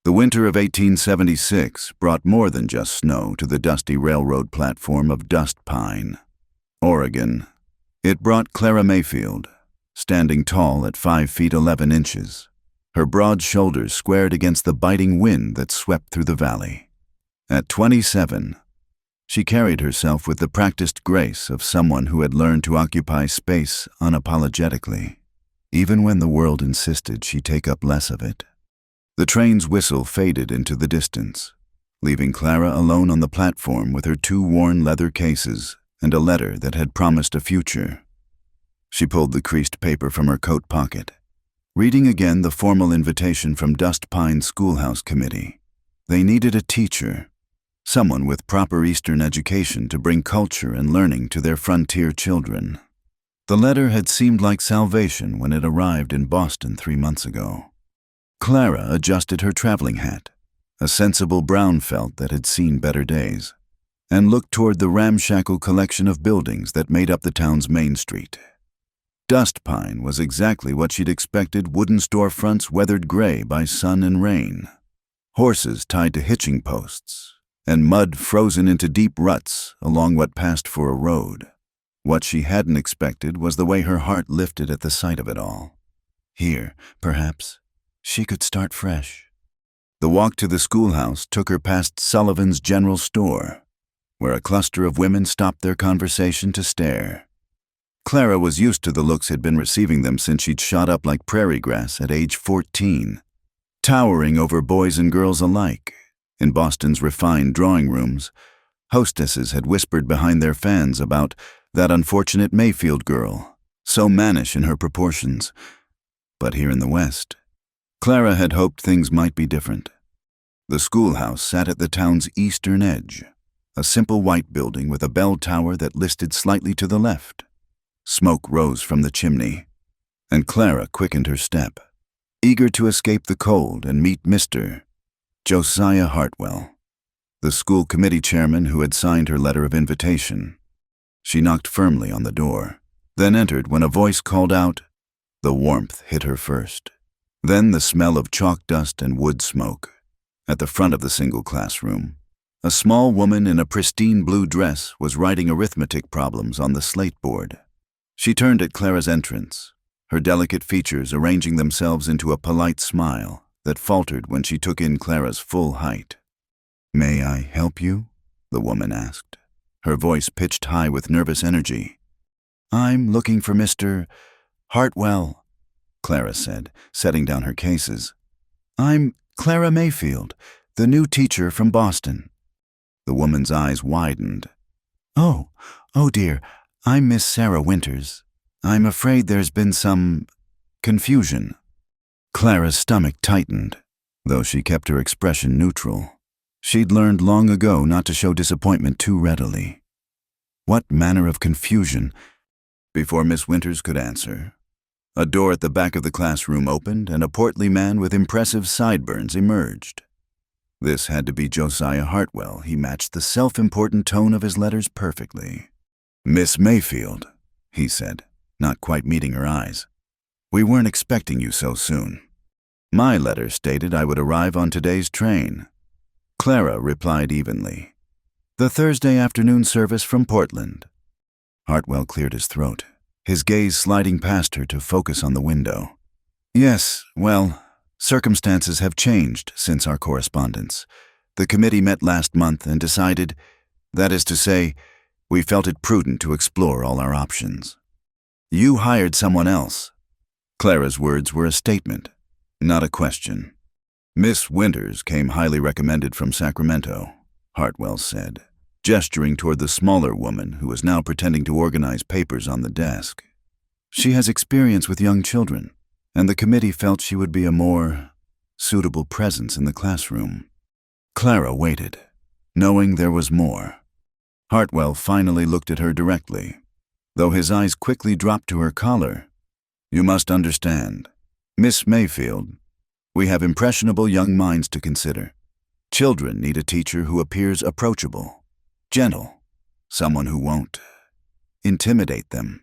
The winter of 1876 brought more than just snow to the dusty railroad platform of Dust Pine, Oregon. It brought Clara Mayfield, standing tall at 5 feet 11 inches, her broad shoulders squared against the biting wind that swept through the valley. At 27, she carried herself with the practiced grace of someone who had learned to occupy space unapologetically, even when the world insisted she take up less of it. The train's whistle faded into the distance, leaving Clara alone on the platform with her 2 worn leather cases and a letter that had promised a future. She pulled the creased paper from her coat pocket, reading again the formal invitation from Dust Pine Schoolhouse Committee. They needed a teacher, someone with proper Eastern education to bring culture and learning to their frontier children. The letter had seemed like salvation when it arrived in Boston 3 months ago. Clara adjusted her traveling hat, a sensible brown felt that had seen better days, and looked toward the ramshackle collection of buildings that made up the town's main street. Dust Pine was exactly what she'd expected, wooden storefronts weathered gray by sun and rain, horses tied to hitching posts, and mud frozen into deep ruts along what passed for a road. What she hadn't expected was the way her heart lifted at the sight of it all. Here, perhaps, she could start fresh. The walk to the schoolhouse took her past Sullivan's General Store, where a cluster of women stopped their conversation to stare. Clara was used to the looks had been receiving them since she'd shot up like prairie grass at age 14, towering over boys and girls alike. In Boston's refined drawing rooms, hostesses had whispered behind their fans about that unfortunate Mayfield girl, so mannish in her proportions. But here in the West, Clara had hoped things might be different. The schoolhouse sat at the town's eastern edge, a simple white building with a bell tower that listed slightly to the left. Smoke rose from the chimney, and Clara quickened her step, eager to escape the cold and meet Mr. Josiah Hartwell, the school committee chairman who had signed her letter of invitation. She knocked firmly on the door, then entered when a voice called out. The warmth hit her first, then the smell of chalk dust and wood smoke. At the front of the single classroom, a small woman in a pristine blue dress was writing arithmetic problems on the slate board. She turned at Clara's entrance, her delicate features arranging themselves into a polite smile that faltered when she took in Clara's full height. "May I help you?" the woman asked, her voice pitched high with nervous energy. "I'm looking for Mr. Hartwell," Clara said, setting down her cases. "I'm Clara Mayfield, the new teacher from Boston." The woman's eyes widened. Oh dear, I'm Miss Sarah Winters. I'm afraid there's been some confusion." Clara's stomach tightened, though she kept her expression neutral. She'd learned long ago not to show disappointment too readily. What manner of confusion? Before Miss Winters could answer, a door at the back of the classroom opened and a portly man with impressive sideburns emerged. This had to be Josiah Hartwell. He matched the self-important tone of his letters perfectly. "Miss Mayfield," he said, not quite meeting her eyes. "We weren't expecting you so soon. My letter stated I would arrive on today's train." Clara replied evenly. "The Thursday afternoon service from Portland." Hartwell cleared his throat, his gaze sliding past her to focus on the window. "Yes, well, circumstances have changed since our correspondence. The committee met last month and decided, that is to say, we felt it prudent to explore all our options." "You hired someone else." Clara's words were a statement, not a question. "Miss Winters came highly recommended from Sacramento," Hartwell said, gesturing toward the smaller woman who was now pretending to organize papers on the desk. "She has experience with young children, and the committee felt she would be a more suitable presence in the classroom." Clara waited, knowing there was more. Hartwell finally looked at her directly, though his eyes quickly dropped to her collar. "You must understand, Miss Mayfield, we have impressionable young minds to consider. Children need a teacher who appears approachable, gentle, someone who won't intimidate them."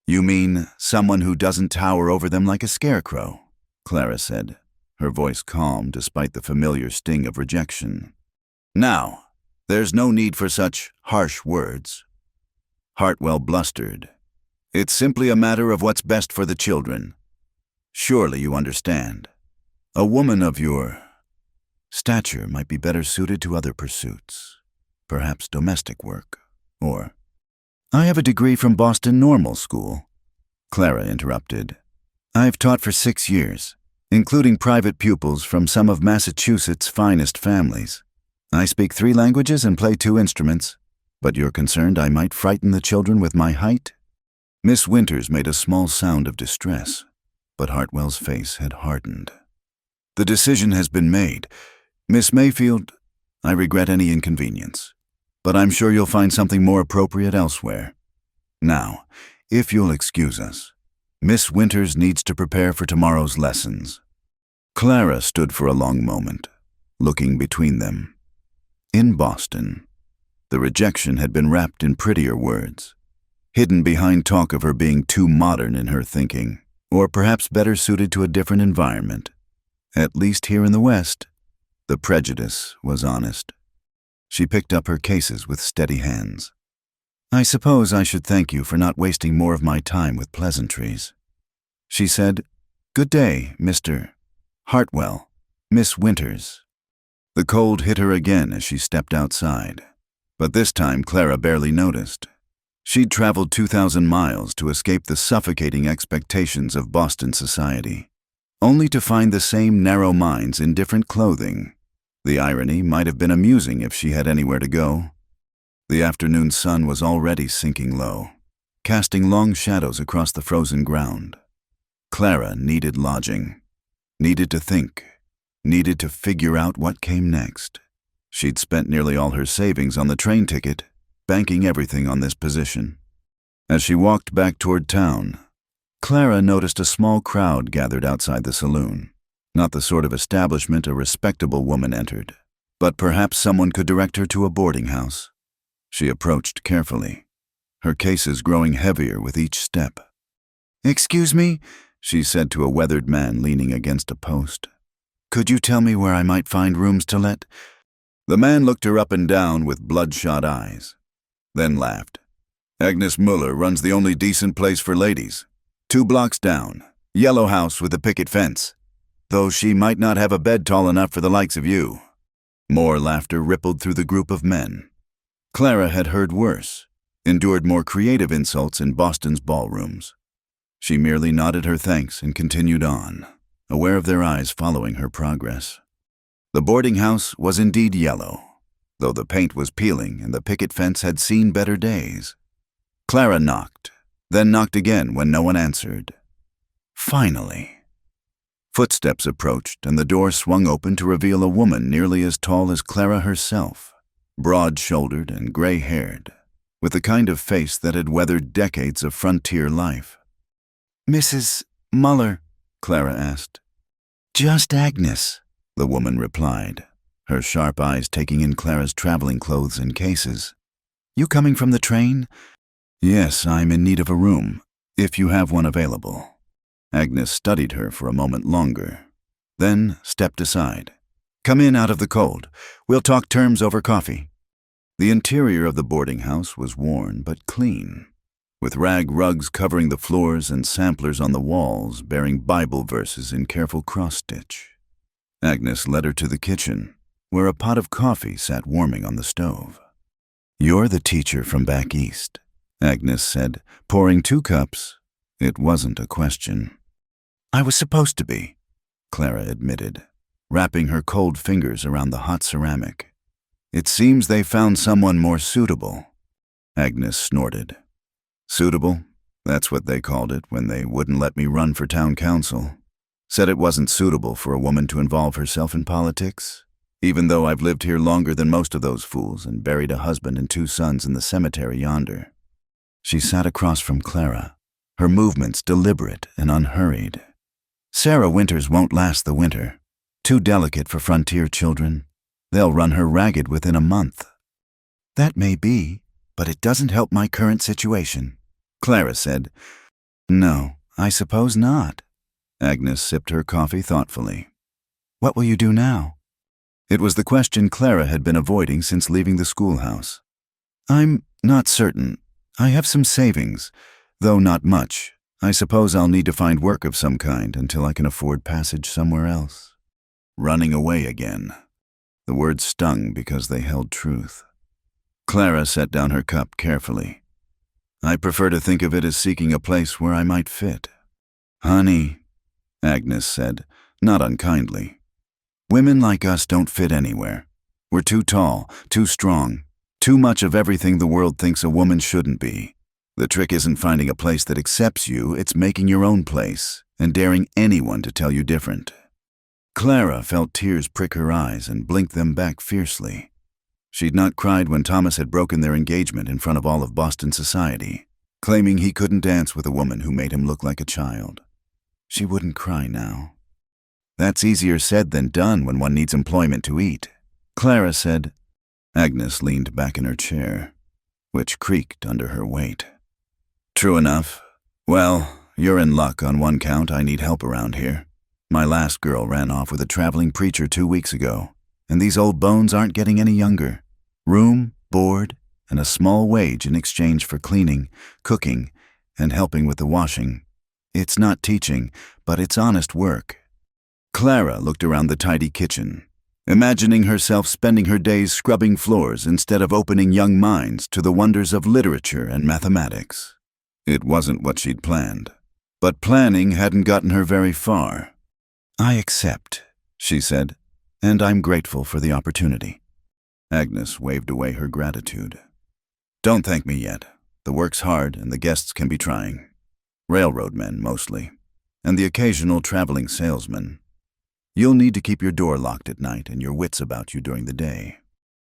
"You mean someone who doesn't tower over them like a scarecrow?" Clara said, her voice calm despite the familiar sting of rejection. "Now, there's no need for such harsh words." Hartwell blustered. "It's simply a matter of what's best for the children. Surely you understand. A woman of your stature might be better suited to other pursuits, perhaps domestic work, or—" "I have a degree from Boston Normal School," Clara interrupted. "I've taught for 6 years, including private pupils from some of Massachusetts' finest families. I speak 3 languages and play 2 instruments, but you're concerned I might frighten the children with my height?" Miss Winters made a small sound of distress, but Hartwell's face had hardened. "The decision has been made. Miss Mayfield, I regret any inconvenience, but I'm sure you'll find something more appropriate elsewhere. Now, if you'll excuse us, Miss Winters needs to prepare for tomorrow's lessons." Clara stood for a long moment, looking between them. In Boston, the rejection had been wrapped in prettier words, hidden behind talk of her being too modern in her thinking, or perhaps better suited to a different environment. At least here in the West, the prejudice was honest. She picked up her cases with steady hands. "I suppose I should thank you for not wasting more of my time with pleasantries." She said, "Good day, Mr. Hartwell, Miss Winters." The cold hit her again as she stepped outside, but this time Clara barely noticed. She'd traveled 2,000 miles to escape the suffocating expectations of Boston society, only to find the same narrow minds in different clothing. The irony might have been amusing if she had anywhere to go. The afternoon sun was already sinking low, casting long shadows across the frozen ground. Clara needed lodging, needed to think, needed to figure out what came next. She'd spent nearly all her savings on the train ticket, banking everything on this position. As she walked back toward town, Clara noticed a small crowd gathered outside the saloon. Not the sort of establishment a respectable woman entered, but perhaps someone could direct her to a boarding house. She approached carefully, her cases growing heavier with each step. "Excuse me," she said to a weathered man leaning against a post. "Could you tell me where I might find rooms to let?" The man looked her up and down with bloodshot eyes, then laughed. "Agnes Muller runs the only decent place for ladies. 2 blocks down, yellow house with a picket fence. Though she might not have a bed tall enough for the likes of you." More laughter rippled through the group of men. Clara had heard worse, endured more creative insults in Boston's ballrooms. She merely nodded her thanks and continued on, aware of their eyes following her progress. The boarding house was indeed yellow, though the paint was peeling and the picket fence had seen better days. Clara knocked, then knocked again when no one answered. Finally, footsteps approached and the door swung open to reveal a woman nearly as tall as Clara herself, broad-shouldered and gray-haired, with the kind of face that had weathered decades of frontier life. "Mrs. Muller?" Clara asked. "Just Agnes," the woman replied, her sharp eyes taking in Clara's traveling clothes and cases. "You coming from the train?" "Yes, I'm in need of a room, if you have one available." Agnes studied her for a moment longer, then stepped aside. "Come in out of the cold. We'll talk terms over coffee." The interior of the boarding house was worn but clean, with rag rugs covering the floors and samplers on the walls bearing Bible verses in careful cross-stitch. Agnes led her to the kitchen, where a pot of coffee sat warming on the stove. "You're the teacher from back east," Agnes said, pouring 2 cups. It wasn't a question. "I was supposed to be," Clara admitted, wrapping her cold fingers around the hot ceramic. "It seems they found someone more suitable." Agnes snorted. "Suitable? That's what they called it when they wouldn't let me run for town council. Said it wasn't suitable for a woman to involve herself in politics, even though I've lived here longer than most of those fools and buried a husband and 2 sons in the cemetery yonder." She sat across from Clara, her movements deliberate and unhurried. "Sarah Winters won't last the winter. Too delicate for frontier children. They'll run her ragged within a month." "That may be, but it doesn't help my current situation," Clara said. "No, I suppose not." Agnes sipped her coffee thoughtfully. What will you do now? It was the question Clara had been avoiding since leaving the schoolhouse. I'm not certain. I have some savings, though not much. I suppose I'll need to find work of some kind until I can afford passage somewhere else. Running away again. The words stung because they held truth. Clara set down her cup carefully. I prefer to think of it as seeking a place where I might fit. Honey, Agnes said, not unkindly. Women like us don't fit anywhere. We're too tall, too strong, too much of everything the world thinks a woman shouldn't be. The trick isn't finding a place that accepts you, it's making your own place and daring anyone to tell you different. Clara felt tears prick her eyes and blinked them back fiercely. She'd not cried when Thomas had broken their engagement in front of all of Boston society, claiming he couldn't dance with a woman who made him look like a child. She wouldn't cry now. That's easier said than done when one needs employment to eat, Clara said. Agnes leaned back in her chair, which creaked under her weight. True enough. Well, you're in luck on one count. I need help around here. My last girl ran off with a traveling preacher 2 weeks ago, and these old bones aren't getting any younger. Room, board, and a small wage in exchange for cleaning, cooking, and helping with the washing. It's not teaching, but it's honest work. Clara looked around the tidy kitchen, imagining herself spending her days scrubbing floors instead of opening young minds to the wonders of literature and mathematics. It wasn't what she'd planned, but planning hadn't gotten her very far. I accept, she said, and I'm grateful for the opportunity. Agnes waved away her gratitude. Don't thank me yet. The work's hard and the guests can be trying. Railroad men, mostly, and the occasional traveling salesman. You'll need to keep your door locked at night and your wits about you during the day.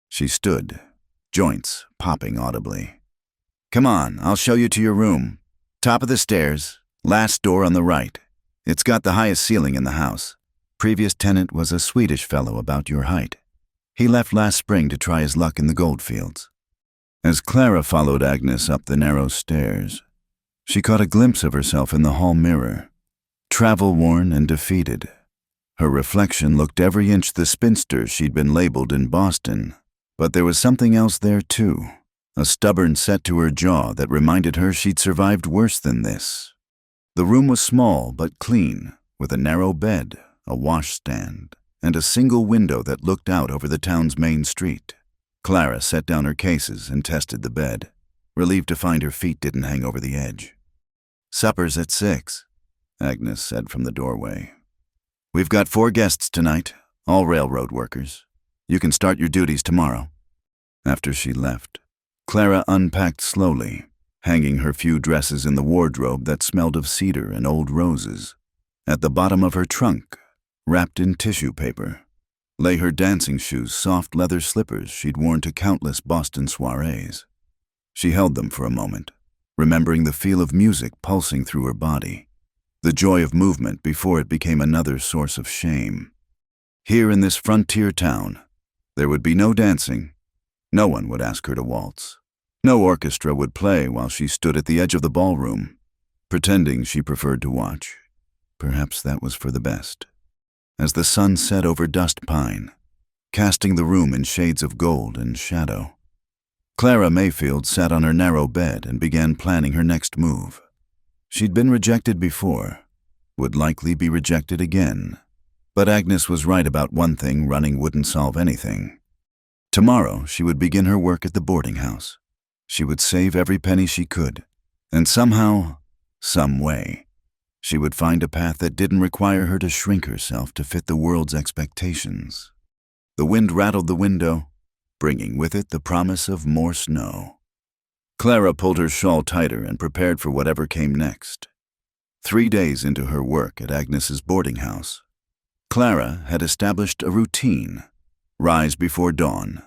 She stood, joints popping audibly. Come on, I'll show you to your room. Top of the stairs, last door on the right. It's got the highest ceiling in the house. Previous tenant was a Swedish fellow about your height. He left last spring to try his luck in the goldfields. As Clara followed Agnes up the narrow stairs, she caught a glimpse of herself in the hall mirror, travel-worn and defeated. Her reflection looked every inch the spinster she'd been labeled in Boston, but there was something else there too, a stubborn set to her jaw that reminded her she'd survived worse than this. The room was small but clean, with a narrow bed, a washstand, and a single window that looked out over the town's main street. Clara set down her cases and tested the bed, relieved to find her feet didn't hang over the edge. Supper's at 6, Agnes said from the doorway. We've got 4 guests tonight, all railroad workers. You can start your duties tomorrow. After she left, Clara unpacked slowly, hanging her few dresses in the wardrobe that smelled of cedar and old roses. At the bottom of her trunk, wrapped in tissue paper, lay her dancing shoes, soft leather slippers she'd worn to countless Boston soirees. She held them for a moment, remembering the feel of music pulsing through her body, the joy of movement before it became another source of shame. Here in this frontier town, there would be no dancing. No one would ask her to waltz. No orchestra would play while she stood at the edge of the ballroom, pretending she preferred to watch. Perhaps that was for the best. As the sun set over Dust Pine, casting the room in shades of gold and shadow, Clara Mayfield sat on her narrow bed and began planning her next move. She'd been rejected before, would likely be rejected again. But Agnes was right about one thing: running wouldn't solve anything. Tomorrow she would begin her work at the boarding house. She would save every penny she could, and somehow, some way, she would find a path that didn't require her to shrink herself to fit the world's expectations. The wind rattled the window, bringing with it the promise of more snow. Clara pulled her shawl tighter and prepared for whatever came next. 3 days into her work at Agnes's boarding house, Clara had established a routine: rise before dawn,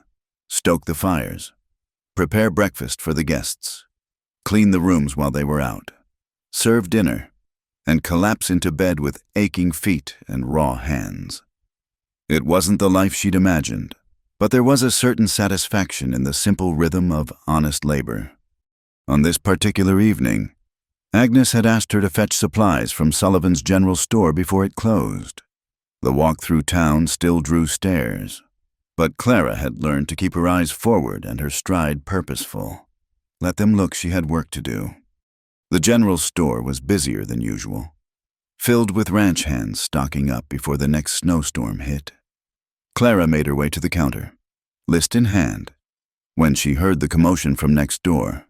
stoke the fires, prepare breakfast for the guests, clean the rooms while they were out, serve dinner, and collapse into bed with aching feet and raw hands. It wasn't the life she'd imagined, but there was a certain satisfaction in the simple rhythm of honest labor. On this particular evening, Agnes had asked her to fetch supplies from Sullivan's general store before it closed. The walk through town still drew stares, but Clara had learned to keep her eyes forward and her stride purposeful. Let them look, she had work to do. The general store was busier than usual, filled with ranch hands stocking up before the next snowstorm hit. Clara made her way to the counter, list in hand, when she heard the commotion from next door.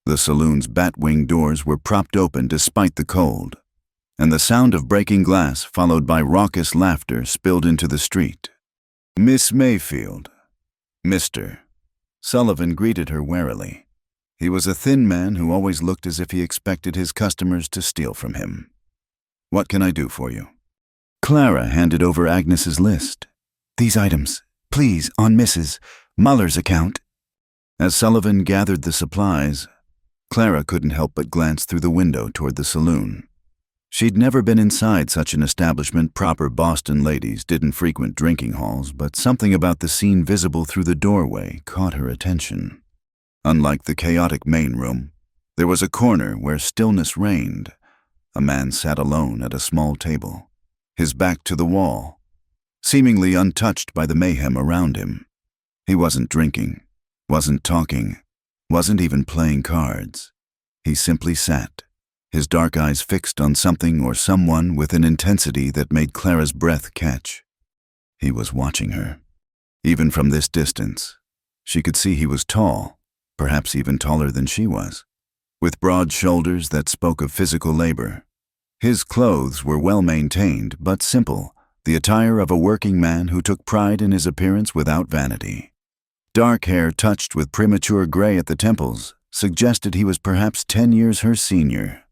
The saloon's bat-wing doors were propped open despite the cold, and the sound of breaking glass followed by raucous laughter spilled into the street. "Miss Mayfield." "Mr." Sullivan greeted her warily. He was a thin man who always looked as if he expected his customers to steal from him. "What can I do for you?" Clara handed over Agnes's list. "These items, please, on Mrs. Muller's account." As Sullivan gathered the supplies, Clara couldn't help but glance through the window toward the saloon. She'd never been inside such an establishment. Proper Boston ladies didn't frequent drinking halls, but something about the scene visible through the doorway caught her attention. Unlike the chaotic main room, there was a corner where stillness reigned. A man sat alone at a small table, his back to the wall, seemingly untouched by the mayhem around him. He wasn't drinking, wasn't talking, wasn't even playing cards. He simply sat, his dark eyes fixed on something or someone with an intensity that made Clara's breath catch. He was watching her. Even from this distance, she could see he was tall, perhaps even taller than she was, with broad shoulders that spoke of physical labor. His clothes were well maintained but simple, the attire of a working man who took pride in his appearance without vanity. Dark hair touched with premature gray at the temples suggested he was perhaps 10 years her senior.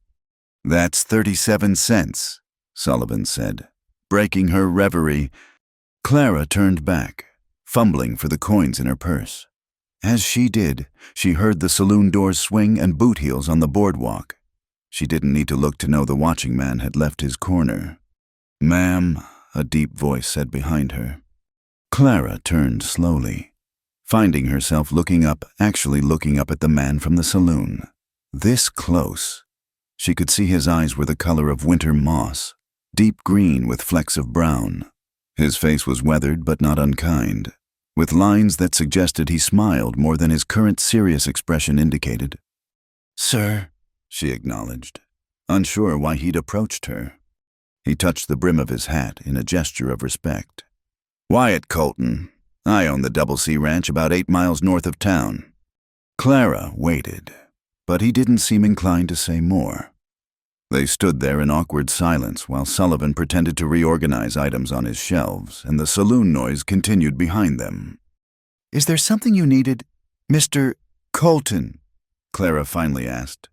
"That's 37 cents, Sullivan said, breaking her reverie. Clara turned back, fumbling for the coins in her purse. As she did, she heard the saloon doors swing and boot heels on the boardwalk. She didn't need to look to know the watching man had left his corner. "Ma'am," a deep voice said behind her. Clara turned slowly, finding herself actually looking up at the man from the saloon. This close, she could see his eyes were the color of winter moss, deep green with flecks of brown. His face was weathered but not unkind, with lines that suggested he smiled more than his current serious expression indicated. "Sir," she acknowledged, unsure why he'd approached her. He touched the brim of his hat in a gesture of respect. "Wyatt Colton. I own the Double C Ranch about 8 miles north of town." Clara waited, but he didn't seem inclined to say more. They stood there in awkward silence while Sullivan pretended to reorganize items on his shelves, and the saloon noise continued behind them. "Is there something you needed, Mr. Colton?" Clara finally asked.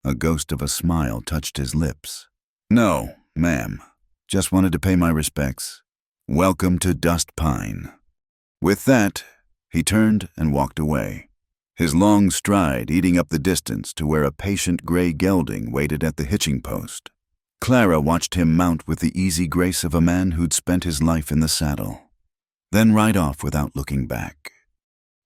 A ghost of a smile touched his lips. "No, ma'am. Just wanted to pay my respects. Welcome to Dust Pine." With that, he turned and walked away, his long stride eating up the distance to where a patient gray gelding waited at the hitching post. Clara watched him mount with the easy grace of a man who'd spent his life in the saddle, then ride off without looking back.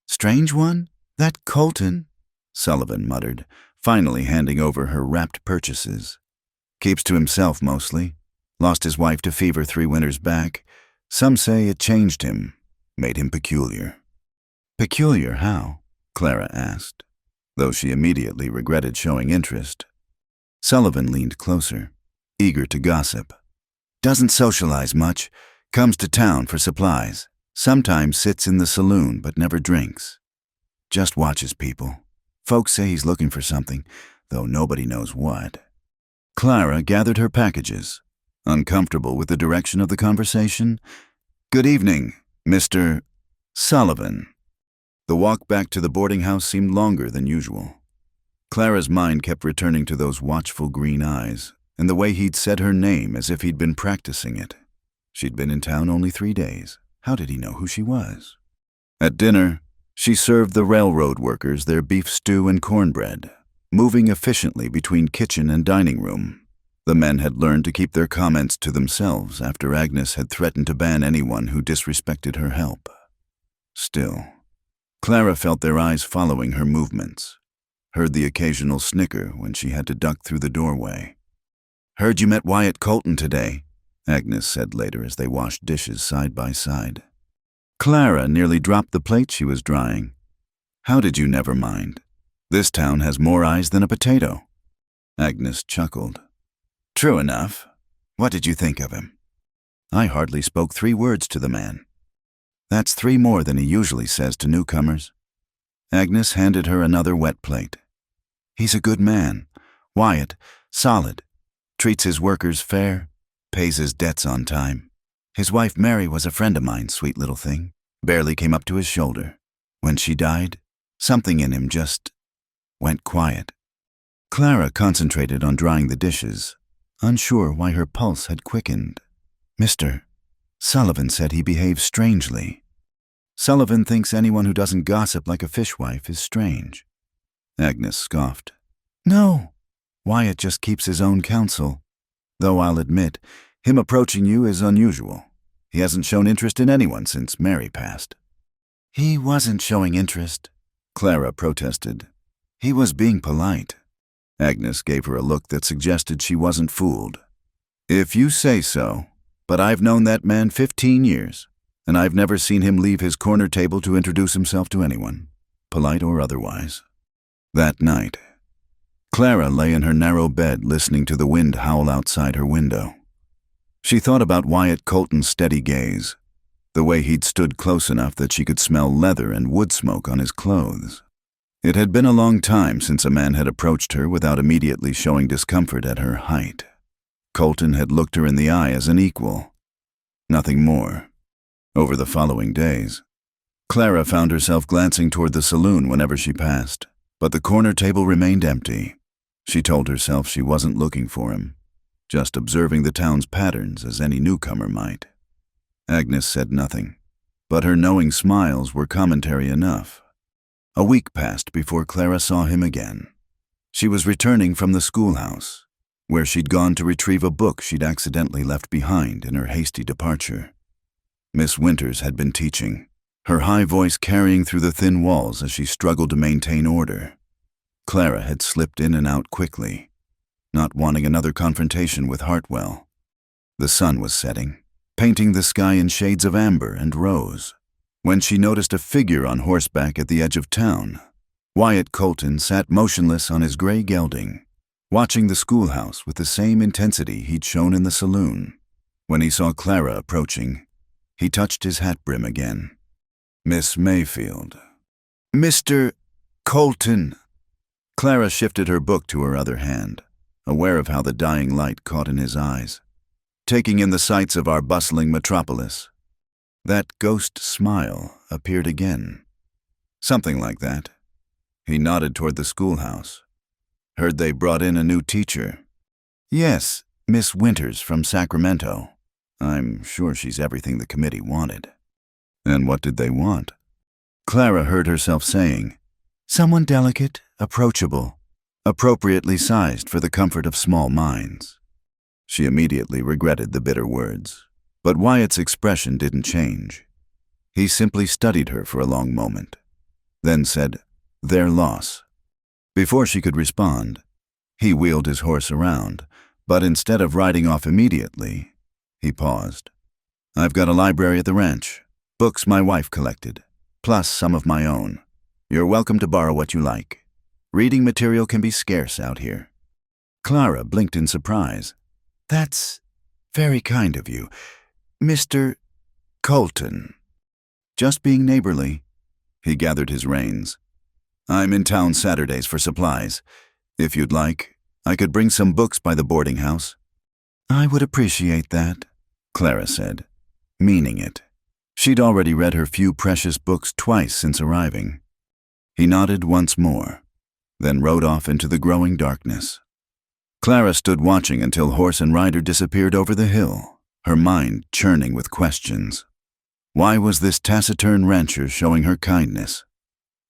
"Strange one, that Colton," Sullivan muttered, finally handing over her wrapped purchases. "Keeps to himself mostly. Lost his wife to fever 3 winters back. Some say it changed him, made him peculiar." "Peculiar how?" Clara asked, though she immediately regretted showing interest. Sullivan leaned closer, eager to gossip. "Doesn't socialize much, comes to town for supplies, sometimes sits in the saloon but never drinks. Just watches people. Folks say he's looking for something, though nobody knows what." Clara gathered her packages, uncomfortable with the direction of the conversation. "Good evening, Mr. Sullivan." The walk back to the boarding house seemed longer than usual. Clara's mind kept returning to those watchful green eyes and the way he'd said her name as if he'd been practicing it. She'd been in town only 3 days. How did he know who she was? At dinner, she served the railroad workers their beef stew and cornbread, moving efficiently between kitchen and dining room. The men had learned to keep their comments to themselves after Agnes had threatened to ban anyone who disrespected her help. Still, Clara felt their eyes following her movements, heard the occasional snicker when she had to duck through the doorway. "Heard you met Wyatt Colton today," Agnes said later as they washed dishes side by side. Clara nearly dropped the plate she was drying. How did you never mind? This town has more eyes than a potato. Agnes chuckled. True enough. What did you think of him? I hardly spoke 3 words to the man. That's 3 more than he usually says to newcomers. Agnes handed her another wet plate. He's a good man. Wyatt, solid. Treats his workers fair. Pays his debts on time. His wife Mary was a friend of mine, sweet little thing. Barely came up to his shoulder. When she died, something in him just went quiet. Clara concentrated on drying the dishes, unsure why her pulse had quickened. Mr. Sullivan said he behaves strangely. Sullivan thinks anyone who doesn't gossip like a fishwife is strange. Agnes scoffed. No, Wyatt just keeps his own counsel. Though I'll admit, him approaching you is unusual. He hasn't shown interest in anyone since Mary passed. He wasn't showing interest, Clara protested. He was being polite. Agnes gave her a look that suggested she wasn't fooled. If you say so, but I've known that man 15 years, and I've never seen him leave his corner table to introduce himself to anyone, polite or otherwise. That night, Clara lay in her narrow bed listening to the wind howl outside her window. She thought about Wyatt Colton's steady gaze, the way he'd stood close enough that she could smell leather and wood smoke on his clothes. It had been a long time since a man had approached her without immediately showing discomfort at her height. Colton had looked her in the eye as an equal. Nothing more. Over the following days, Clara found herself glancing toward the saloon whenever she passed, but the corner table remained empty. She told herself she wasn't looking for him, just observing the town's patterns as any newcomer might. Agnes said nothing, but her knowing smiles were commentary enough. A week passed before Clara saw him again. She was returning from the schoolhouse, where she'd gone to retrieve a book she'd accidentally left behind in her hasty departure. Miss Winters had been teaching, her high voice carrying through the thin walls as she struggled to maintain order. Clara had slipped in and out quickly, not wanting another confrontation with Hartwell. The sun was setting, painting the sky in shades of amber and rose, when she noticed a figure on horseback at the edge of town. Wyatt Colton sat motionless on his gray gelding, watching the schoolhouse with the same intensity he'd shown in the saloon. When he saw Clara approaching, he touched his hat brim again. Miss Mayfield. Mr. Colton. Clara shifted her book to her other hand, aware of how the dying light caught in his eyes, taking in the sights of our bustling metropolis. That ghost smile appeared again. Something like that. He nodded toward the schoolhouse. Heard they brought in a new teacher. Yes, Miss Winters from Sacramento. I'm sure she's everything the committee wanted. And what did they want? Clara heard herself saying, someone delicate, approachable, appropriately sized for the comfort of small minds. She immediately regretted the bitter words, but Wyatt's expression didn't change. He simply studied her for a long moment, then said, their loss. Before she could respond, he wheeled his horse around, but instead of riding off immediately, he paused. I've got a library at the ranch, books my wife collected, plus some of my own. You're welcome to borrow what you like. Reading material can be scarce out here. Clara blinked in surprise. That's very kind of you, Mr. Colton. Just being neighborly. He gathered his reins. I'm in town Saturdays for supplies. If you'd like, I could bring some books by the boarding house. I would appreciate that, Clara said, meaning it. She'd already read her few precious books twice since arriving. He nodded once more, then rode off into the growing darkness. Clara stood watching until horse and rider disappeared over the hill, her mind churning with questions. Why was this taciturn rancher showing her kindness?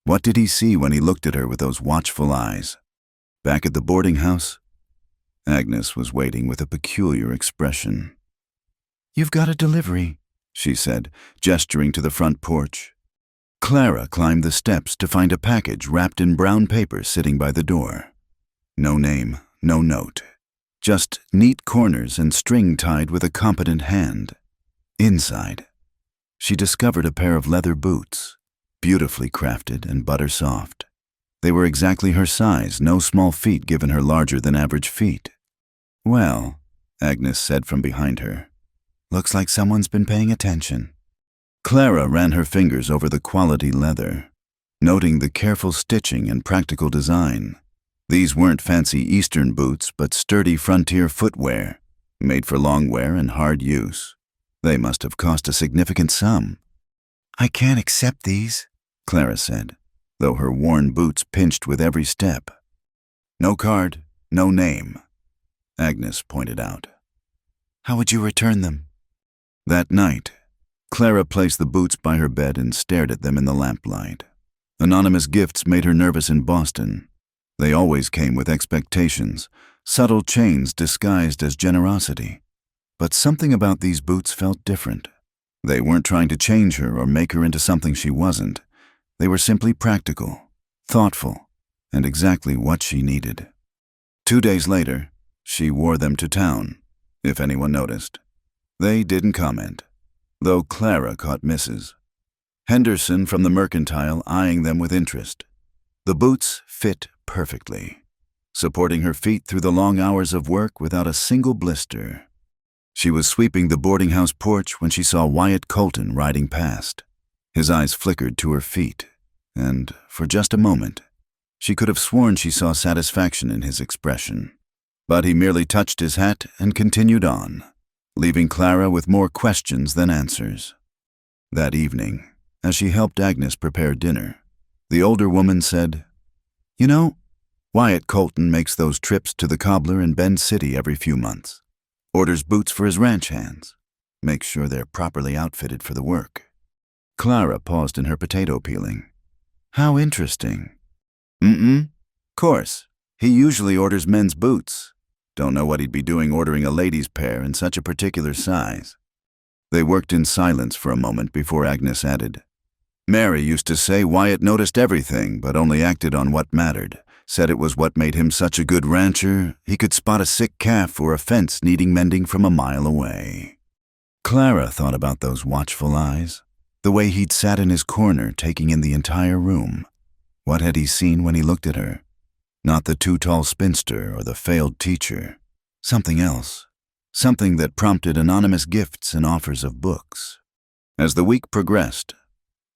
What did he see when he looked at her with those watchful eyes? Back at the boarding house, Agnes was waiting with a peculiar expression. You've got a delivery, she said, gesturing to the front porch. Clara climbed the steps to find a package wrapped in brown paper sitting by the door. No name, no note. just neat corners and string tied with a competent hand. Inside, she discovered a pair of leather boots, beautifully crafted and butter soft. They were exactly her size, no small feet given her larger than average feet. "Well," Agnes said from behind her, "looks like someone's been paying attention." Clara ran her fingers over the quality leather, noting the careful stitching and practical design. These weren't fancy Eastern boots, but sturdy frontier footwear, made for long wear and hard use. They must have cost a significant sum. "I can't accept these," Clara said, though her worn boots pinched with every step. "No card, no name," Agnes pointed out. "How would you return them?" That night, Clara placed the boots by her bed and stared at them in the lamplight. Anonymous gifts made her nervous in Boston. They always came with expectations, subtle chains disguised as generosity. But something about these boots felt different. They weren't trying to change her or make her into something she wasn't. They were simply practical, thoughtful, and exactly what she needed. 2 days later, she wore them to town, if anyone noticed. They didn't comment, though Clara caught Mrs. Henderson from the Mercantile eyeing them with interest. The boots fit perfectly, supporting her feet through the long hours of work without a single blister. She was sweeping the boarding house porch when she saw Wyatt Colton riding past. His eyes flickered to her feet, and, for just a moment, she could have sworn she saw satisfaction in his expression. But he merely touched his hat and continued on, leaving Clara with more questions than answers. That evening, as she helped Agnes prepare dinner, the older woman said, "You know, Wyatt Colton makes those trips to the cobbler in Bend City every few months. Orders boots for his ranch hands. Makes sure they're properly outfitted for the work." Clara paused in her potato peeling. "How interesting." Course. He usually orders men's boots. Don't know what he'd be doing ordering a lady's pair in such a particular size." They worked in silence for a moment before Agnes added, "Mary used to say Wyatt noticed everything but only acted on what mattered. Said it was what made him such a good rancher. He could spot a sick calf or a fence needing mending from a mile away." Clara thought about those watchful eyes, the way he'd sat in his corner taking in the entire room. What had he seen when he looked at her? Not the too-tall spinster or the failed teacher. Something else. Something that prompted anonymous gifts and offers of books. As the week progressed,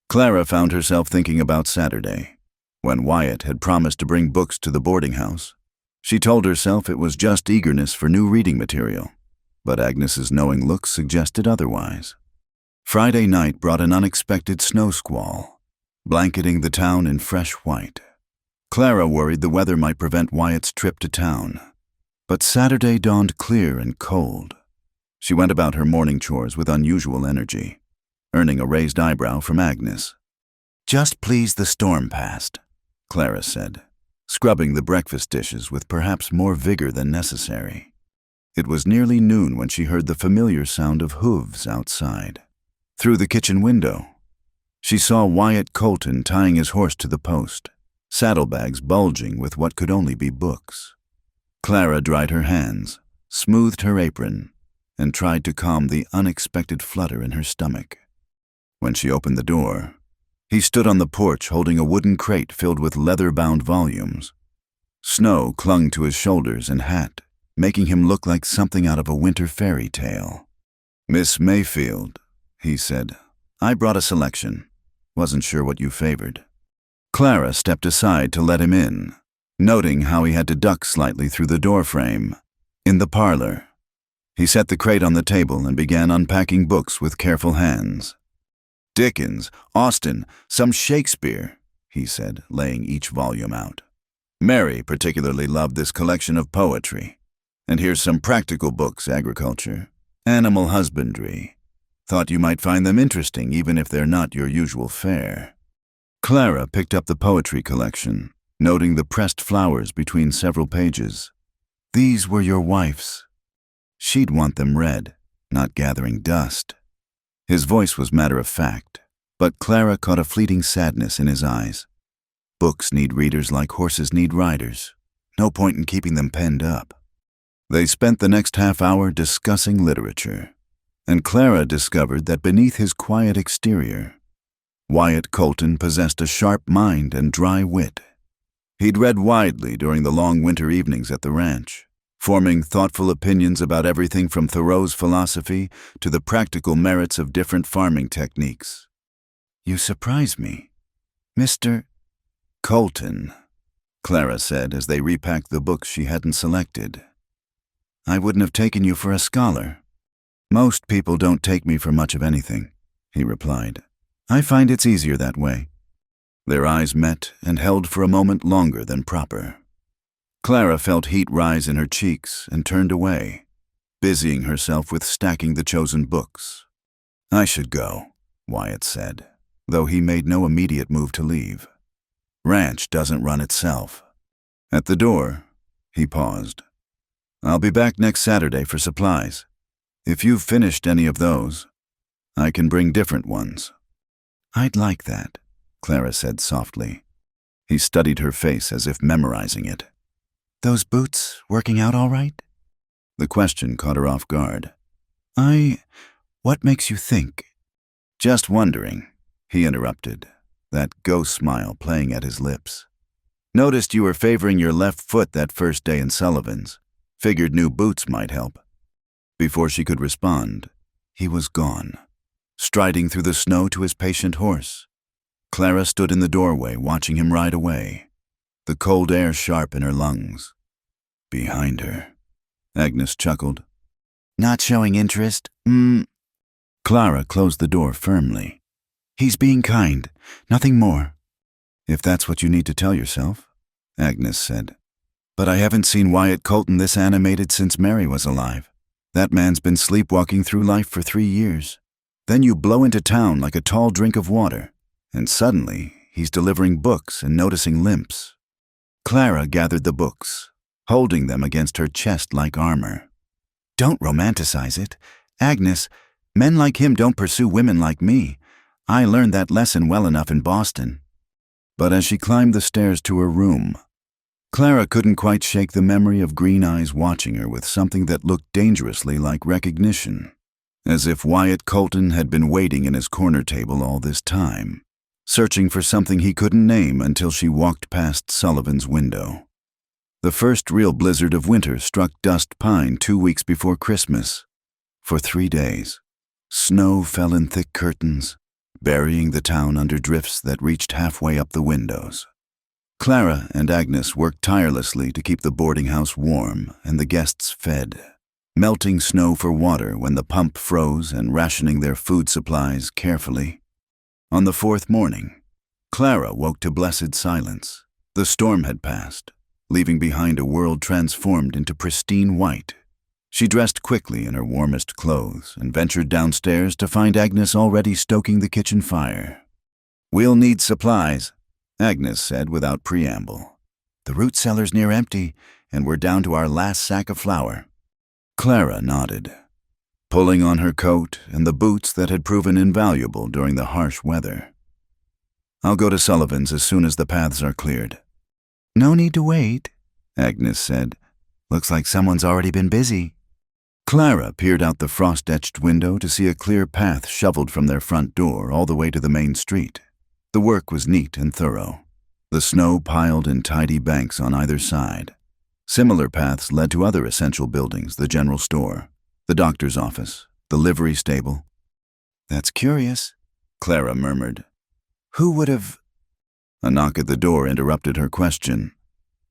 Clara found herself thinking about Saturday, when Wyatt had promised to bring books to the boarding house. She told herself it was just eagerness for new reading material, but Agnes's knowing looks suggested otherwise. Friday night brought an unexpected snow squall, blanketing the town in fresh white. Clara worried the weather might prevent Wyatt's trip to town, but Saturday dawned clear and cold. She went about her morning chores with unusual energy, earning a raised eyebrow from Agnes. "Just pleased the storm passed," Clara said, scrubbing the breakfast dishes with perhaps more vigor than necessary. It was nearly noon when she heard the familiar sound of hooves outside. Through the kitchen window, she saw Wyatt Colton tying his horse to the post, saddlebags bulging with what could only be books. Clara dried her hands, smoothed her apron, and tried to calm the unexpected flutter in her stomach. When she opened the door, he stood on the porch holding a wooden crate filled with leather-bound volumes. Snow clung to his shoulders and hat, making him look like something out of a winter fairy tale. "Miss Mayfield," he said, "I brought a selection. Wasn't sure what you favored." Clara stepped aside to let him in, noting how he had to duck slightly through the doorframe. In the parlor, he set the crate on the table and began unpacking books with careful hands. "Dickens, Austen, some Shakespeare," he said, laying each volume out. "Mary particularly loved this collection of poetry. And here's some practical books, agriculture, animal husbandry. Thought you might find them interesting even if they're not your usual fare." Clara picked up the poetry collection, noting the pressed flowers between several pages. "These were your wife's. She'd want them read, not gathering dust." His voice was matter-of-fact, but Clara caught a fleeting sadness in his eyes. Books need readers like horses need riders. No point in keeping them penned up. They spent the next half hour discussing literature, and Clara discovered that beneath his quiet exterior, Wyatt Colton possessed a sharp mind and dry wit. He'd read widely during the long winter evenings at the ranch, forming thoughtful opinions about everything from Thoreau's philosophy to the practical merits of different farming techniques. "You surprise me, Mr. Colton," Clara said as they repacked the books she hadn't selected. "I wouldn't have taken you for a scholar." "Most people don't take me for much of anything," he replied. "I find it's easier that way." Their eyes met and held for a moment longer than proper. Clara felt heat rise in her cheeks and turned away, busying herself with stacking the chosen books. "I should go," Wyatt said, though he made no immediate move to leave. "Ranch doesn't run itself." At the door, he paused. "I'll be back next Saturday for supplies. If you've finished any of those, I can bring different ones." "I'd like that," Clara said softly. He studied her face as if memorizing it. "Those boots working out all right?" The question caught her off guard. What makes you think?" "Just wondering," he interrupted, that ghost smile playing at his lips. "Noticed you were favoring your left foot that first day in Sullivan's. Figured new boots might help." Before she could respond, he was gone, striding through the snow to his patient horse. Clara stood in the doorway watching him ride away, the cold air sharp in her lungs. Behind her, Agnes chuckled. "Not showing interest? Clara closed the door firmly. "He's being kind, nothing more." "If that's what you need to tell yourself," Agnes said. "But I haven't seen Wyatt Colton this animated since Mary was alive. That man's been sleepwalking through life for 3 years. Then you blow into town like a tall drink of water, and suddenly he's delivering books and noticing limps." Clara gathered the books, holding them against her chest like armor. "Don't romanticize it. Agnes, men like him don't pursue women like me. I learned that lesson well enough in Boston." But as she climbed the stairs to her room, Clara couldn't quite shake the memory of green eyes watching her with something that looked dangerously like recognition, as if Wyatt Colton had been waiting in his corner table all this time, searching for something he couldn't name until she walked past Sullivan's window. The first real blizzard of winter struck Dust Pine 2 weeks before Christmas. For 3 days, snow fell in thick curtains, burying the town under drifts that reached halfway up the windows. Clara and Agnes worked tirelessly to keep the boarding house warm and the guests fed, melting snow for water when the pump froze and rationing their food supplies carefully. On the 4th morning, Clara woke to blessed silence. The storm had passed, leaving behind a world transformed into pristine white. She dressed quickly in her warmest clothes and ventured downstairs to find Agnes already stoking the kitchen fire. "We'll need supplies," Agnes said without preamble. "The root cellar's near empty, and we're down to our last sack of flour." Clara nodded, pulling on her coat and the boots that had proven invaluable during the harsh weather. "I'll go to Sullivan's as soon as the paths are cleared." "No need to wait," Agnes said. "Looks like someone's already been busy." Clara peered out the frost-etched window to see a clear path shoveled from their front door all the way to the main street. The work was neat and thorough, the snow piled in tidy banks on either side. Similar paths led to other essential buildings, the general store, the doctor's office, the livery stable. "That's curious," Clara murmured. "Who would have—" A knock at the door interrupted her question.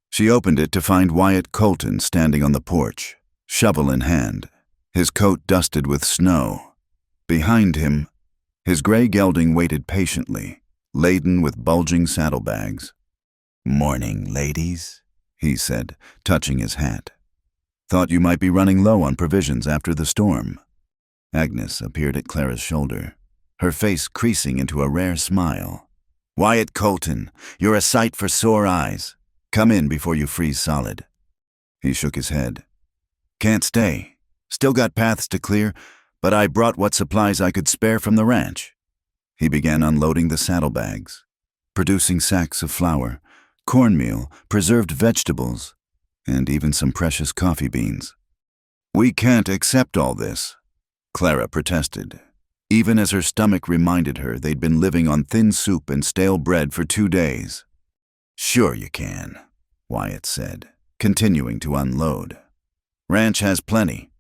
She opened it to find Wyatt Colton standing on the porch, shovel in hand, his coat dusted with snow. Behind him, his gray gelding waited patiently, laden with bulging saddlebags. "Morning, ladies," he said, touching his hat. "Thought you might be running low on provisions after the storm." Agnes appeared at Clara's shoulder, her face creasing into a rare smile. "Wyatt Colton, you're a sight for sore eyes. Come in before you freeze solid." He shook his head. "Can't stay. Still got paths to clear, but I brought what supplies I could spare from the ranch." He began unloading the saddlebags, producing sacks of flour, cornmeal, preserved vegetables, and even some precious coffee beans. "We can't accept all this," Clara protested, even as her stomach reminded her they'd been living on thin soup and stale bread for 2 days. "Sure you can," Wyatt said, continuing to unload. "Ranch has plenty,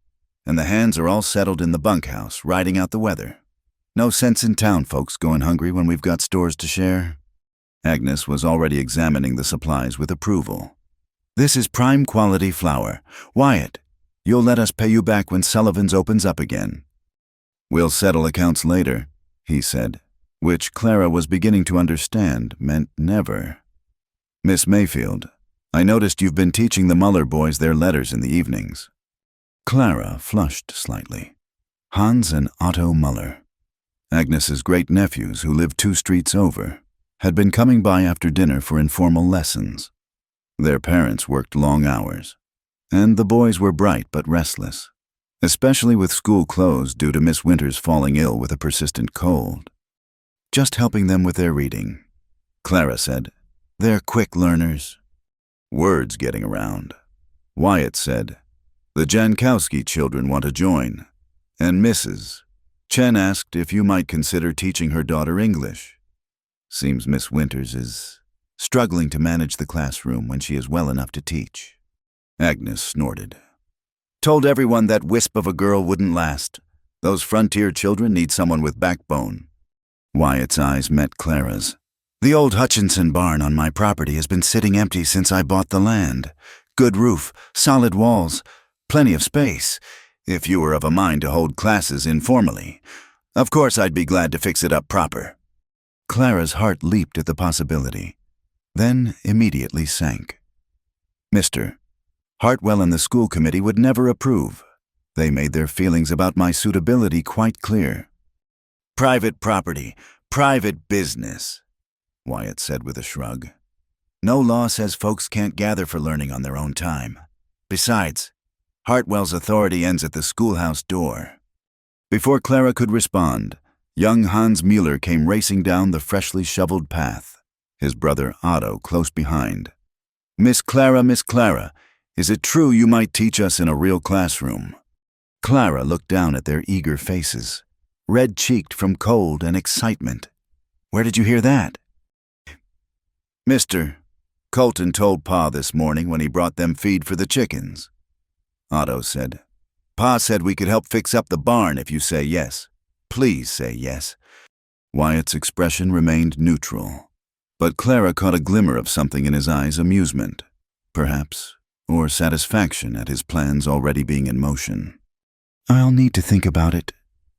and the hands are all settled in the bunkhouse, riding out the weather. No sense in town folks going hungry when we've got stores to share." Agnes was already examining the supplies with approval. "This is prime quality flour. Wyatt, you'll let us pay you back when Sullivan's opens up again." "We'll settle accounts later," he said, which Clara was beginning to understand meant never. "Miss Mayfield, I noticed you've been teaching the Muller boys their letters in the evenings." Clara flushed slightly. Hans and Otto Muller, Agnes's great-nephews who lived 2 streets over, had been coming by after dinner for informal lessons. Their parents worked long hours, and the boys were bright but restless, especially with school closed due to Miss Winters falling ill with a persistent cold. "Just helping them with their reading," Clara said. "They're quick learners." "Word's getting around," Wyatt said. "The Jankowski children want to join, and Mrs. Chen asked if you might consider teaching her daughter English. Seems Miss Winters is struggling to manage the classroom when she is well enough to teach." Agnes snorted. "Told everyone that wisp of a girl wouldn't last. Those frontier children need someone with backbone." Wyatt's eyes met Clara's. "The old Hutchinson barn on my property has been sitting empty since I bought the land. Good roof, solid walls, plenty of space. If you were of a mind to hold classes informally, of course I'd be glad to fix it up proper." Clara's heart leaped at the possibility, then immediately sank. "Mr. Hartwell and the school committee would never approve. They made their feelings about my suitability quite clear." "Private property, private business," Wyatt said with a shrug. "No law says folks can't gather for learning on their own time. Besides, Hartwell's authority ends at the schoolhouse door." Before Clara could respond, young Hans Mueller came racing down the freshly shoveled path, his brother Otto close behind. Miss Clara, is it true you might teach us in a real classroom?" Clara looked down at their eager faces, red-cheeked from cold and excitement. "Where did you hear that?" "Mr. Colton told Pa this morning when he brought them feed for the chickens," Otto said. "Pa said we could help fix up the barn if you say yes. Please say yes." Wyatt's expression remained neutral, but Clara caught a glimmer of something in his eyes, amusement, perhaps, or satisfaction at his plans already being in motion. "I'll need to think about it,"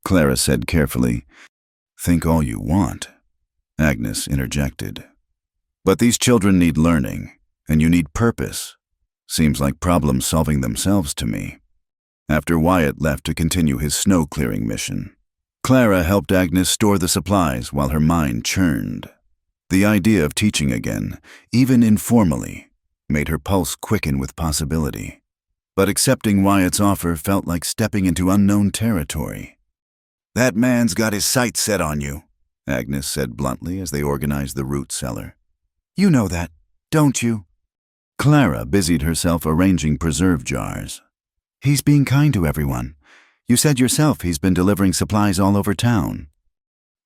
Clara said carefully. "Think all you want," Agnes interjected. "But these children need learning, and you need purpose. Seems like problems solving themselves to me." After Wyatt left to continue his snow-clearing mission, Clara helped Agnes store the supplies while her mind churned. The idea of teaching again, even informally, made her pulse quicken with possibility. But accepting Wyatt's offer felt like stepping into unknown territory. "That man's got his sights set on you," Agnes said bluntly as they organized the root cellar. "You know that, don't you?" Clara busied herself arranging preserve jars. "He's being kind to everyone. You said yourself he's been delivering supplies all over town."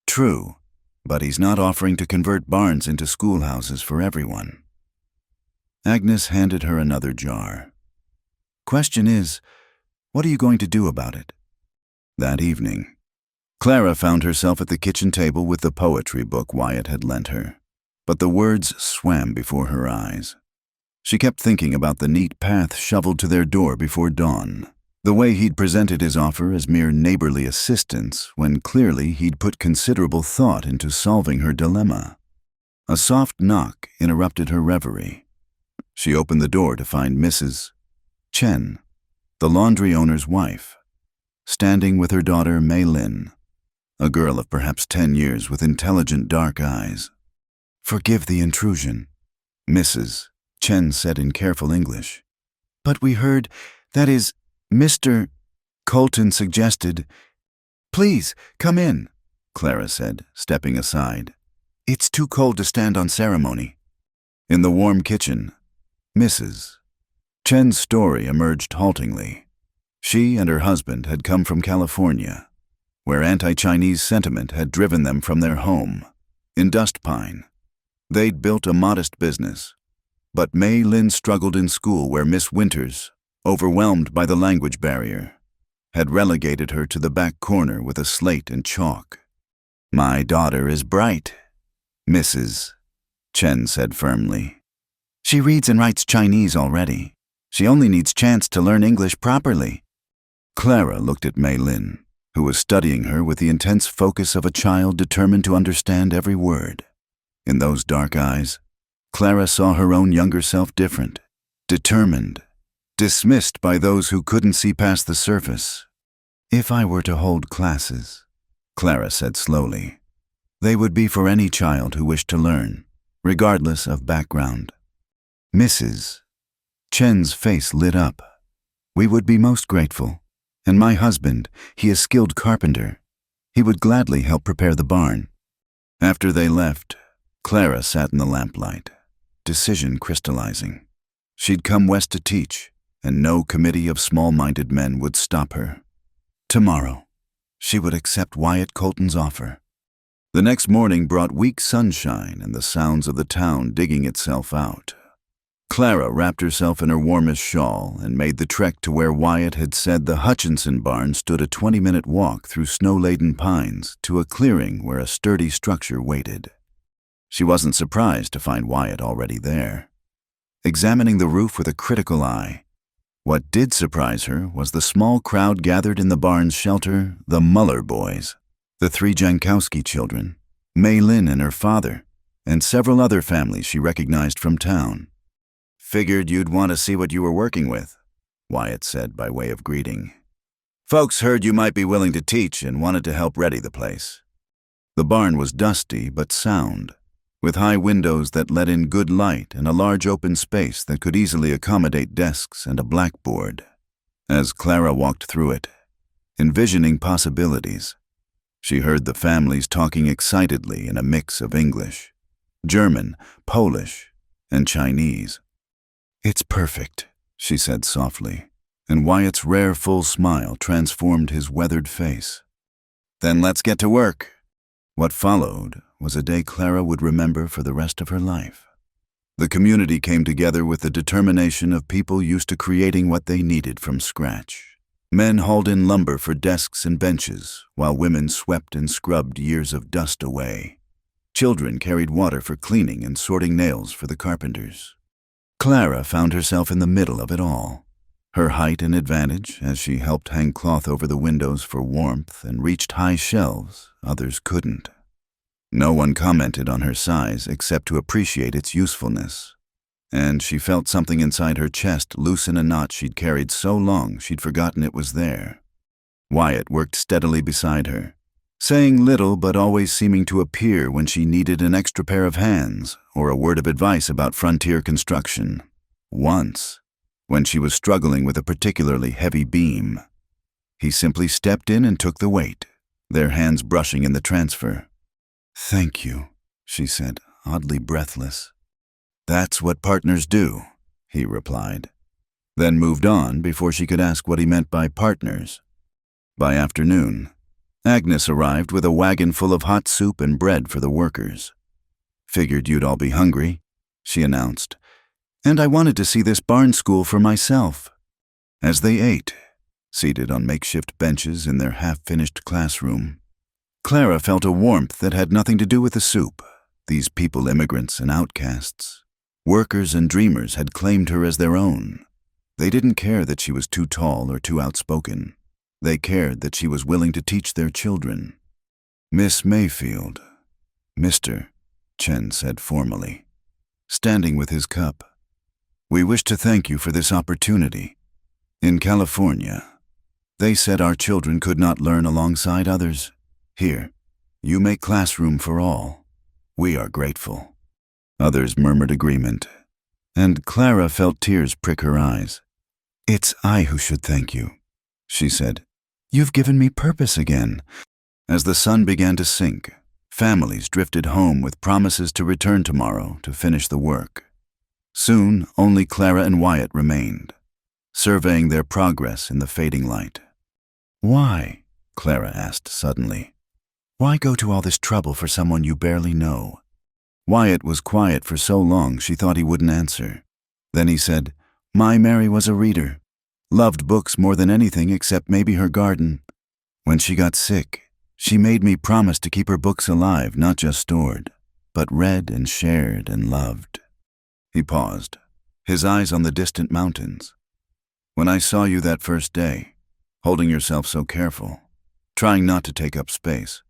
"True, but he's not offering to convert barns into schoolhouses for everyone." Agnes handed her another jar. "Question is, what are you going to do about it?" That evening, Clara found herself at the kitchen table with the poetry book Wyatt had lent her, but the words swam before her eyes. She kept thinking about the neat path shoveled to their door before dawn, the way he'd presented his offer as mere neighborly assistance when clearly he'd put considerable thought into solving her dilemma. A soft knock interrupted her reverie. She opened the door to find Mrs. Chen, the laundry owner's wife, standing with her daughter Mei Lin, a girl of perhaps 10 years with intelligent dark eyes. "Forgive the intrusion," Mrs. Chen said in careful English. "But we heard, that is, Mr. Colton suggested—" "Please, come in," Clara said, stepping aside. "It's too cold to stand on ceremony." In the warm kitchen, Mrs. Chen's story emerged haltingly. She and her husband had come from California, where anti-Chinese sentiment had driven them from their home, in Dust Pine. They'd built a modest business, but Mei Lin struggled in school where Miss Winters, overwhelmed by the language barrier, had relegated her to the back corner with a slate and chalk. "My daughter is bright, Mrs. Chen said firmly. "She reads and writes Chinese already. She only needs chance to learn English properly." Clara looked at Mei Lin, who was studying her with the intense focus of a child determined to understand every word. In those dark eyes, Clara saw her own younger self different, determined, dismissed by those who couldn't see past the surface. "If I were to hold classes," Clara said slowly, "they would be for any child who wished to learn, regardless of background." Mrs. Chen's face lit up. "We would be most grateful. And my husband, he is skilled carpenter. He would gladly help prepare the barn." After they left, Clara sat in the lamplight, decision crystallizing. She'd come west to teach, and no committee of small-minded men would stop her. Tomorrow, she would accept Wyatt Colton's offer. The next morning brought weak sunshine and the sounds of the town digging itself out. Clara wrapped herself in her warmest shawl and made the trek to where Wyatt had said the Hutchinson barn stood, a 20-minute walk through snow-laden pines to a clearing where a sturdy structure waited. She wasn't surprised to find Wyatt already there, examining the roof with a critical eye. What did surprise her was the small crowd gathered in the barn's shelter, the Muller boys, the 3 Jankowski children, Mei Lin and her father, and several other families she recognized from town. "Figured you'd want to see what you were working with," Wyatt said by way of greeting. "Folks heard you might be willing to teach and wanted to help ready the place." The barn was dusty but sound, with high windows that let in good light and a large open space that could easily accommodate desks and a blackboard. As Clara walked through it, envisioning possibilities, she heard the families talking excitedly in a mix of English, German, Polish, and Chinese. "It's perfect," she said softly, and Wyatt's rare full smile transformed his weathered face. "Then let's get to work." What followed was a day Clara would remember for the rest of her life. The community came together with the determination of people used to creating what they needed from scratch. Men hauled in lumber for desks and benches, while women swept and scrubbed years of dust away. Children carried water for cleaning and sorting nails for the carpenters. Clara found herself in the middle of it all. Her height an advantage as she helped hang cloth over the windows for warmth and reached high shelves others couldn't. No one commented on her size except to appreciate its usefulness, and she felt something inside her chest loosen a knot she'd carried so long she'd forgotten it was there. Wyatt worked steadily beside her, saying little but always seeming to appear when she needed an extra pair of hands or a word of advice about frontier construction. Once, when she was struggling with a particularly heavy beam, he simply stepped in and took the weight, their hands brushing in the transfer. "Thank you," she said, oddly breathless. "That's what partners do," he replied, then moved on before she could ask what he meant by partners. By afternoon, Agnes arrived with a wagon full of hot soup and bread for the workers. "Figured you'd all be hungry," she announced, "and I wanted to see this barn school for myself." As they ate, seated on makeshift benches in their half-finished classroom, Clara felt a warmth that had nothing to do with the soup. These people, immigrants and outcasts, workers and dreamers, had claimed her as their own. They didn't care that she was too tall or too outspoken. They cared that she was willing to teach their children. "Miss Mayfield," Mr. Chen said formally, standing with his cup, "we wish to thank you for this opportunity. In California, they said our children could not learn alongside others. Here, you make classroom for all. We are grateful." Others murmured agreement, and Clara felt tears prick her eyes. "It's I who should thank you," she said. "You've given me purpose again." As the sun began to sink, families drifted home with promises to return tomorrow to finish the work. Soon, only Clara and Wyatt remained. surveying their progress in the fading light. "Why?" Clara asked suddenly. "Why go to all this trouble for someone you barely know?" Wyatt was quiet for so long she thought he wouldn't answer. Then he said, "My Mary was a reader. Loved books more than anything except maybe her garden. When she got sick, she made me promise to keep her books alive, not just stored, but read and shared and loved." He paused, his eyes on the distant mountains. "When I saw you that first day, holding yourself so careful, trying not to take up space,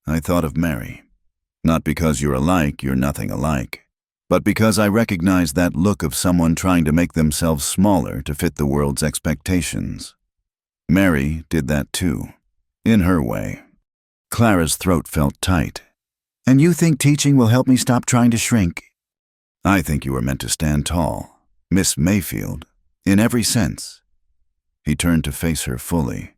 I thought of Mary. Not because you're alike, you're nothing alike, but because I recognized that look of someone trying to make themselves smaller to fit the world's expectations. Mary did that too, in her way." Clara's throat felt tight. "And you think teaching will help me stop trying to shrink?" "I think you were meant to stand tall, Miss Mayfield, in every sense." He turned to face her fully.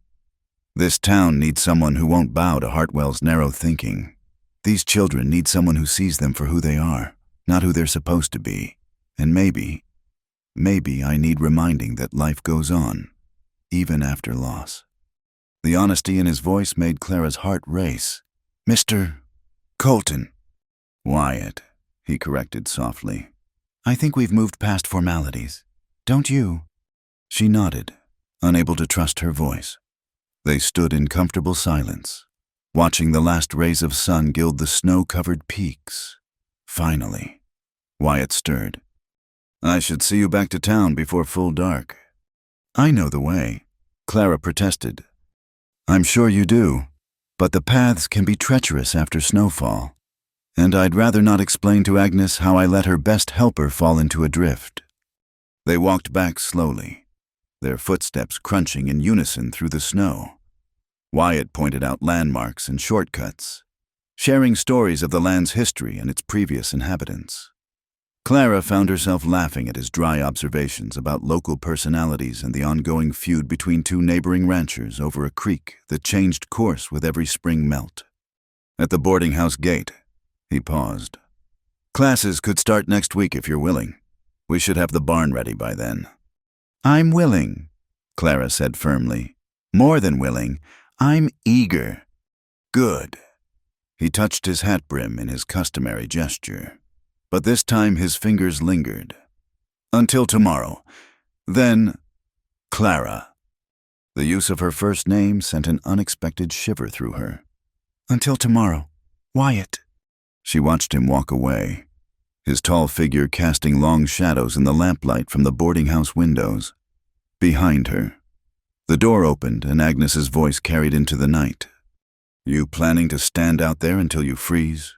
"This town needs someone who won't bow to Hartwell's narrow thinking. These children need someone who sees them for who they are, not who they're supposed to be. And maybe I need reminding that life goes on, even after loss." The honesty in his voice made Clara's heart race. "Mr. Colton." "Wyatt," he corrected softly. "I think we've moved past formalities. Don't you?" She nodded, unable to trust her voice. They stood in comfortable silence, watching the last rays of sun gild the snow-covered peaks. Finally, Wyatt stirred. "I should see you back to town before full dark." "I know the way," Clara protested. "I'm sure you do, but the paths can be treacherous after snowfall, and I'd rather not explain to Agnes how I let her best helper fall into a drift." They walked back slowly, their footsteps crunching in unison through the snow. Wyatt pointed out landmarks and shortcuts, sharing stories of the land's history and its previous inhabitants. Clara found herself laughing at his dry observations about local personalities and the ongoing feud between two neighboring ranchers over a creek that changed course with every spring melt. At the boarding house gate, he paused. "Classes could start next week if you're willing. We should have the barn ready by then." "I'm willing," Clara said firmly. "More than willing. I'm eager." "Good." He touched his hat brim in his customary gesture, but this time his fingers lingered. "Until tomorrow. Then, Clara." The use of her first name sent an unexpected shiver through her. "Until tomorrow, Wyatt." She watched him walk away, his tall figure casting long shadows in the lamplight from the boarding house windows. Behind her, the door opened and Agnes's voice carried into the night. "You planning to stand out there until you freeze?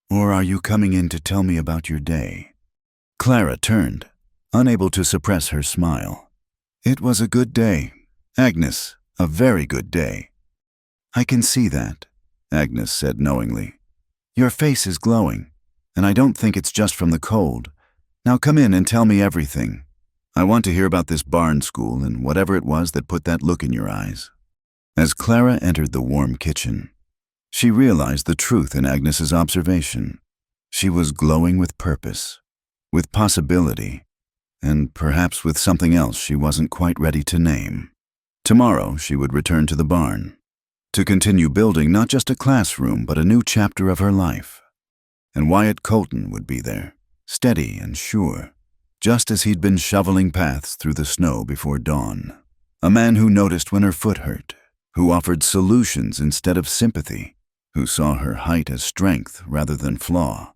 Or are you coming in to tell me about your day?" Clara turned, unable to suppress her smile. "It was a good day, Agnes, a very good day." "I can see that," Agnes said knowingly. "Your face is glowing, and I don't think it's just from the cold. Now come in and tell me everything. I want to hear about this barn school and whatever it was that put that look in your eyes." As Clara entered the warm kitchen, she realized the truth in Agnes's observation. She was glowing with purpose, with possibility, and perhaps with something else she wasn't quite ready to name. Tomorrow she would return to the barn, to continue building not just a classroom but a new chapter of her life. And Wyatt Colton would be there, steady and sure, just as he'd been shoveling paths through the snow before dawn. A man who noticed when her foot hurt, who offered solutions instead of sympathy, who saw her height as strength rather than flaw.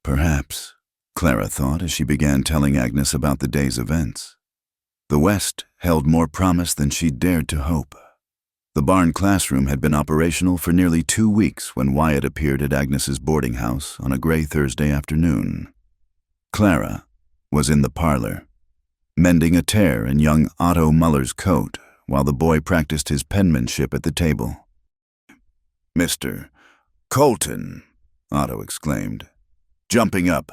Perhaps, Clara thought as she began telling Agnes about the day's events, the West held more promise than she'd dared to hope. The barn classroom had been operational for nearly 2 weeks when Wyatt appeared at Agnes's boarding house on a gray Thursday afternoon. Clara was in the parlor, mending a tear in young Otto Muller's coat while the boy practiced his penmanship at the table. "Mr. Colton," Otto exclaimed, jumping up.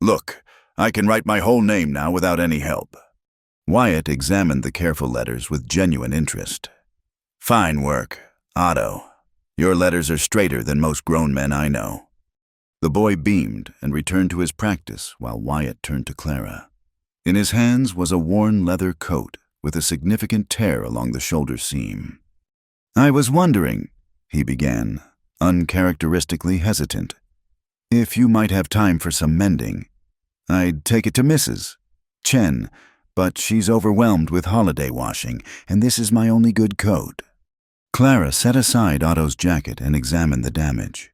"Look, I can write my whole name now without any help." Wyatt examined the careful letters with genuine interest. "Fine work, Otto. Your letters are straighter than most grown men I know." The boy beamed and returned to his practice while Wyatt turned to Clara. In his hands was a worn leather coat with a significant tear along the shoulder seam. "I was wondering," he began, uncharacteristically hesitant, "if you might have time for some mending. I'd take it to Mrs. Chen, but she's overwhelmed with holiday washing, and this is my only good coat." Clara set aside Otto's jacket and examined the damage.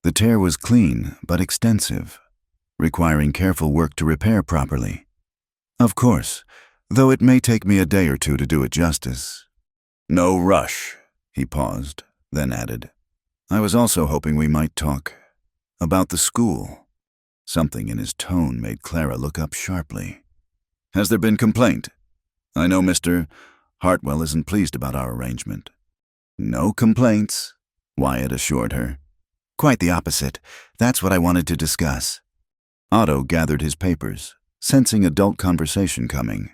The tear was clean but extensive, requiring careful work to repair properly. "Of course, though it may take me a day or two to do it justice." "No rush," he paused, then added, "I was also hoping we might talk about the school." Something in his tone made Clara look up sharply. "Has there been complaint? I know Mr. Hartwell isn't pleased about our arrangement." "No complaints," Wyatt assured her. "Quite the opposite. That's what I wanted to discuss." Otto gathered his papers, sensing adult conversation coming.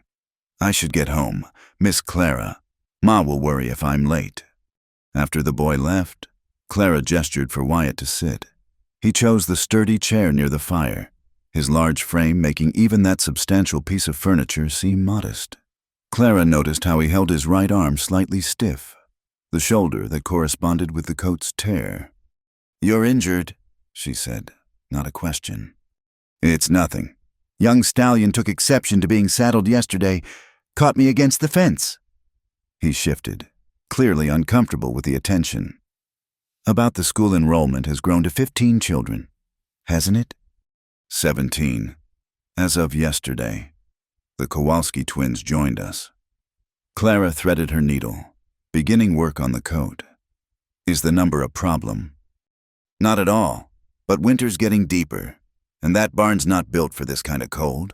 "I should get home. Miss Clara. Ma will worry if I'm late." After the boy left, Clara gestured for Wyatt to sit. He chose the sturdy chair near the fire, his large frame making even that substantial piece of furniture seem modest. Clara noticed how he held his right arm slightly stiff, the shoulder that corresponded with the coat's tear. "You're injured," she said, not a question. "It's nothing. Young stallion took exception to being saddled yesterday, caught me against the fence." He shifted, clearly uncomfortable with the attention. "About the school enrollment has grown to 15 children, hasn't it?" 17, as of yesterday. The Kowalski twins joined us. Clara threaded her needle, beginning work on the coat. "Is the number a problem?" "Not at all, but winter's getting deeper, and that barn's not built for this kind of cold.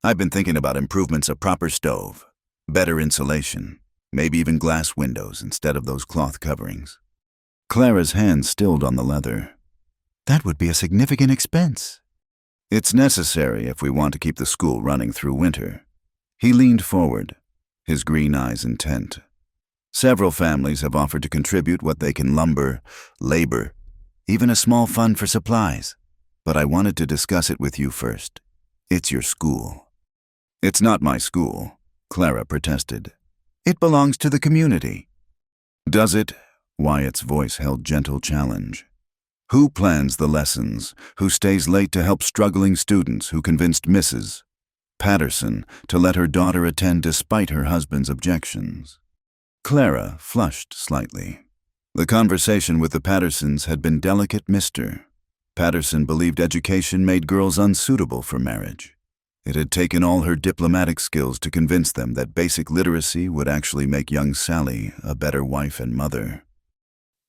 I've been thinking about improvements: a proper stove, better insulation, maybe even glass windows instead of those cloth coverings." Clara's hand stilled on the leather. "That would be a significant expense." "It's necessary if we want to keep the school running through winter." He leaned forward, his green eyes intent. "Several families have offered to contribute what they can: lumber, labor, even a small fund for supplies. But I wanted to discuss it with you first. It's your school." "It's not my school," Clara protested. "It belongs to the community." "Does it?" Wyatt's voice held gentle challenge. "Who plans the lessons? Who stays late to help struggling students? Who convinced Mrs. Patterson to let her daughter attend despite her husband's objections?" Clara flushed slightly. The conversation with the Pattersons had been delicate. Mr. Patterson believed education made girls unsuitable for marriage. It had taken all her diplomatic skills to convince them that basic literacy would actually make young Sally a better wife and mother.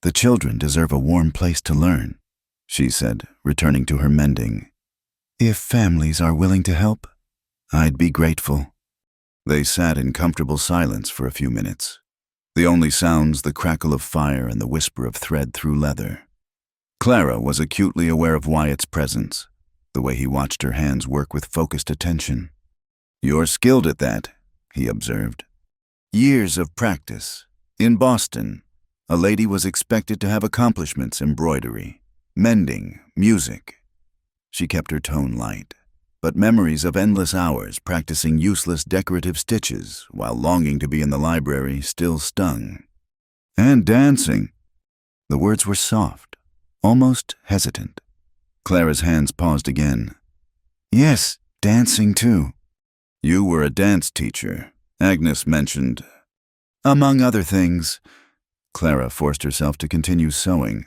"The children deserve a warm place to learn," she said, returning to her mending. "If families are willing to help, I'd be grateful." They sat in comfortable silence for a few minutes, the only sounds the crackle of fire and the whisper of thread through leather. Clara was acutely aware of Wyatt's presence, the way he watched her hands work with focused attention. "You're skilled at that," he observed. "Years of practice. In Boston, a lady was expected to have accomplishments: embroidery, mending, music." She kept her tone light, but memories of endless hours practicing useless decorative stitches while longing to be in the library still stung. "And dancing." The words were soft, almost hesitant. Clara's hands paused again. "Yes, dancing too." "You were a dance teacher," Agnes mentioned. "Among other things." Clara forced herself to continue sewing.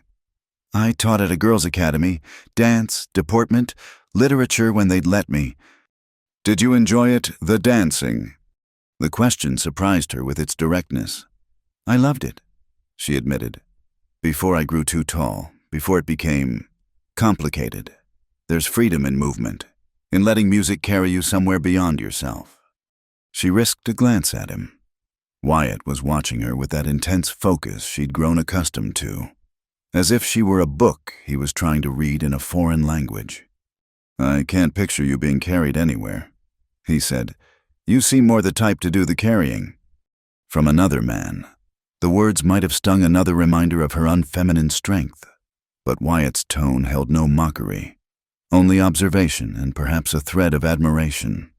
"I taught at a girls' academy, dance, deportment, literature when they'd let me." "Did you enjoy it, the dancing?" The question surprised her with its directness. "I loved it," she admitted. "Before I grew too tall, before it became complicated. There's freedom in movement, in letting music carry you somewhere beyond yourself." She risked a glance at him. Wyatt was watching her with that intense focus she'd grown accustomed to, as if she were a book he was trying to read in a foreign language. "I can't picture you being carried anywhere," he said. "You seem more the type to do the carrying." From another man, the words might have stung another reminder of her unfeminine strength, but Wyatt's tone held no mockery, only observation and perhaps a thread of admiration.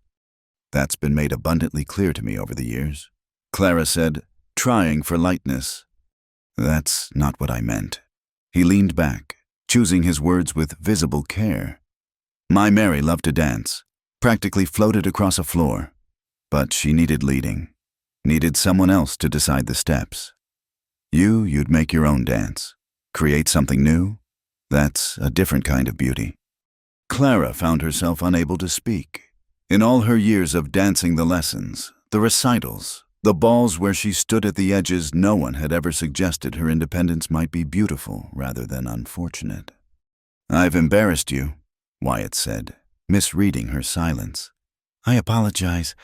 "That's been made abundantly clear to me over the years." Clara said, trying for lightness. That's not what I meant. He leaned back, choosing his words with visible care. My Mary loved to dance, practically floated across a floor. But she needed leading, needed someone else to decide the steps. You'd make your own dance, create something new. That's a different kind of beauty. Clara found herself unable to speak. In all her years of dancing the lessons, the recitals, the balls where she stood at the edges, no one had ever suggested her independence might be beautiful rather than unfortunate. I've embarrassed you, Wyatt said, misreading her silence. I apologize.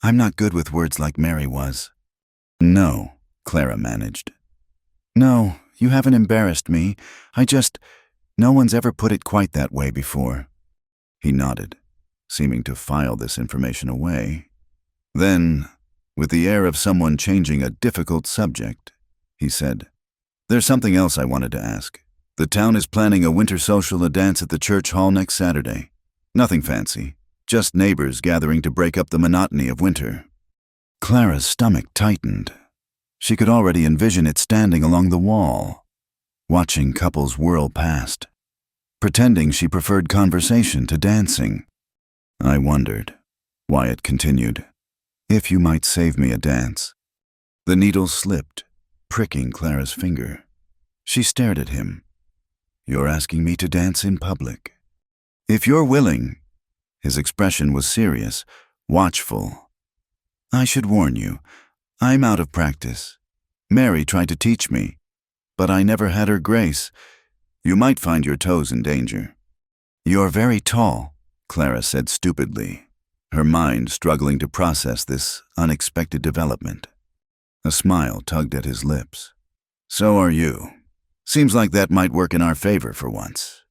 I'm not good with words like Mary was. No, Clara managed. No, you haven't embarrassed me. No one's ever put it quite that way before. He nodded, seeming to file this information away. Then, with the air of someone changing a difficult subject, he said, There's something else I wanted to ask. The town is planning a winter social, a dance at the church hall next Saturday. Nothing fancy, just neighbors gathering to break up the monotony of winter. Clara's stomach tightened. She could already envision it standing along the wall, watching couples whirl past, pretending she preferred conversation to dancing. I wondered, Wyatt continued, if you might save me a dance. The needle slipped, pricking Clara's finger. She stared at him. You're asking me to dance in public. If you're willing. His expression was serious, watchful. I should warn you, I'm out of practice. Mary tried to teach me, but I never had her grace. You might find your toes in danger. You're very tall, Clara said stupidly, her mind struggling to process this unexpected development. A smile tugged at his lips. So are you. Seems like that might work in our favor for once.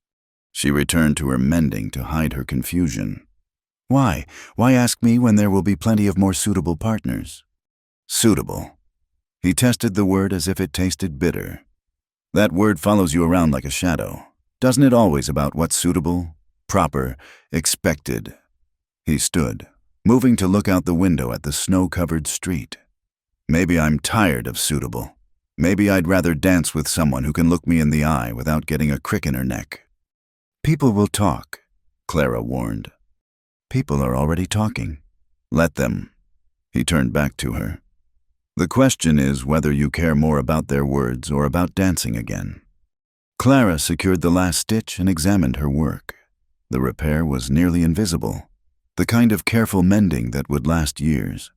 She returned to her mending to hide her confusion. Why? Why ask me when there will be plenty of more suitable partners? Suitable. He tested the word as if it tasted bitter. That word follows you around like a shadow. Doesn't it always about what's suitable, proper, expected? He stood, moving to look out the window at the snow-covered street. Maybe I'm tired of suitable. Maybe I'd rather dance with someone who can look me in the eye without getting a crick in her neck. People will talk, Clara warned. People are already talking. Let them. He turned back to her. The question is whether you care more about their words or about dancing again. Clara secured the last stitch and examined her work. The repair was nearly invisible, the kind of careful mending that would last years.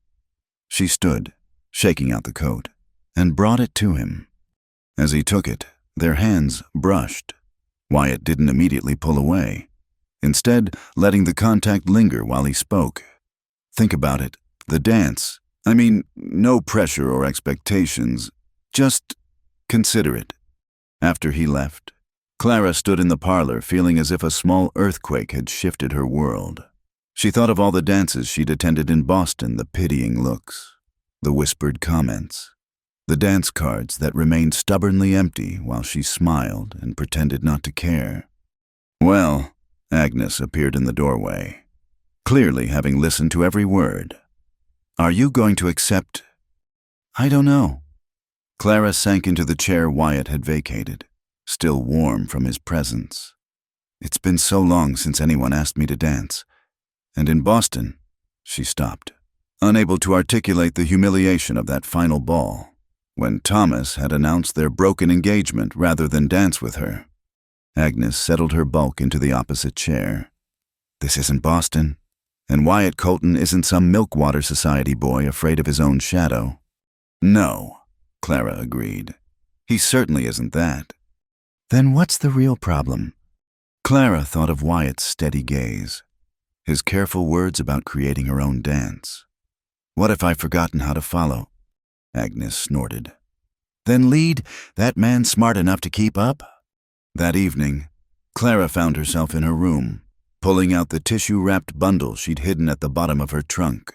She stood, shaking out the coat, and brought it to him. As he took it, their hands brushed. Wyatt didn't immediately pull away, instead letting the contact linger while he spoke. Think about it, the dance. No pressure or expectations, just consider it. After he left, Clara stood in the parlor feeling as if a small earthquake had shifted her world. She thought of all the dances she'd attended in Boston, the pitying looks, the whispered comments, the dance cards that remained stubbornly empty while she smiled and pretended not to care. Well, Agnes appeared in the doorway, clearly having listened to every word. Are you going to accept? I don't know. Clara sank into the chair Wyatt had vacated, still warm from his presence. It's been so long since anyone asked me to dance. And in Boston, she stopped, unable to articulate the humiliation of that final ball, when Thomas had announced their broken engagement rather than dance with her. Agnes settled her bulk into the opposite chair. This isn't Boston. And Wyatt Colton isn't some Milkwater Society boy afraid of his own shadow. No, Clara agreed. He certainly isn't that. Then what's the real problem? Clara thought of Wyatt's steady gaze, his careful words about creating her own dance. What if I've forgotten how to follow? Agnes snorted. Then lead that man smart enough to keep up? That evening, Clara found herself in her room, pulling out the tissue-wrapped bundle she'd hidden at the bottom of her trunk.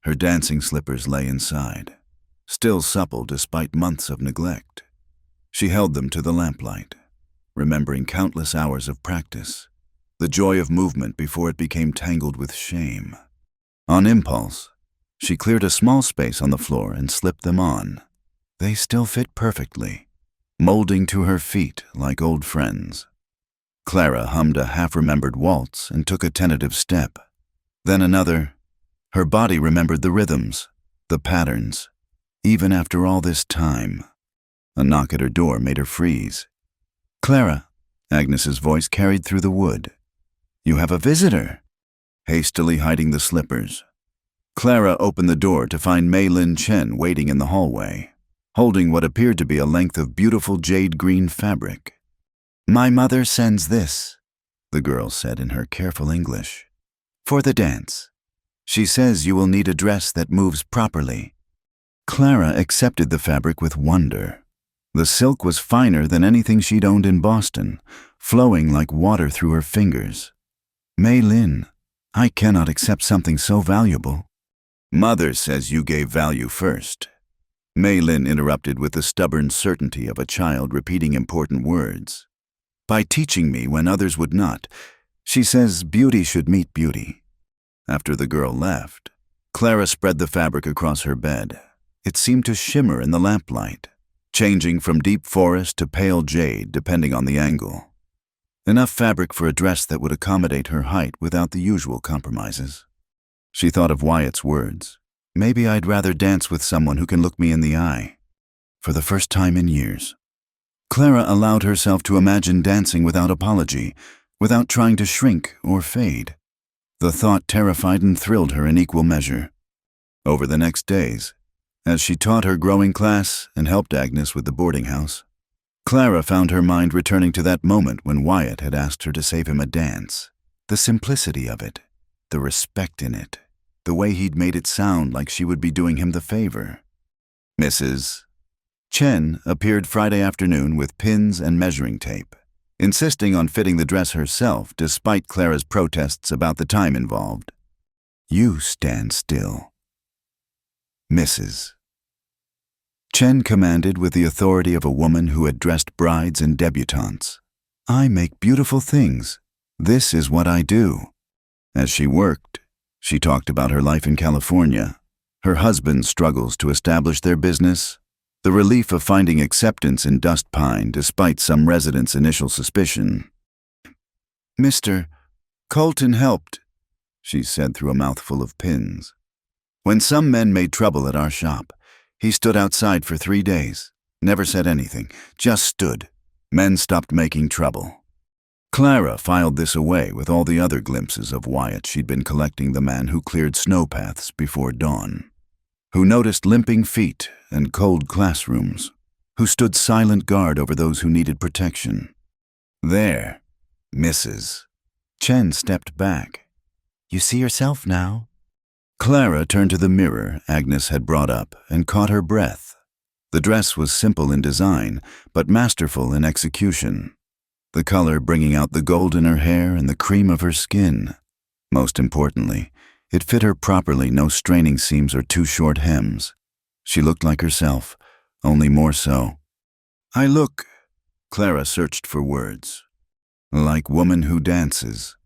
Her dancing slippers lay inside, still supple despite months of neglect. She held them to the lamplight, remembering countless hours of practice, the joy of movement before it became tangled with shame. On impulse, She cleared a small space on the floor and slipped them on. They still fit perfectly, molding to her feet like old friends. Clara hummed a half-remembered waltz and took a tentative step. Then another. Her body remembered the rhythms, the patterns, even after all this time. A knock at her door made her freeze. "Clara," Agnes's voice carried through the wood. "You have a visitor." Hastily hiding the slippers, Clara opened the door to find Mei Lin Chen waiting in the hallway, holding what appeared to be a length of beautiful jade green fabric. "My mother sends this," the girl said in her careful English, "for the dance. She says you will need a dress that moves properly." Clara accepted the fabric with wonder. The silk was finer than anything she'd owned in Boston, flowing like water through her fingers. "Mei Lin, I cannot accept something so valuable." "Mother says you gave value first," Mei Lin interrupted with the stubborn certainty of a child repeating important words. "By teaching me when others would not. She says beauty should meet beauty." After the girl left, Clara spread the fabric across her bed. It seemed to shimmer in the lamplight, changing from deep forest to pale jade depending on the angle. Enough fabric for a dress that would accommodate her height without the usual compromises. She thought of Wyatt's words. "Maybe I'd rather dance with someone who can look me in the eye." For the first time in years, Clara allowed herself to imagine dancing without apology, without trying to shrink or fade. The thought terrified and thrilled her in equal measure. Over the next days, as she taught her growing class and helped Agnes with the boarding house, Clara found her mind returning to that moment when Wyatt had asked her to save him a dance. The simplicity of it, the respect in it, the way he'd made it sound like she would be doing him the favor. Mrs. Chen appeared Friday afternoon with pins and measuring tape, insisting on fitting the dress herself despite Clara's protests about the time involved. "You stand still." Mrs. Chen commanded with the authority of a woman who had dressed brides and debutantes. "I make beautiful things. This is what I do." As she worked, she talked about her life in California, her husband's struggles to establish their business, the relief of finding acceptance in Dust Pine despite some residents' initial suspicion. "Mr. Colton helped," she said through a mouthful of pins. "When some men made trouble at our shop, he stood outside for 3 days, never said anything, just stood. Men stopped making trouble." Clara filed this away with all the other glimpses of Wyatt she'd been collecting, the man who cleared snowpaths before dawn, who noticed limping feet and cold classrooms, who stood silent guard over those who needed protection. There, Mrs. Chen stepped back. "You see yourself now?" Clara turned to the mirror Agnes had brought up and caught her breath. The dress was simple in design, but masterful in execution. The color bringing out the gold in her hair and the cream of her skin. Most importantly, it fit her properly, no straining seams or too short hems. She looked like herself, only more so. "I look," Clara searched for words, "like woman who dances."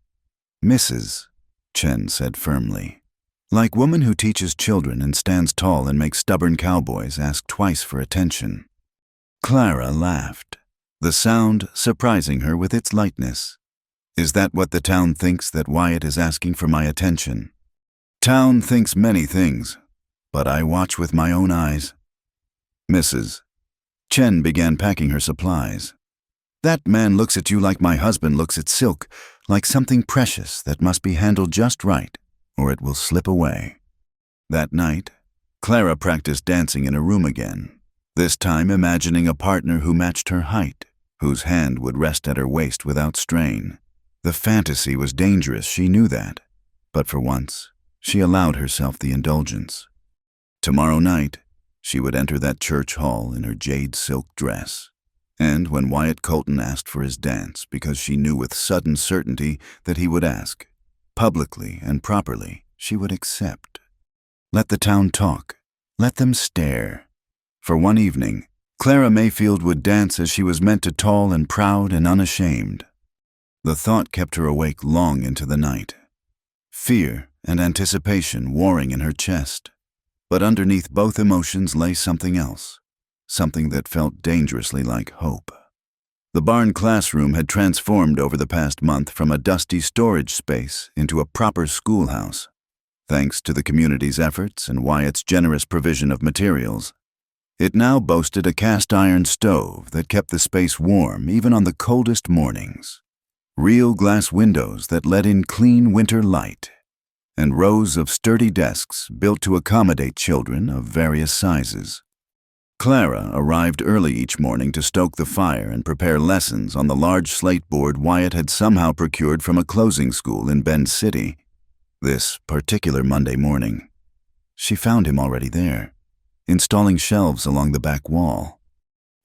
"Mrs. Chen said firmly. "Like woman who teaches children and stands tall and makes stubborn cowboys ask twice for attention." Clara laughed, the sound surprising her with its lightness. "Is that what the town thinks, that Wyatt is asking for my attention?" "Town thinks many things, but I watch with my own eyes." Mrs. Chen began packing her supplies. "That man looks at you like my husband looks at silk, like something precious that must be handled just right, or it will slip away." That night, Clara practiced dancing in a room again, this time imagining a partner who matched her height, whose hand would rest at her waist without strain. The fantasy was dangerous, she knew that, but for once, she allowed herself the indulgence. Tomorrow night, she would enter that church hall in her jade silk dress, and when Wyatt Colton asked for his dance, because she knew with sudden certainty that he would ask, publicly and properly, she would accept. Let the town talk. Let them stare. For one evening, Clara Mayfield would dance as she was meant to, tall and proud and unashamed. The thought kept her awake long into the night. Fear and anticipation warring in her chest. But underneath both emotions lay something else, something that felt dangerously like hope. The barn classroom had transformed over the past month from a dusty storage space into a proper schoolhouse. Thanks to the community's efforts and Wyatt's generous provision of materials, it now boasted a cast-iron stove that kept the space warm even on the coldest mornings, real glass windows that let in clean winter light, and rows of sturdy desks built to accommodate children of various sizes. Clara arrived early each morning to stoke the fire and prepare lessons on the large slate board Wyatt had somehow procured from a closing school in Bend City. This particular Monday morning, she found him already there, installing shelves along the back wall.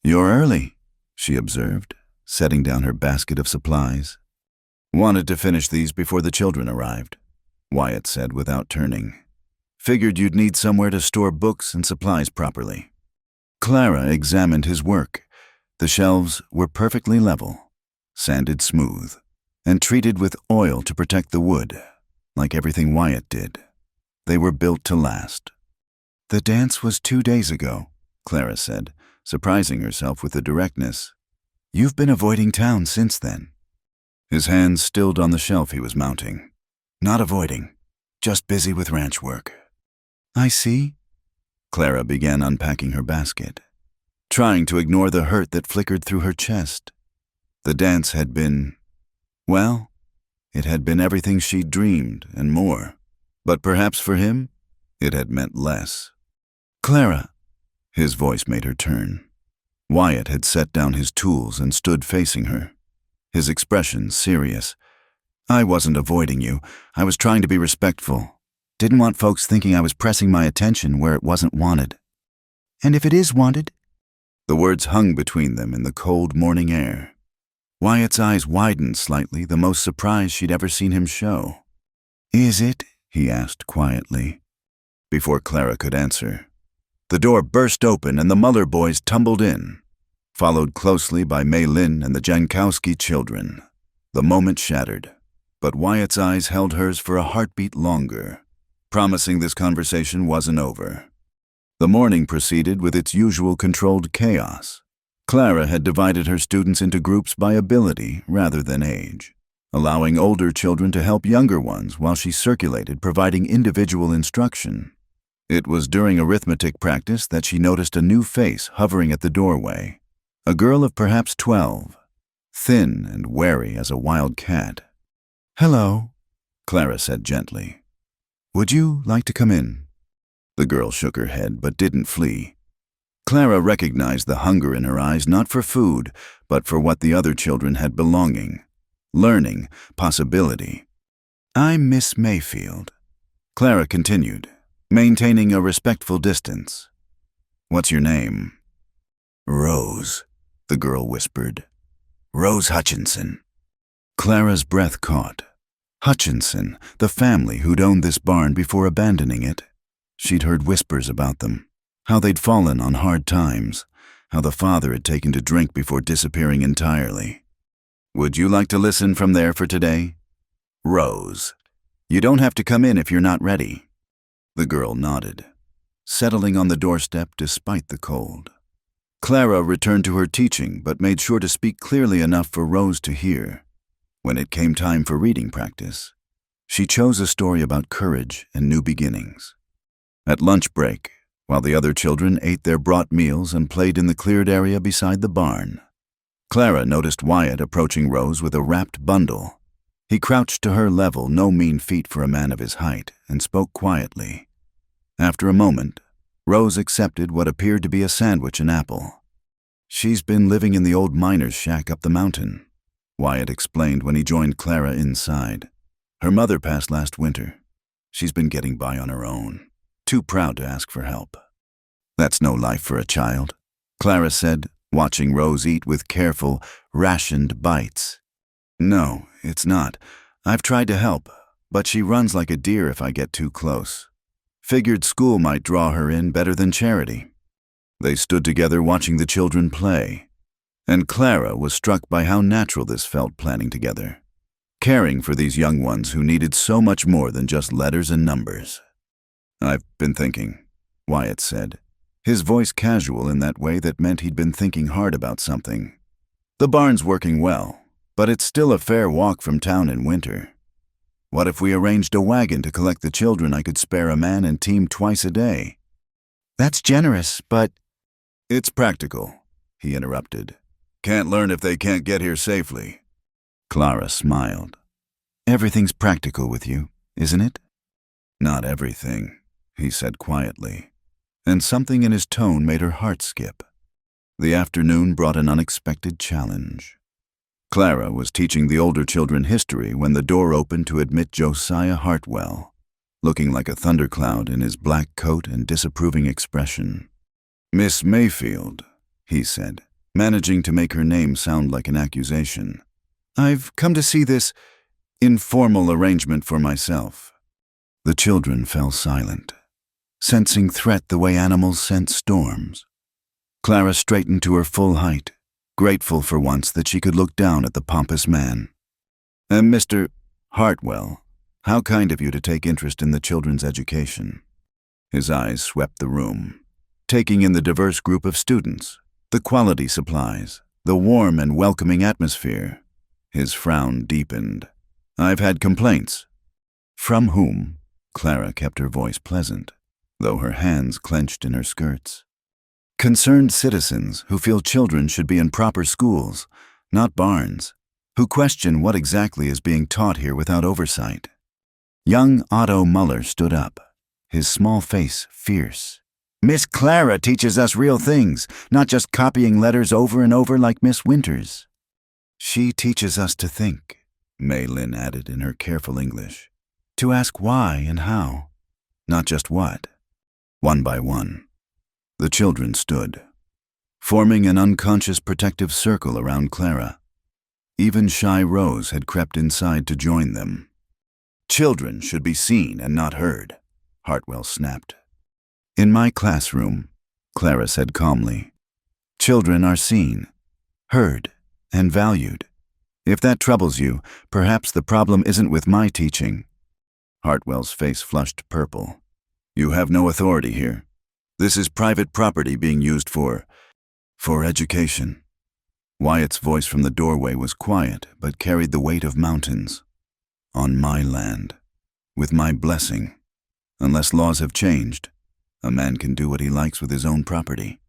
"You're early," she observed, setting down her basket of supplies. "Wanted to finish these before the children arrived," Wyatt said without turning. "Figured you'd need somewhere to store books and supplies properly." Clara examined his work. The shelves were perfectly level, sanded smooth, and treated with oil to protect the wood, like everything Wyatt did. They were built to last. "The dance was 2 days ago," Clara said, surprising herself with the directness. "You've been avoiding town since then." His hands stilled on the shelf he was mounting. "Not avoiding, just busy with ranch work." "I see." Clara began unpacking her basket, trying to ignore the hurt that flickered through her chest. The dance had been, well, it had been everything she'd dreamed and more. But perhaps for him, it had meant less. "Clara," his voice made her turn. Wyatt had set down his tools and stood facing her, his expression serious. "I wasn't avoiding you. I was trying to be respectful. Didn't want folks thinking I was pressing my attention where it wasn't wanted." "And if it is wanted?" The words hung between them in the cold morning air. Wyatt's eyes widened slightly, the most surprise she'd ever seen him show. "Is it?" he asked quietly. Before Clara could answer, the door burst open and the Muller boys tumbled in, followed closely by Mei Lin and the Jankowski children. The moment shattered, but Wyatt's eyes held hers for a heartbeat longer, promising this conversation wasn't over. The morning proceeded with its usual controlled chaos. Clara had divided her students into groups by ability rather than age, allowing older children to help younger ones while she circulated, providing individual instruction. It was during arithmetic practice that she noticed a new face hovering at the doorway, a girl of perhaps 12, thin and wary as a wild cat. "Hello," Clara said gently. "Would you like to come in?" The girl shook her head but didn't flee. Clara recognized the hunger in her eyes not for food, but for what the other children had: belonging, learning, possibility. "I'm Miss Mayfield," Clara continued, maintaining a respectful distance. "What's your name?" "Rose," the girl whispered. "Rose Hutchinson." Clara's breath caught. Hutchinson, the family who'd owned this barn before abandoning it. She'd heard whispers about them, how they'd fallen on hard times, how the father had taken to drink before disappearing entirely. "Would you like to listen from there for today?" "Rose, you don't have to come in if you're not ready." The girl nodded, settling on the doorstep despite the cold. Clara returned to her teaching but made sure to speak clearly enough for Rose to hear. When it came time for reading practice, she chose a story about courage and new beginnings. At lunch break, while the other children ate their brought meals and played in the cleared area beside the barn, Clara noticed Wyatt approaching Rose with a wrapped bundle. He crouched to her level, no mean feat for a man of his height, and spoke quietly. After a moment, Rose accepted what appeared to be a sandwich and apple. "She's been living in the old miner's shack up the mountain," Wyatt explained when he joined Clara inside. "Her mother passed last winter. She's been getting by on her own, too proud to ask for help." "That's no life for a child," Clara said, watching Rose eat with careful, rationed bites. "No, it's not. I've tried to help, but she runs like a deer if I get too close. Figured school might draw her in better than charity." They stood together watching the children play, and Clara was struck by how natural this felt, planning together, caring for these young ones who needed so much more than just letters and numbers. "I've been thinking," Wyatt said, his voice casual in that way that meant he'd been thinking hard about something. The barn's working well, but it's still a fair walk from town in winter. What if we arranged a wagon to collect the children? I could spare a man and team twice a day. That's generous, but… It's practical, he interrupted. Can't learn if they can't get here safely. Clara smiled. Everything's practical with you, isn't it? Not everything, he said quietly, and something in his tone made her heart skip. The afternoon brought an unexpected challenge. Clara was teaching the older children history when the door opened to admit Josiah Hartwell, looking like a thundercloud in his black coat and disapproving expression. Miss Mayfield, he said, managing to make her name sound like an accusation. I've come to see this informal arrangement for myself. The children fell silent, sensing threat the way animals sense storms. Clara straightened to her full height, grateful for once that she could look down at the pompous man. And Mr. Hartwell, how kind of you to take interest in the children's education. His eyes swept the room, taking in the diverse group of students, the quality supplies, the warm and welcoming atmosphere. His frown deepened. I've had complaints. From whom? Clara kept her voice pleasant, though her hands clenched in her skirts. Concerned citizens who feel children should be in proper schools, not barns, who question what exactly is being taught here without oversight. Young Otto Muller stood up, his small face fierce. Miss Clara teaches us real things, not just copying letters over and over like Miss Winters. She teaches us to think, May Lynn added in her careful English. To ask why and how, not just what. One by one, the children stood, forming an unconscious protective circle around Clara. Even shy Rose had crept inside to join them. Children should be seen and not heard, Hartwell snapped. In my classroom, Clara said calmly, children are seen, heard, and valued. If that troubles you, perhaps the problem isn't with my teaching. Hartwell's face flushed purple. You have no authority here. This is private property being used for education. Wyatt's voice from the doorway was quiet, but carried the weight of mountains. On my land, with my blessing. Unless laws have changed, a man can do what he likes with his own property.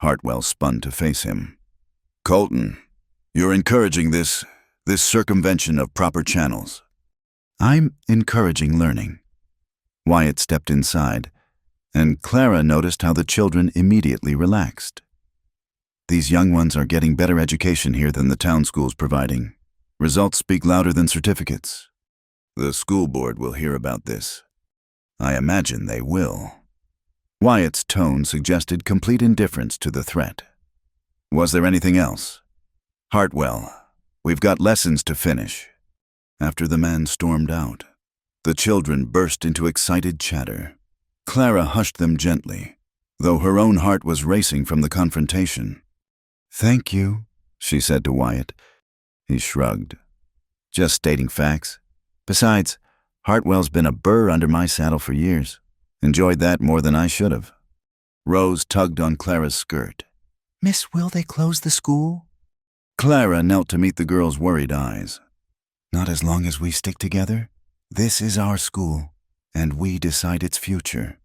Hartwell spun to face him. Colton, you're encouraging this circumvention of proper channels. I'm encouraging learning. Wyatt stepped inside, and Clara noticed how the children immediately relaxed. These young ones are getting better education here than the town school's providing. Results speak louder than certificates. The school board will hear about this. I imagine they will. Wyatt's tone suggested complete indifference to the threat. Was there anything else? Hartwell, we've got lessons to finish. After the man stormed out, the children burst into excited chatter. Clara hushed them gently, though her own heart was racing from the confrontation. Thank you, she said to Wyatt. He shrugged. Just stating facts. Besides, Hartwell's been a burr under my saddle for years. Enjoyed that more than I should have. Rose tugged on Clara's skirt. Miss, will they close the school? Clara knelt to meet the girl's worried eyes. Not as long as we stick together. This is our school, and we decide its future.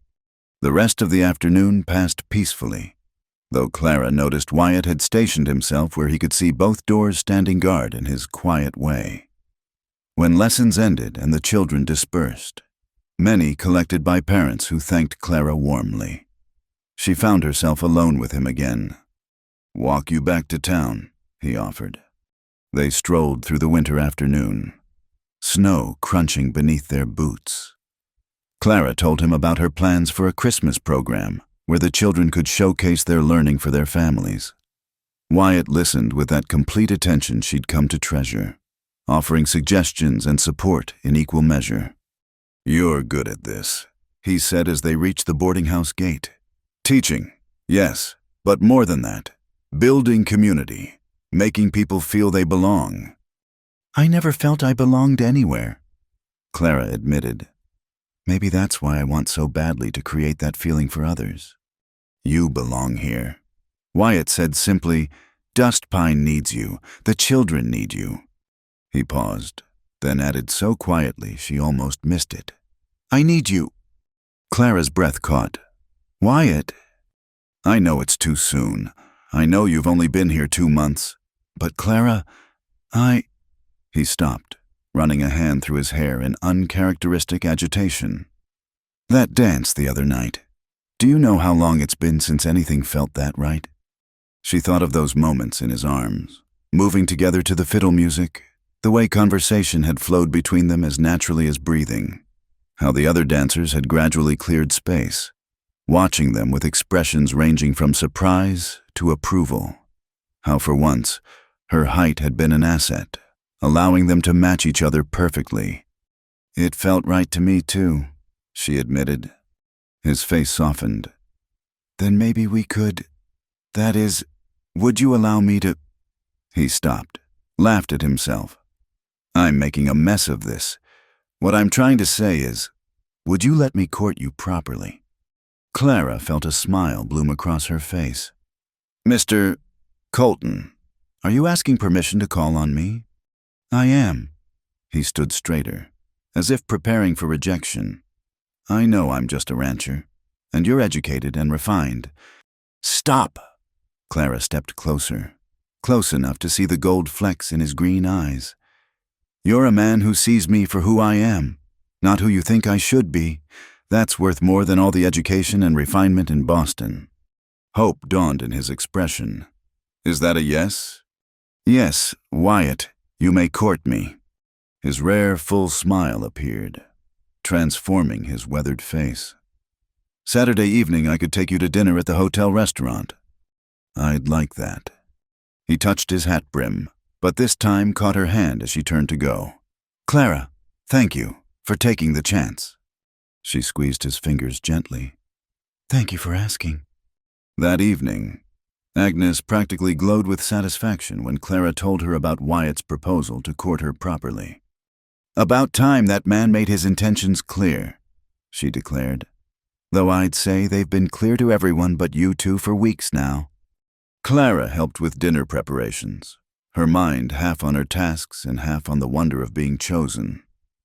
The rest of the afternoon passed peacefully, though Clara noticed Wyatt had stationed himself where he could see both doors standing guard in his quiet way. When lessons ended and the children dispersed, many collected by parents who thanked Clara warmly. She found herself alone with him again. Walk you back to town, he offered. They strolled through the winter afternoon, snow crunching beneath their boots. Clara told him about her plans for a Christmas program where the children could showcase their learning for their families. Wyatt listened with that complete attention she'd come to treasure, offering suggestions and support in equal measure. You're good at this, he said as they reached the boarding house gate. Teaching, yes, but more than that. Building community, making people feel they belong. I never felt I belonged anywhere, Clara admitted. Maybe that's why I want so badly to create that feeling for others. You belong here. Wyatt said simply, Dust Pine needs you. The children need you. He paused, then added so quietly she almost missed it. I need you. Clara's breath caught. Wyatt? I know it's too soon. I know you've only been here 2 months. But Clara, He stopped, running a hand through his hair in uncharacteristic agitation. That dance the other night. Do you know how long it's been since anything felt that right? She thought of those moments in his arms, moving together to the fiddle music, the way conversation had flowed between them as naturally as breathing, how the other dancers had gradually cleared space, watching them with expressions ranging from surprise to approval, how for once her height had been an asset, allowing them to match each other perfectly. It felt right to me too, she admitted. His face softened. Then maybe we could, that is, would you allow me to… He stopped, laughed at himself. I'm making a mess of this. What I'm trying to say is, would you let me court you properly? Clara felt a smile bloom across her face. Mr. Colton, are you asking permission to call on me? I am. He stood straighter, as if preparing for rejection. I know I'm just a rancher, and you're educated and refined. Stop! Clara stepped closer, close enough to see the gold flecks in his green eyes. You're a man who sees me for who I am, not who you think I should be. That's worth more than all the education and refinement in Boston. Hope dawned in his expression. Is that a yes? Yes, Wyatt, you may court me. His rare, full smile appeared, transforming his weathered face. Saturday evening I could take you to dinner at the hotel restaurant. I'd like that. He touched his hat brim, but this time caught her hand as she turned to go. Clara, thank you for taking the chance. She squeezed his fingers gently. Thank you for asking. That evening, Agnes practically glowed with satisfaction when Clara told her about Wyatt's proposal to court her properly. About time that man made his intentions clear, she declared. Though I'd say they've been clear to everyone but you two for weeks now. Clara helped with dinner preparations, her mind half on her tasks and half on the wonder of being chosen.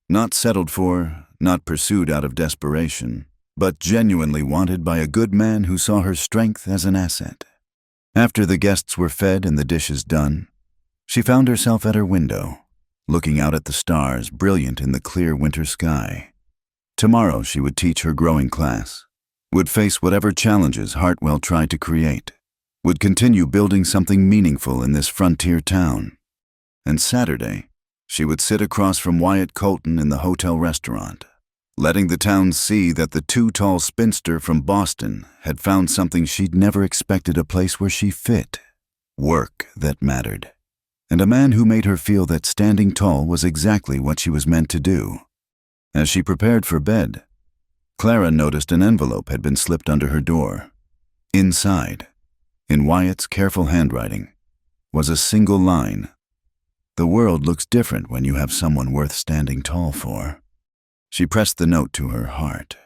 Not settled for, not pursued out of desperation, but genuinely wanted by a good man who saw her strength as an asset. After the guests were fed and the dishes done, she found herself at her window, looking out at the stars brilliant in the clear winter sky. Tomorrow she would teach her growing class, would face whatever challenges Hartwell tried to create, would continue building something meaningful in this frontier town. And Saturday, she would sit across from Wyatt Colton in the hotel restaurant, letting the town see that the too-tall spinster from Boston had found something she'd never expected a place where she fit, work that mattered, and a man who made her feel that standing tall was exactly what she was meant to do. As she prepared for bed, Clara noticed an envelope had been slipped under her door. Inside, in Wyatt's careful handwriting, was a single line. The world looks different when you have someone worth standing tall for. She pressed the note to her heart,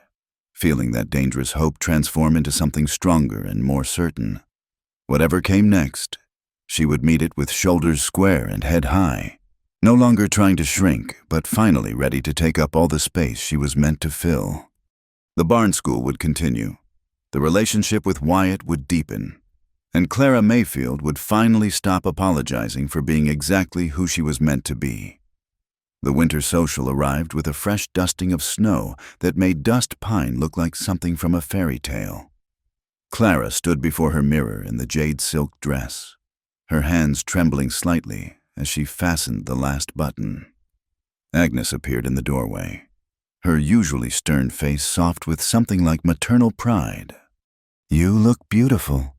feeling that dangerous hope transform into something stronger and more certain. Whatever came next, she would meet it with shoulders square and head high, no longer trying to shrink, but finally ready to take up all the space she was meant to fill. The barn school would continue. The relationship with Wyatt would deepen, and Clara Mayfield would finally stop apologizing for being exactly who she was meant to be. The winter social arrived with a fresh dusting of snow that made Dust Pine look like something from a fairy tale. Clara stood before her mirror in the jade silk dress, her hands trembling slightly as she fastened the last button. Agnes appeared in the doorway, her usually stern face soft with something like maternal pride. You look beautiful,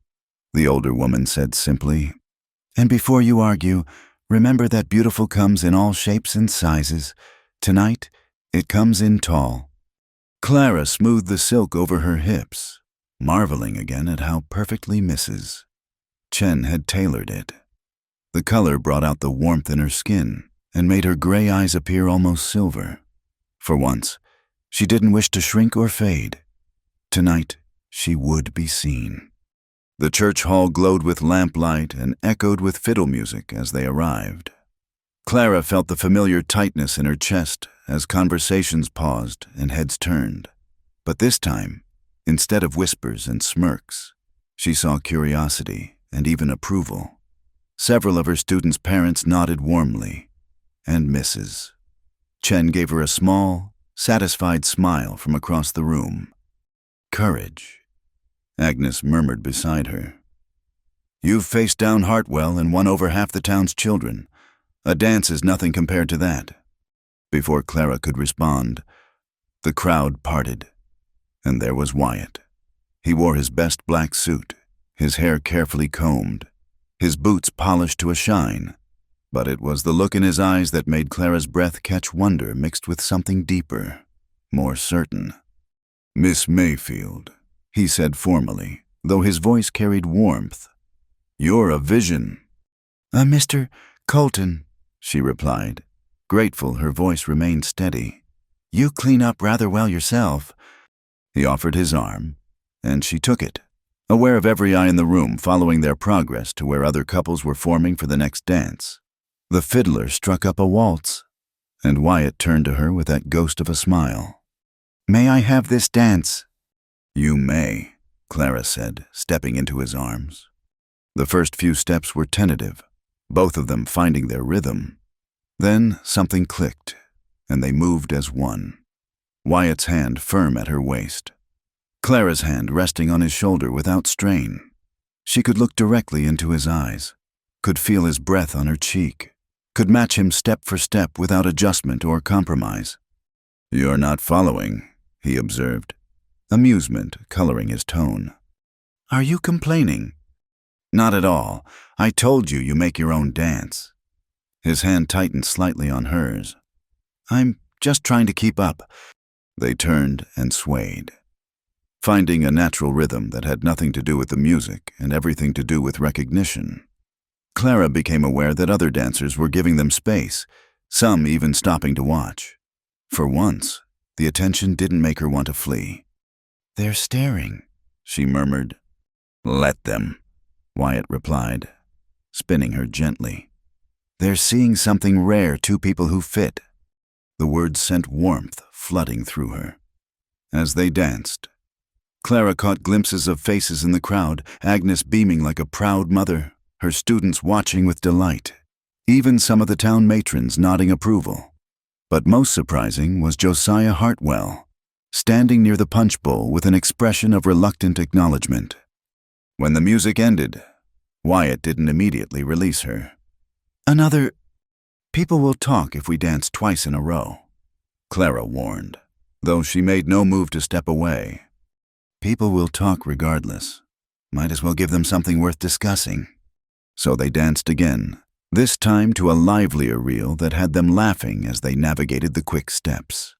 the older woman said simply. And before you argue, remember that beautiful comes in all shapes and sizes. Tonight, it comes in tall. Clara smoothed the silk over her hips, marveling again at how perfectly Mrs. Chen had tailored it. The color brought out the warmth in her skin and made her gray eyes appear almost silver. For once, She didn't wish to shrink or fade. Tonight, she would be seen. The church hall glowed with lamplight and echoed with fiddle music as they arrived. Clara felt the familiar tightness in her chest as conversations paused and heads turned. But this time, instead of whispers and smirks, she saw curiosity and even approval. Several of her students' parents nodded warmly, and Mrs. Chen gave her a small, satisfied smile from across the room. "Courage," Agnes murmured beside her. "You've faced down Hartwell and won over half the town's children. A dance is nothing compared to that." Before Clara could respond, the crowd parted, and there was Wyatt. He wore his best black suit, his hair carefully combed, his boots polished to a shine, but it was the look in his eyes that made Clara's breath catch wonder mixed with something deeper, more certain. "Miss Mayfield," he said formally, though his voice carried warmth. "You're a vision." Mr. Colton," she replied. Grateful, her voice remained steady. "You clean up rather well yourself." He offered his arm, and she took it, aware of every eye in the room following their progress to where other couples were forming for the next dance. The fiddler struck up a waltz, and Wyatt turned to her with that ghost of a smile. "May I have this dance?" "You may," Clara said, stepping into his arms. The first few steps were tentative, both of them finding their rhythm. Then something clicked, and they moved as one. Wyatt's hand firm at her waist, Clara's hand resting on his shoulder without strain. She could look directly into his eyes, could feel his breath on her cheek, could match him step for step without adjustment or compromise. "You're not following," he observed, amusement coloring his tone. "Are you complaining?" "Not at all. I told you you make your own dance." His hand tightened slightly on hers. "I'm just trying to keep up." They turned and swayed, finding a natural rhythm that had nothing to do with the music and everything to do with recognition. Clara became aware that other dancers were giving them space, some even stopping to watch. For once, the attention didn't make her want to flee. "They're staring," she murmured. "Let them," Wyatt replied, spinning her gently. "They're seeing something rare, two people who fit." The words sent warmth flooding through her. As they danced, Clara caught glimpses of faces in the crowd, Agnes beaming like a proud mother, her students watching with delight, even some of the town matrons nodding approval. But most surprising was Josiah Hartwell, standing near the punch bowl with an expression of reluctant acknowledgement. When the music ended, Wyatt didn't immediately release her. "People will talk if we dance twice in a row," Clara warned, though she made no move to step away. "People will talk regardless. Might as well give them something worth discussing." So they danced again, this time to a livelier reel that had them laughing as they navigated the quick steps.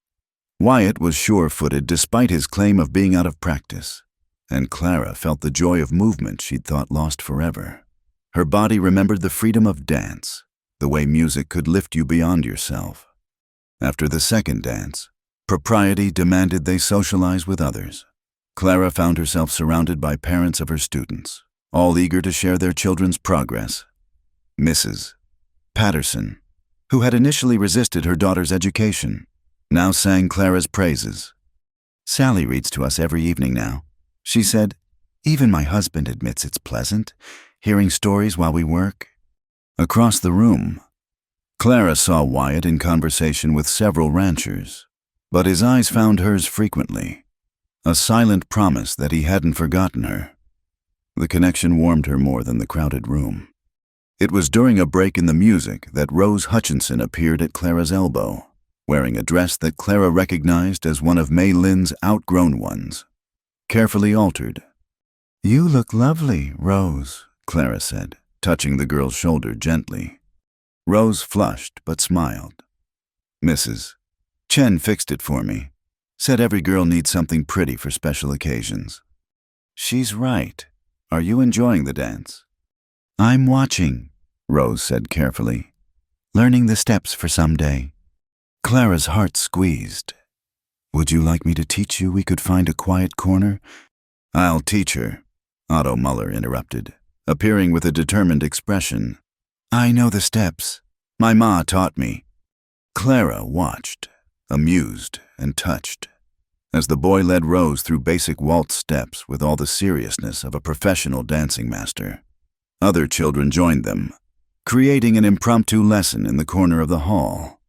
Wyatt was sure-footed despite his claim of being out of practice, and Clara felt the joy of movement she'd thought lost forever. Her body remembered the freedom of dance, the way music could lift you beyond yourself. After the second dance, propriety demanded they socialize with others. Clara found herself surrounded by parents of her students, all eager to share their children's progress. Mrs. Patterson, who had initially resisted her daughter's education, now sang Clara's praises. "Sally reads to us every evening now," she said. "Even my husband admits it's pleasant, hearing stories while we work." Across the room, Clara saw Wyatt in conversation with several ranchers, but his eyes found hers frequently, a silent promise that he hadn't forgotten her. The connection warmed her more than the crowded room. It was during a break in the music that Rose Hutchinson appeared at Clara's elbow, wearing a dress that Clara recognized as one of May Lynn's outgrown ones, carefully altered. "You look lovely, Rose," Clara said, touching the girl's shoulder gently. Rose flushed but smiled. "Mrs. Chen fixed it for me. Said every girl needs something pretty for special occasions." "She's right. Are you enjoying the dance?" "I'm watching," Rose said carefully. "Learning the steps for someday." Clara's heart squeezed. Would you like me to teach you we could find a quiet corner? I'll teach her, Otto Muller interrupted, appearing with a determined expression. I know the steps. My ma taught me. Clara watched, amused and touched, as the boy led Rose through basic waltz steps with all the seriousness of a professional dancing master. Other children joined them, creating an impromptu lesson in the corner of the hall.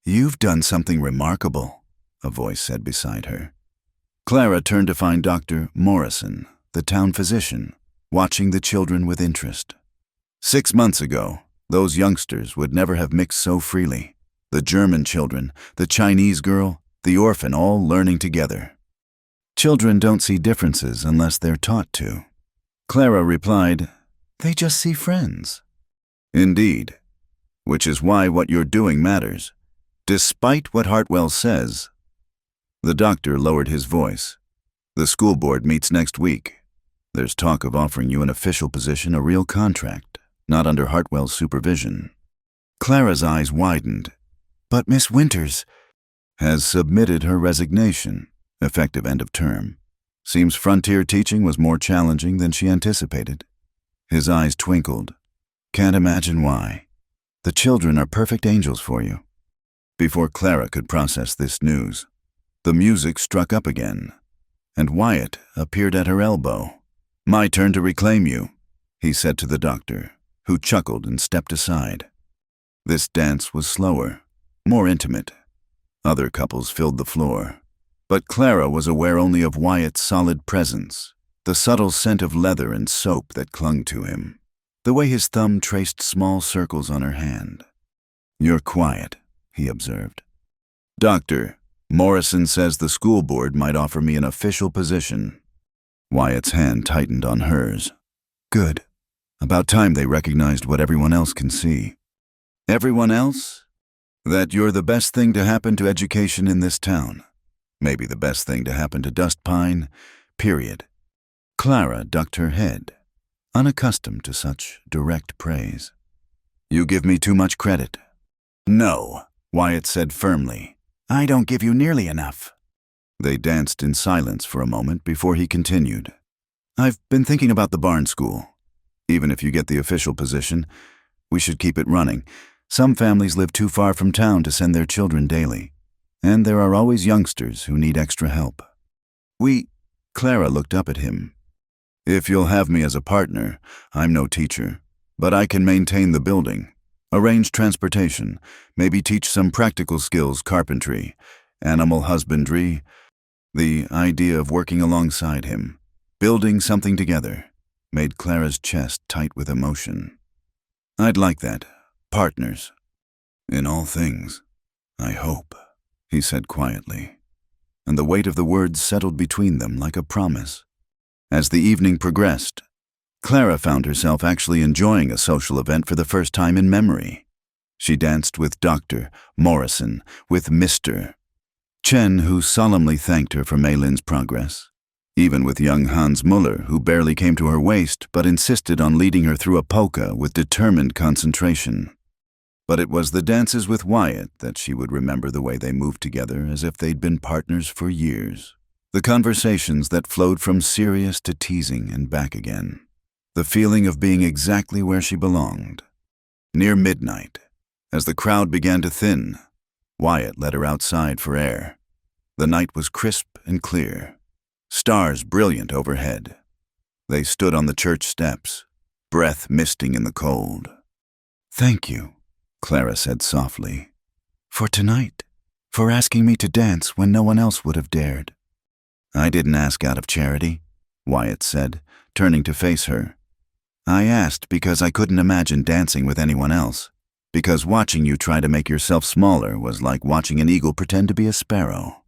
You've done something remarkable, a voice said beside her. Clara turned to find Dr. Morrison, the town physician, watching the children with interest. 6 months ago, those youngsters would never have mixed so freely. The German children, the Chinese girl, the orphan all learning together. Children don't see differences unless they're taught to. Clara replied, They just see friends. Indeed, which is why what you're doing matters, despite what Hartwell says. The doctor lowered his voice. The school board meets next week. There's talk of offering you an official position, a real contract, not under Hartwell's supervision. Clara's eyes widened. But Miss Winters has submitted her resignation, effective end of term. Seems frontier teaching was more challenging than she anticipated. His eyes twinkled. Can't imagine why. The children are perfect angels for you. Before Clara could process this news, the music struck up again, and Wyatt appeared at her elbow. My turn to reclaim you, he said to the doctor, who chuckled and stepped aside. This dance was slower, more intimate. Other couples filled the floor, but Clara was aware only of Wyatt's solid presence, the subtle scent of leather and soap that clung to him, the way his thumb traced small circles on her hand. You're quiet, he observed. Doctor, Morrison says the school board might offer me an official position. Wyatt's hand tightened on hers. Good. About time they recognized what everyone else can see. Everyone else? That you're the best thing to happen to education in this town. Maybe the best thing to happen to Dust Pine, period. Clara ducked her head, unaccustomed to such direct praise. You give me too much credit. No, Wyatt said firmly. I don't give you nearly enough. They danced in silence for a moment before he continued. I've been thinking about the barn school. Even if you get the official position, we should keep it running. Some families live too far from town to send their children daily, and there are always youngsters who need extra help. Clara looked up at him. If you'll have me as a partner, I'm no teacher, but I can maintain the building, arrange transportation, maybe teach some practical skills, carpentry, animal husbandry. The idea of working alongside him, building something together, made Clara's chest tight with emotion. I'd like that. Partners. In all things, I hope, he said quietly, and the weight of the words settled between them like a promise. As the evening progressed, Clara found herself actually enjoying a social event for the first time in memory. She danced with Dr. Morrison, with Mr. Chen, who solemnly thanked her for Maylin's progress, even with young Hans Muller, who barely came to her waist but insisted on leading her through a polka with determined concentration. But it was the dances with Wyatt that she would remember, the way they moved together as if they'd been partners for years. The conversations that flowed from serious to teasing and back again. The feeling of being exactly where she belonged. Near midnight, as the crowd began to thin, Wyatt led her outside for air. The night was crisp and clear, stars brilliant overhead. They stood on the church steps, breath misting in the cold. Thank you, Clara said softly, for tonight, for asking me to dance when no one else would have dared. I didn't ask out of charity, Wyatt said, turning to face her. I asked because I couldn't imagine dancing with anyone else, because watching you try to make yourself smaller was like watching an eagle pretend to be a sparrow.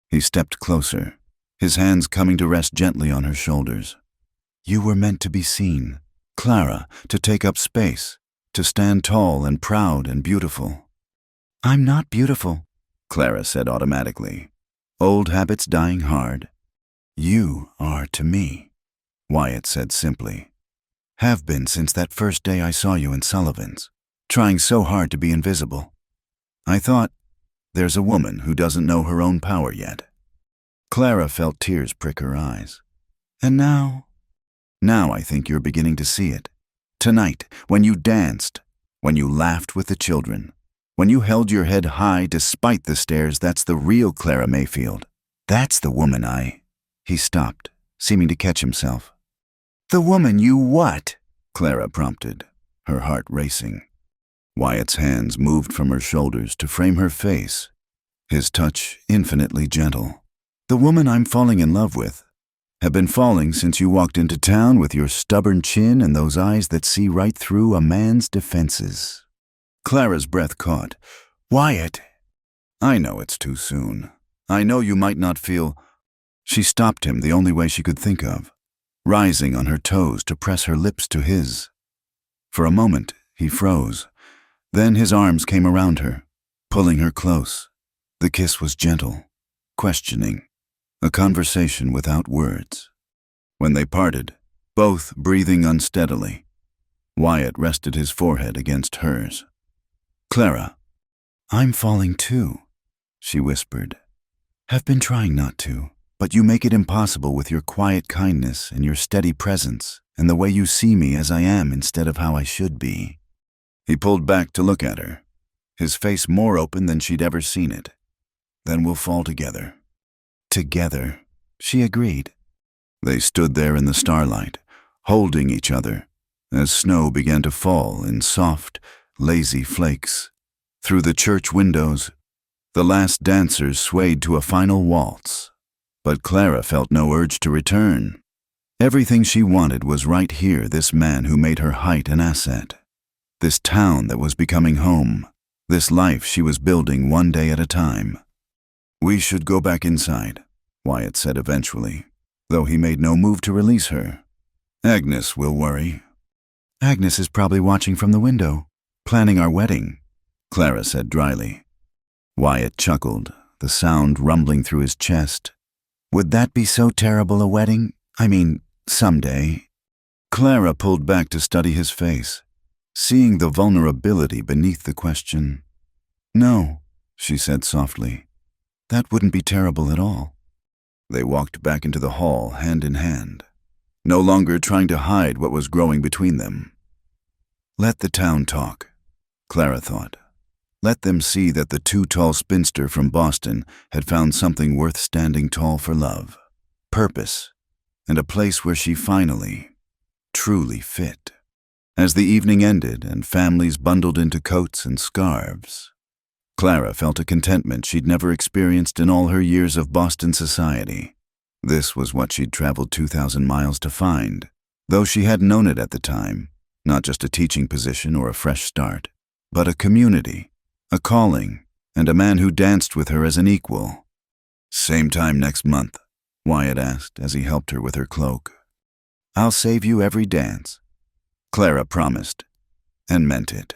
He stepped closer, his hands coming to rest gently on her shoulders. You were meant to be seen, Clara, to take up space, to stand tall and proud and beautiful. I'm not beautiful, Clara said automatically, old habits dying hard. You are to me, Wyatt said simply. Have been since that first day I saw you in Sullivan's, trying so hard to be invisible. I thought, there's a woman who doesn't know her own power yet. Clara felt tears prick her eyes. And now? Now I think you're beginning to see it. Tonight, when you danced, when you laughed with the children, when you held your head high despite the stares, that's the real Clara Mayfield. That's the woman He stopped, seeming to catch himself. The woman you what? Clara prompted, her heart racing. Wyatt's hands moved from her shoulders to frame her face, his touch infinitely gentle. The woman I'm falling in love with. Have been falling since you walked into town with your stubborn chin and those eyes that see right through a man's defenses. Clara's breath caught. Wyatt! I know it's too soon. I know you might not feel... She stopped him the only way she could think of, rising on her toes to press her lips to his. For a moment, he froze. Then his arms came around her, pulling her close. The kiss was gentle, questioning, a conversation without words. When they parted, both breathing unsteadily, Wyatt rested his forehead against hers. Clara, I'm falling too, she whispered. Have been trying not to, but you make it impossible with your quiet kindness and your steady presence and the way you see me as I am instead of how I should be. He pulled back to look at her, his face more open than she'd ever seen it. Then we'll fall together. Together, she agreed. They stood there in the starlight, holding each other, as snow began to fall in soft, lazy flakes. Through the church windows, the last dancers swayed to a final waltz. But Clara felt no urge to return. Everything she wanted was right here, this man who made her height an asset. This town that was becoming home. This life she was building one day at a time. We should go back inside, Wyatt said eventually, though he made no move to release her. Agnes will worry. Agnes is probably watching from the window, planning our wedding, Clara said dryly. Wyatt chuckled, the sound rumbling through his chest. Would that be so terrible a wedding? I mean, someday. Clara pulled back to study his face, seeing the vulnerability beneath the question. No, she said softly. That wouldn't be terrible at all. They walked back into the hall, hand in hand, no longer trying to hide what was growing between them. Let the town talk, Clara thought. Let them see that the too-tall spinster from Boston had found something worth standing tall for: love, purpose, and a place where she finally, truly fit. As the evening ended and families bundled into coats and scarves, Clara felt a contentment she'd never experienced in all her years of Boston society. This was what she'd traveled 2,000 miles to find, though she hadn't known it at the time, not just a teaching position or a fresh start, but a community, a calling, and a man who danced with her as an equal. Same time next month, Wyatt asked as he helped her with her cloak. I'll save you every dance, Clara promised, and meant it.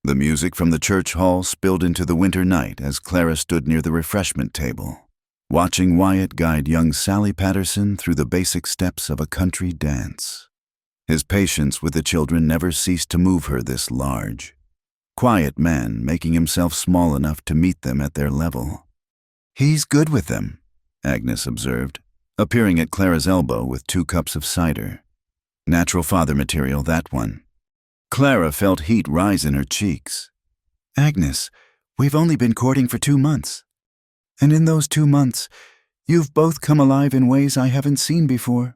The music from the church hall spilled into the winter night as Clara stood near the refreshment table, watching Wyatt guide young Sally Patterson through the basic steps of a country dance. His patience with the children never ceased to move her, this large, quiet man making himself small enough to meet them at their level. He's good with them, Agnes observed, appearing at Clara's elbow with 2 cups of cider. Natural father material, that one. Clara felt heat rise in her cheeks. Agnes, we've only been courting for 2 months. And in those 2 months, you've both come alive in ways I haven't seen before.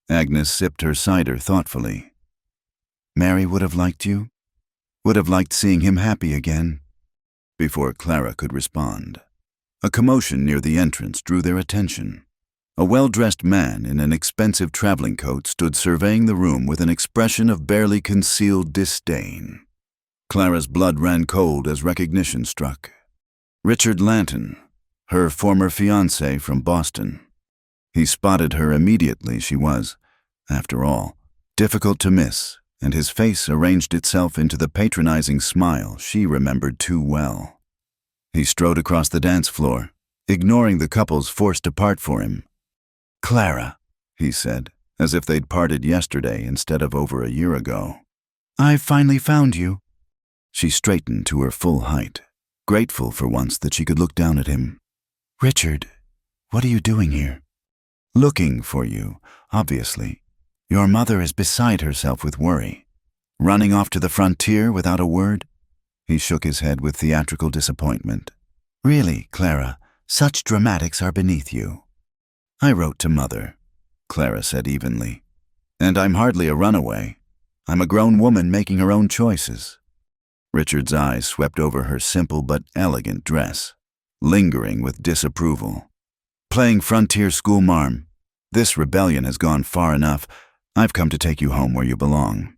Agnes sipped her cider thoughtfully. Mary would have liked you. Would have liked seeing him happy again. Before Clara could respond, a commotion near the entrance drew their attention. A well-dressed man in an expensive traveling coat stood surveying the room with an expression of barely concealed disdain. Clara's blood ran cold as recognition struck. Richard Lanton, her former fiancé from Boston. He spotted her immediately. She was, after all, difficult to miss, and his face arranged itself into the patronizing smile she remembered too well. He strode across the dance floor, ignoring the couples forced apart for him. Clara, he said, as if they'd parted yesterday instead of over a year ago. I've finally found you. She straightened to her full height, grateful for once that she could look down at him. Richard, What are you doing here? Looking for you, obviously. Your mother is beside herself with worry. Running off to the frontier without a word? He shook his head with theatrical disappointment. Really, Clara, such dramatics are beneath you. I wrote to Mother, Clara said evenly. And I'm hardly a runaway. I'm a grown woman making her own choices. Richard's eyes swept over her simple but elegant dress, lingering with disapproval. Playing frontier school marm. This rebellion has gone far enough. I've come to take you home where you belong.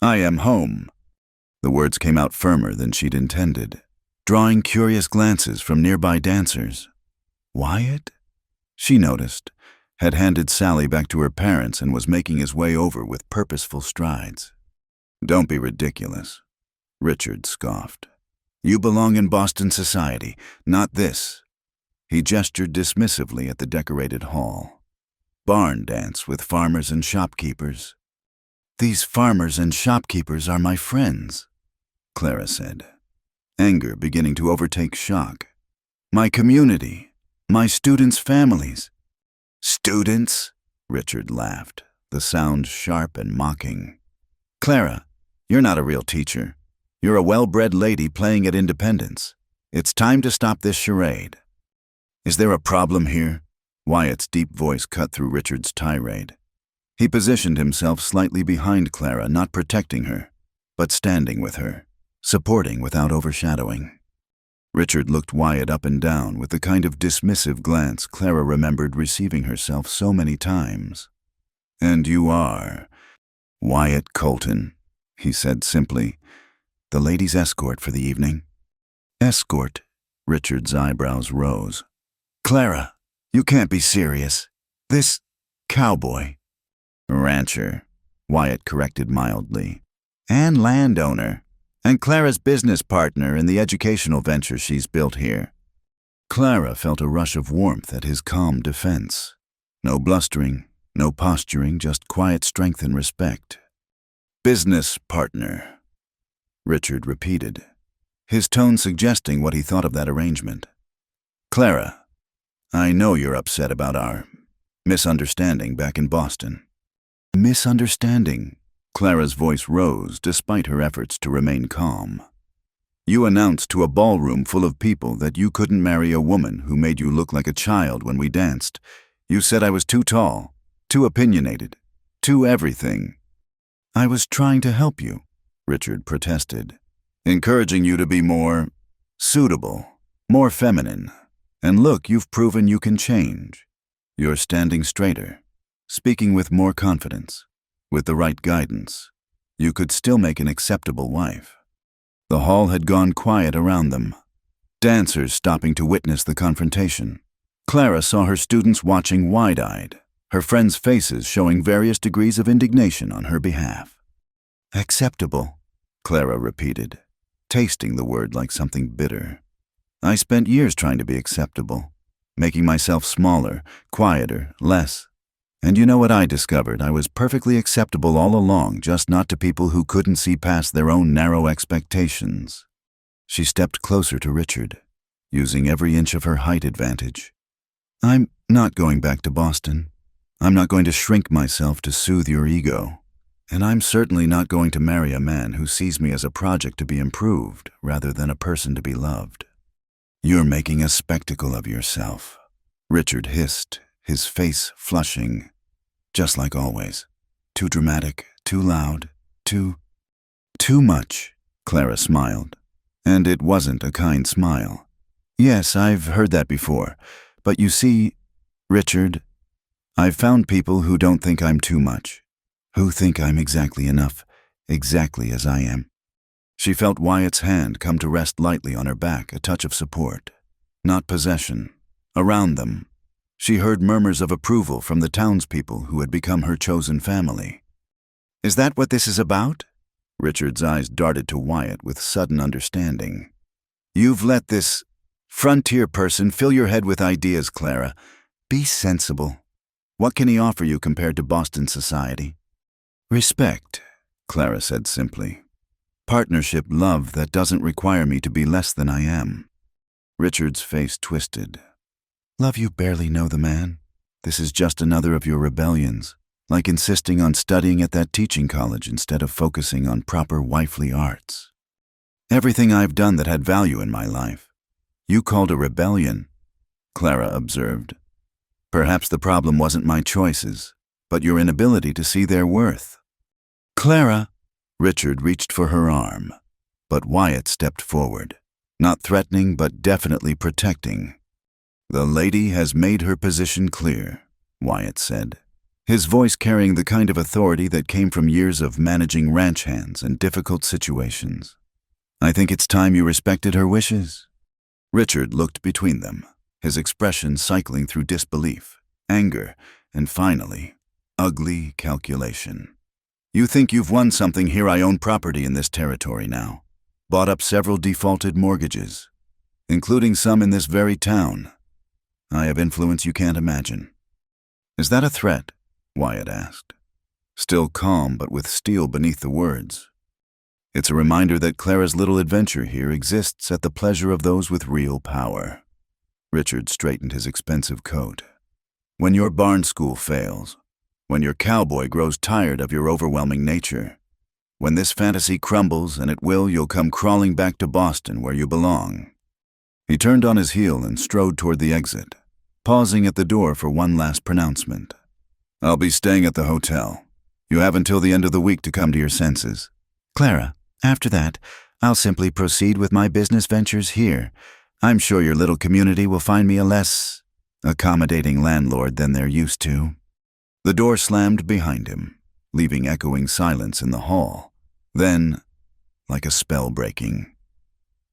I am home. The words came out firmer than she'd intended, drawing curious glances from nearby dancers. Wyatt? She noticed, had handed Sally back to her parents and was making his way over with purposeful strides. Don't be ridiculous, Richard scoffed. You belong in Boston society, not this. He gestured dismissively at the decorated hall. Barn dance with farmers and shopkeepers. These farmers and shopkeepers are my friends, Clara said, anger beginning to overtake shock. My community, my students' families. Students? Richard laughed, the sound sharp and mocking. Clara, you're not a real teacher. You're a well-bred lady playing at independence. It's time to stop this charade. Is there a problem here? Wyatt's deep voice cut through Richard's tirade. He positioned himself slightly behind Clara, not protecting her, but standing with her, supporting without overshadowing. Richard looked Wyatt up and down with the kind of dismissive glance Clara remembered receiving herself so many times. And you are Wyatt Colton, he said simply. The lady's escort for the evening. Escort? Richard's eyebrows rose. Clara, you can't be serious. This cowboy. Rancher, Wyatt corrected mildly. And landowner. And Clara's business partner in the educational venture she's built here. Clara felt a rush of warmth at his calm defense. No blustering, no posturing, just quiet strength and respect. Business partner, Richard repeated, his tone suggesting what he thought of that arrangement. Clara, I know you're upset about our misunderstanding back in Boston. Misunderstanding? Clara's voice rose despite her efforts to remain calm. You announced to a ballroom full of people that you couldn't marry a woman who made you look like a child when we danced. You said I was too tall, too opinionated, too everything. I was trying to help you, Richard protested, encouraging you to be more suitable, more feminine. And look, you've proven you can change. You're standing straighter, speaking with more confidence. With the right guidance, you could still make an acceptable wife. The hall had gone quiet around them, dancers stopping to witness the confrontation. Clara saw her students watching wide-eyed, her friends' faces showing various degrees of indignation on her behalf. Acceptable, Clara repeated, tasting the word like something bitter. I spent years trying to be acceptable, making myself smaller, quieter, less. And you know what I discovered? I was perfectly acceptable all along, just not to people who couldn't see past their own narrow expectations. She stepped closer to Richard, using every inch of her height advantage. I'm not going back to Boston. I'm not going to shrink myself to soothe your ego. And I'm certainly not going to marry a man who sees me as a project to be improved rather than a person to be loved. You're making a spectacle of yourself, Richard hissed, his face flushing. Just like always. Too dramatic, too loud, too much, Clara smiled. And it wasn't a kind smile. Yes, I've heard that before. But you see, Richard, I've found people who don't think I'm too much, who think I'm exactly enough, exactly as I am. She felt Wyatt's hand come to rest lightly on her back, a touch of support, not possession. Around them, she heard murmurs of approval from the townspeople who had become her chosen family. Is that what this is about? Richard's eyes darted to Wyatt with sudden understanding. You've let this frontier person fill your head with ideas, Clara. Be sensible. What can he offer you compared to Boston society? Respect, Clara said simply. Partnership, love that doesn't require me to be less than I am. Richard's face twisted. Love, you barely know the man. This is just another of your rebellions, like insisting on studying at that teaching college instead of focusing on proper wifely arts. Everything I've done that had value in my life, you called a rebellion, Clara observed. Perhaps the problem wasn't my choices, but your inability to see their worth. Clara! Richard reached for her arm, but Wyatt stepped forward, not threatening but definitely protecting. The lady has made her position clear, Wyatt said, his voice carrying the kind of authority that came from years of managing ranch hands and difficult situations. I think it's time you respected her wishes. Richard looked between them, his expression cycling through disbelief, anger, and finally, ugly calculation. You think you've won something here? I own property in this territory now. Bought up several defaulted mortgages, including some in this very town. I have influence you can't imagine. Is that a threat? Wyatt asked, still calm but with steel beneath the words. It's a reminder that Clara's little adventure here exists at the pleasure of those with real power. Richard straightened his expensive coat. When your barn school fails, when your cowboy grows tired of your overwhelming nature, when this fantasy crumbles, and it will, you'll come crawling back to Boston where you belong. He turned on his heel and strode toward the exit, pausing at the door for one last pronouncement. I'll be staying at the hotel. You have until the end of the week to come to your senses. Clara, after that, I'll simply proceed with my business ventures here. I'm sure your little community will find me a less accommodating landlord than they're used to. The door slammed behind him, leaving echoing silence in the hall. Then, like a spell breaking,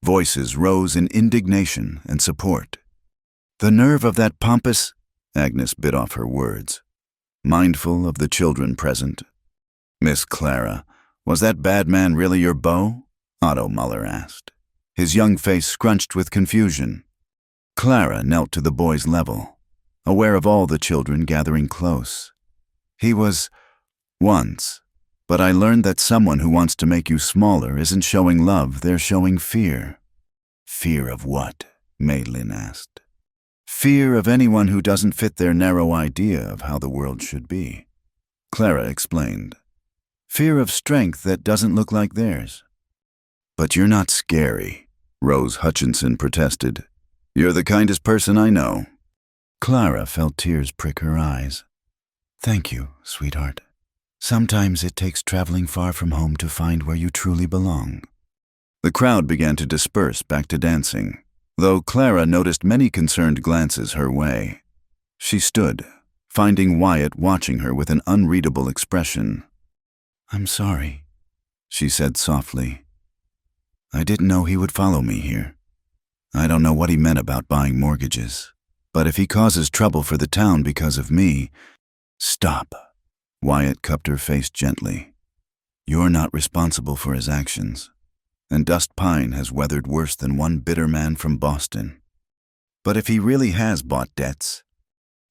voices rose in indignation and support. The nerve of that pompous— Agnes bit off her words, mindful of the children present. Miss Clara, was that bad man really your beau? Otto Muller asked, his young face scrunched with confusion. Clara knelt to the boy's level, aware of all the children gathering close. He was once, but I learned that someone who wants to make you smaller isn't showing love, they're showing fear. Fear of what? Madeline asked. Fear of anyone who doesn't fit their narrow idea of how the world should be. Clara explained. Fear of strength that doesn't look like theirs. But you're not scary, Rose Hutchinson protested. You're the kindest person I know. Clara felt tears prick her eyes. Thank you, sweetheart. Sometimes it takes traveling far from home to find where you truly belong. The crowd began to disperse back to dancing, though Clara noticed many concerned glances her way. She stood, finding Wyatt watching her with an unreadable expression. I'm sorry, she said softly. I didn't know he would follow me here. I don't know what he meant about buying mortgages, but if he causes trouble for the town because of me— Stop. Wyatt cupped her face gently. You're not responsible for his actions, and Dust Pine has weathered worse than one bitter man from Boston. But if he really has bought debts,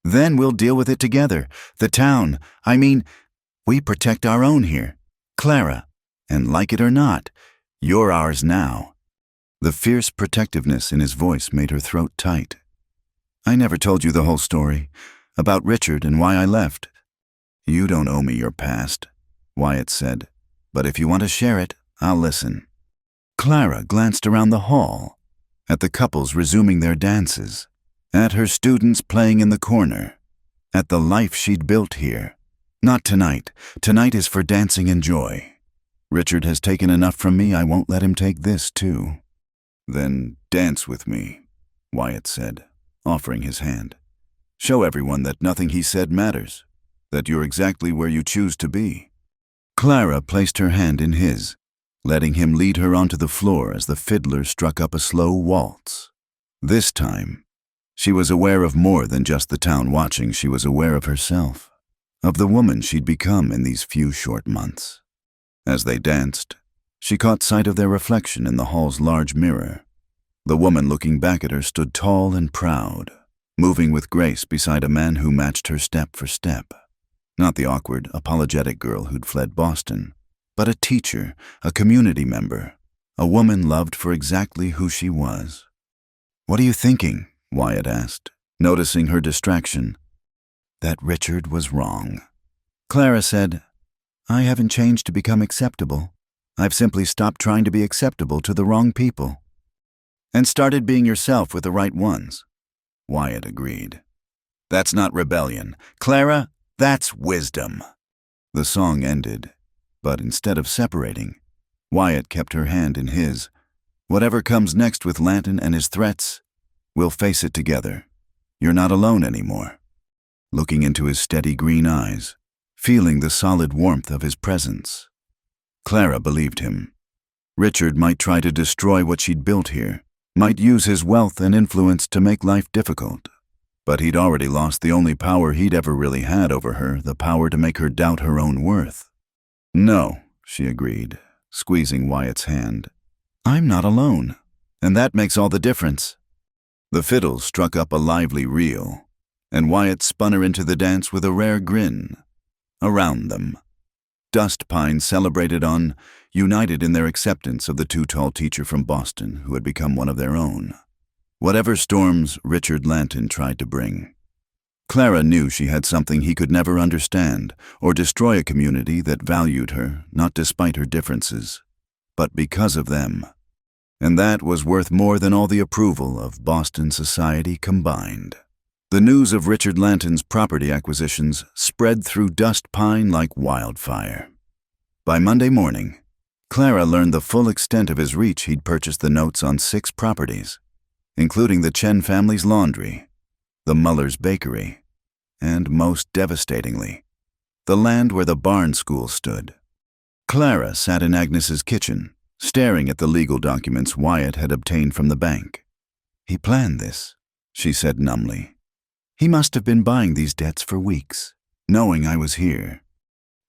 then we'll deal with it together. The town, we protect our own here. Clara, and like it or not, you're ours now. The fierce protectiveness in his voice made her throat tight. I never told you the whole story, about Richard and why I left. You don't owe me your past, Wyatt said, but if you want to share it, I'll listen. Clara glanced around the hall, at the couples resuming their dances, at her students playing in the corner, at the life she'd built here. Not tonight. Tonight is for dancing and joy. Richard has taken enough from me, I won't let him take this too. Then dance with me, Wyatt said, offering his hand. Show everyone that nothing he said matters, that you're exactly where you choose to be. Clara placed her hand in his, letting him lead her onto the floor as the fiddler struck up a slow waltz. This time, she was aware of more than just the town watching. She was aware of herself, of the woman she'd become in these few short months. As they danced, she caught sight of their reflection in the hall's large mirror. The woman looking back at her stood tall and proud, moving with grace beside a man who matched her step for step. Not the awkward, apologetic girl who'd fled Boston, but a teacher, a community member, a woman loved for exactly who she was. What are you thinking? Wyatt asked, noticing her distraction. That Richard was wrong. Clara said, "I haven't changed to become acceptable. I've simply stopped trying to be acceptable to the wrong people." "And started being yourself with the right ones," Wyatt agreed. "That's not rebellion. Clara, that's wisdom." The song ended, but instead of separating, Wyatt kept her hand in his. "Whatever comes next with Lanton and his threats, we'll face it together. You're not alone anymore." Looking into his steady green eyes, feeling the solid warmth of his presence, Clara believed him. Richard might try to destroy what she'd built here, might use his wealth and influence to make life difficult, but he'd already lost the only power he'd ever really had over her, the power to make her doubt her own worth. "No," she agreed, squeezing Wyatt's hand. "I'm not alone, and that makes all the difference." The fiddles struck up a lively reel, and Wyatt spun her into the dance with a rare grin. Around them, Dust Pine celebrated on, united in their acceptance of the too-tall teacher from Boston who had become one of their own. Whatever storms Richard Lanton tried to bring, Clara knew she had something he could never understand, or destroy a community that valued her, not despite her differences, but because of them. And that was worth more than all the approval of Boston society combined. The news of Richard Lanton's property acquisitions spread through Dust Pine like wildfire. By Monday morning, Clara learned the full extent of his reach. He'd purchased the notes on 6 properties, including the Chen family's laundry, the Muller's bakery, and, most devastatingly, the land where the barn school stood. Clara sat in Agnes's kitchen, staring at the legal documents Wyatt had obtained from the bank. "He planned this," she said numbly. "He must have been buying these debts for weeks, knowing I was here."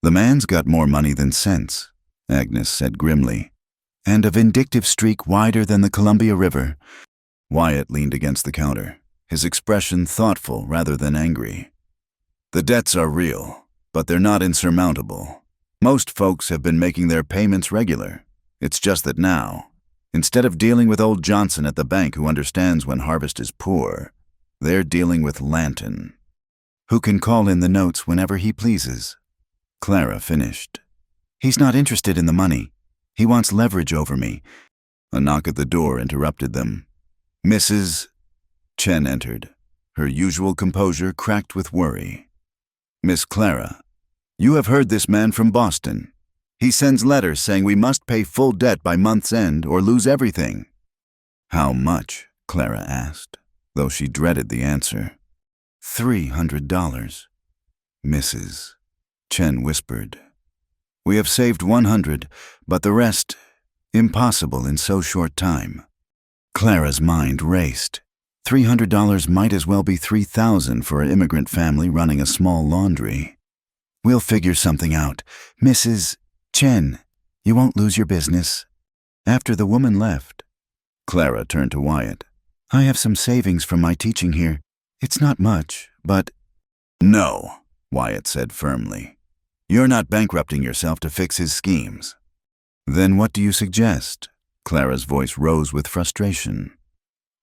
"The man's got more money than sense," Agnes said grimly, "and a vindictive streak wider than the Columbia River." Wyatt leaned against the counter, his expression thoughtful rather than angry. "The debts are real, but they're not insurmountable. Most folks have been making their payments regular. It's just that now, instead of dealing with old Johnson at the bank who understands when harvest is poor, they're dealing with Lanton, who can call in the notes whenever he pleases." Clara finished. "He's not interested in the money. He wants leverage over me." A knock at the door interrupted them. "Mrs. Chen entered, her usual composure cracked with worry. "Miss Clara, you have heard this man from Boston. He sends letters saying we must pay full debt by month's end or lose everything." "How much?" Clara asked, though she dreaded the answer. $300. Mrs. Chen whispered. "We have saved 100, but the rest, impossible in so short time." Clara's mind raced. $300 might as well be $3,000 for an immigrant family running a small laundry. "We'll figure something out. Mrs. Chen, you won't lose your business." After the woman left, Clara turned to Wyatt. "I have some savings from my teaching here. It's not much, but—" "No," Wyatt said firmly. "You're not bankrupting yourself to fix his schemes." "Then what do you suggest?" Clara's voice rose with frustration.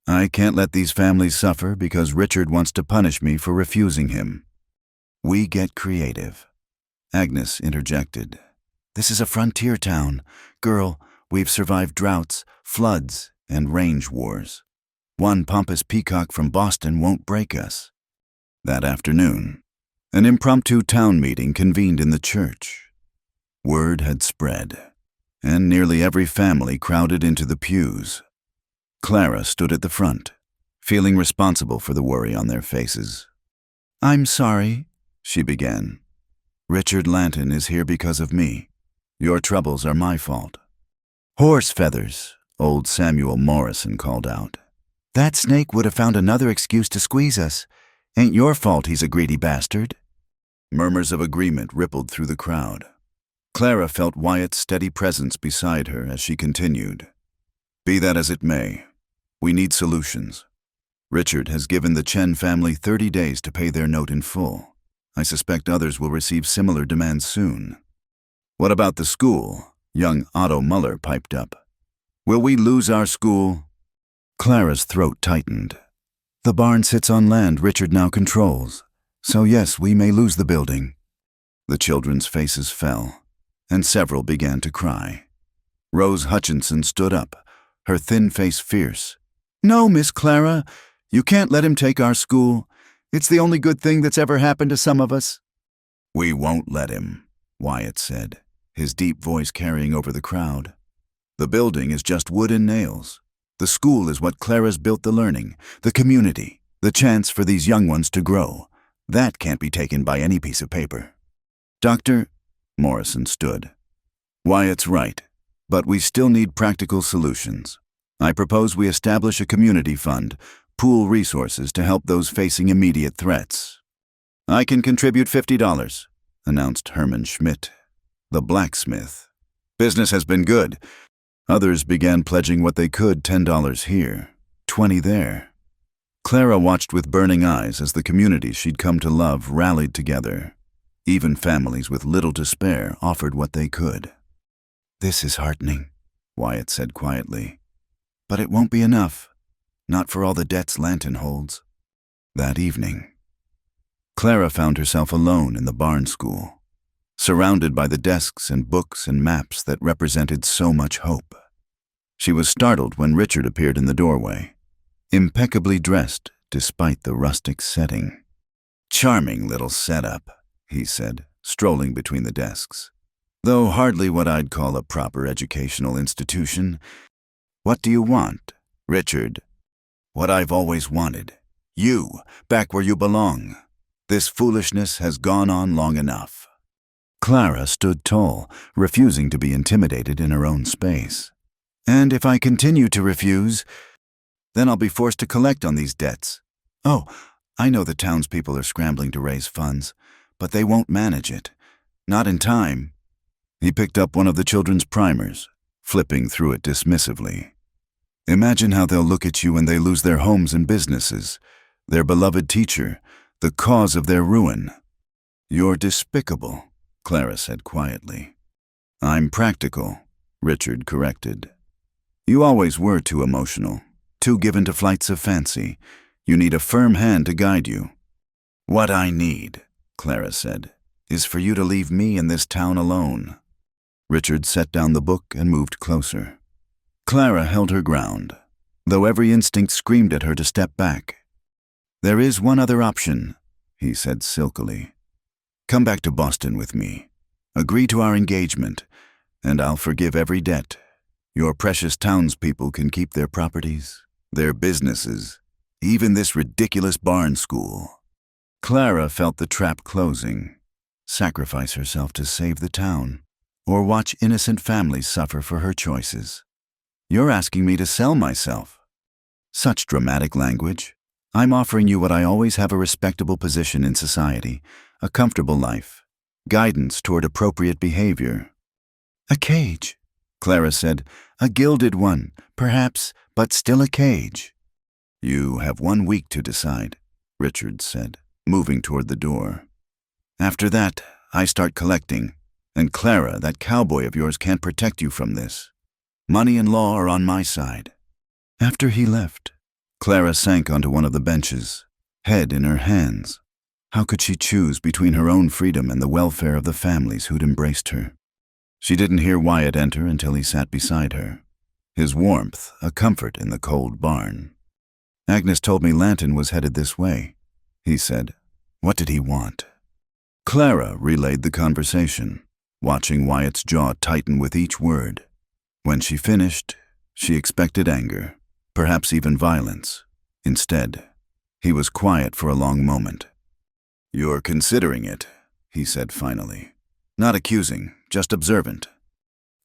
"I can't let these families suffer because Richard wants to punish me for refusing him." "We get creative," Agnes interjected. "This is a frontier town. Girl, we've survived droughts, floods, and range wars. One pompous peacock from Boston won't break us." That afternoon, an impromptu town meeting convened in the church. Word had spread, and nearly every family crowded into the pews. Clara stood at the front, feeling responsible for the worry on their faces. "I'm sorry," she began. "Richard Lanton is here because of me. Your troubles are my fault." "Horse feathers," old Samuel Morrison called out. "That snake would have found another excuse to squeeze us. Ain't your fault he's a greedy bastard." Murmurs of agreement rippled through the crowd. Clara felt Wyatt's steady presence beside her as she continued. "Be that as it may, we need solutions. Richard has given the Chen family 30 days to pay their note in full. I suspect others will receive similar demands soon." "What about the school?" young Otto Muller piped up. "Will we lose our school?" Clara's throat tightened. The barn sits on land Richard now controls, so yes, we may lose the building. The children's faces fell, and several began to cry. Rose Hutchinson stood up, her thin face fierce. "No, Miss Clara, you can't let him take our school. It's the only good thing that's ever happened to some of us." "We won't let him," Wyatt said, his deep voice carrying over the crowd. "The building is just wood and nails. The school is what Clara's built the learning, the community, the chance for these young ones to grow. That can't be taken by any piece of paper." "Doctor," Morrison stood. "Wyatt's right, but we still need practical solutions. I propose we establish a community fund, pool resources to help those facing immediate threats." "I can contribute $50, announced Herman Schmidt, the blacksmith. "Business has been good." Others began pledging what they could, $10 here, $20 there. Clara watched with burning eyes as the community she'd come to love rallied together. Even families with little to spare offered what they could. "This is heartening," Wyatt said quietly. "But it won't be enough. Not for all the debts Lanton holds." That evening, Clara found herself alone in the barn school, surrounded by the desks and books and maps that represented so much hope. She was startled when Richard appeared in the doorway, impeccably dressed despite the rustic setting. "Charming little setup," he said, strolling between the desks. "Though hardly what I'd call a proper educational institution. What do you want, Richard?" "What I've always wanted. You, back where you belong. This foolishness has gone on long enough." Clara stood tall, refusing to be intimidated in her own space. "And if I continue to refuse, then I'll be forced to collect on these debts. Oh, I know the townspeople are scrambling to raise funds, but they won't manage it. Not in time." He picked up one of the children's primers, flipping through it dismissively. "Imagine how they'll look at you when they lose their homes and businesses, their beloved teacher, the cause of their ruin." "You're despicable," Clara said quietly. "I'm practical," Richard corrected. "You always were too emotional, too given to flights of fancy. You need a firm hand to guide you." "What I need," Clara said, "is for you to leave me in this town alone." Richard set down the book and moved closer. Clara held her ground, though every instinct screamed at her to step back. "There is one other option," he said silkily. "Come back to Boston with me. Agree to our engagement, and I'll forgive every debt. Your precious townspeople can keep their properties, their businesses, even this ridiculous barn school." Clara felt the trap closing. Sacrifice herself to save the town, or watch innocent families suffer for her choices. "You're asking me to sell myself." Such dramatic language. "I'm offering you what I always have: a respectable position in society, a comfortable life, guidance toward appropriate behavior." "A cage," Clara said. "A gilded one, perhaps, but still a cage." "You have 1 week to decide," Richard said, moving toward the door. "After that, I start collecting, and Clara, that cowboy of yours can't protect you from this. Money and law are on my side." After he left, Clara sank onto one of the benches, head in her hands. How could she choose between her own freedom and the welfare of the families who'd embraced her? She didn't hear Wyatt enter until he sat beside her, his warmth a comfort in the cold barn. "Agnes told me Lanton was headed this way," he said. "What did he want?" Clara relayed the conversation, watching Wyatt's jaw tighten with each word. When she finished, she expected anger, perhaps even violence. Instead, he was quiet for a long moment. "You're considering it," he said finally. "Not accusing, just observant."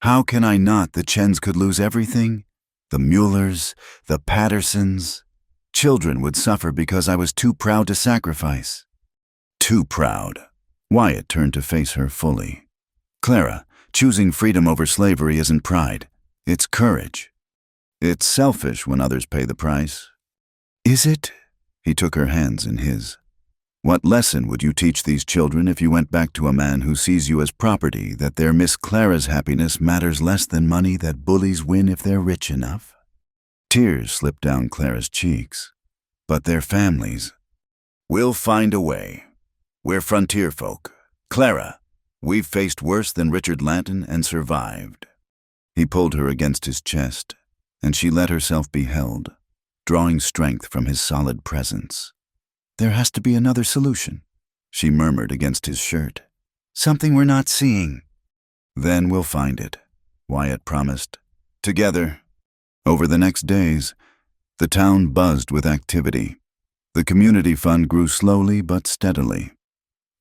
"How can I not? The Chens could lose everything. The Muellers, the Pattersons. Children would suffer because I was too proud to sacrifice." "Too proud." Wyatt turned to face her fully. "Clara, choosing freedom over slavery isn't pride. It's courage. It's selfish when others pay the price." "Is it?" He took her hands in his. "What lesson would you teach these children if you went back to a man who sees you as property, that their Miss Clara's happiness matters less than money that bullies win if they're rich enough?" Tears slipped down Clara's cheeks. But their families. We'll find a way. We're frontier folk. Clara, we've faced worse than Richard Lanton and survived. He pulled her against his chest, and she let herself be held, drawing strength from his solid presence. There has to be another solution, she murmured against his shirt. Something we're not seeing. Then we'll find it, Wyatt promised. Together. Over the next days, the town buzzed with activity. The community fund grew slowly but steadily.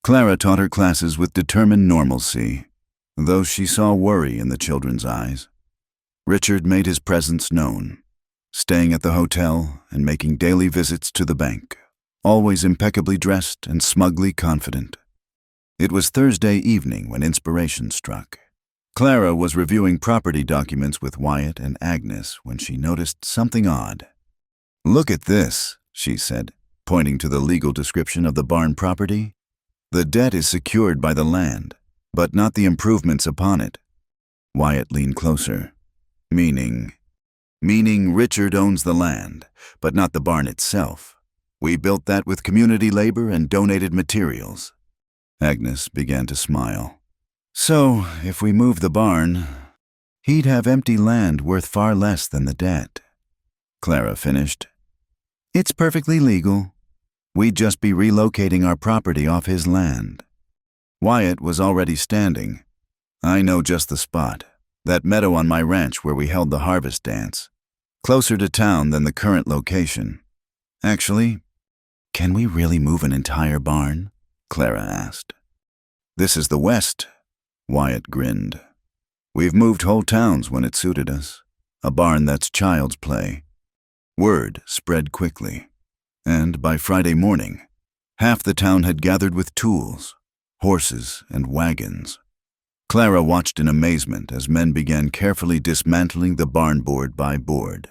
Clara taught her classes with determined normalcy, though she saw worry in the children's eyes. Richard made his presence known, staying at the hotel and making daily visits to the bank, always impeccably dressed and smugly confident. It was Thursday evening when inspiration struck. Clara was reviewing property documents with Wyatt and Agnes when she noticed something odd. "Look at this," she said, pointing to the legal description of the barn property. "The debt is secured by the land, but not the improvements upon it." Wyatt leaned closer. Meaning Richard owns the land, but not the barn itself. We built that with community labor and donated materials. Agnes began to smile. "So, if we move the barn, he'd have empty land worth far less than the debt." Clara finished. "It's perfectly legal. We'd just be relocating our property off his land." Wyatt was already standing. "I know just the spot. That meadow on my ranch where we held the harvest dance. Closer to town than the current location. Actually, can we really move an entire barn?" Clara asked. "This is the West," Wyatt grinned. "We've moved whole towns when it suited us. A barn that's child's play." Word spread quickly, and by Friday morning, half the town had gathered with tools, horses, and wagons. Clara watched in amazement as men began carefully dismantling the barn board by board,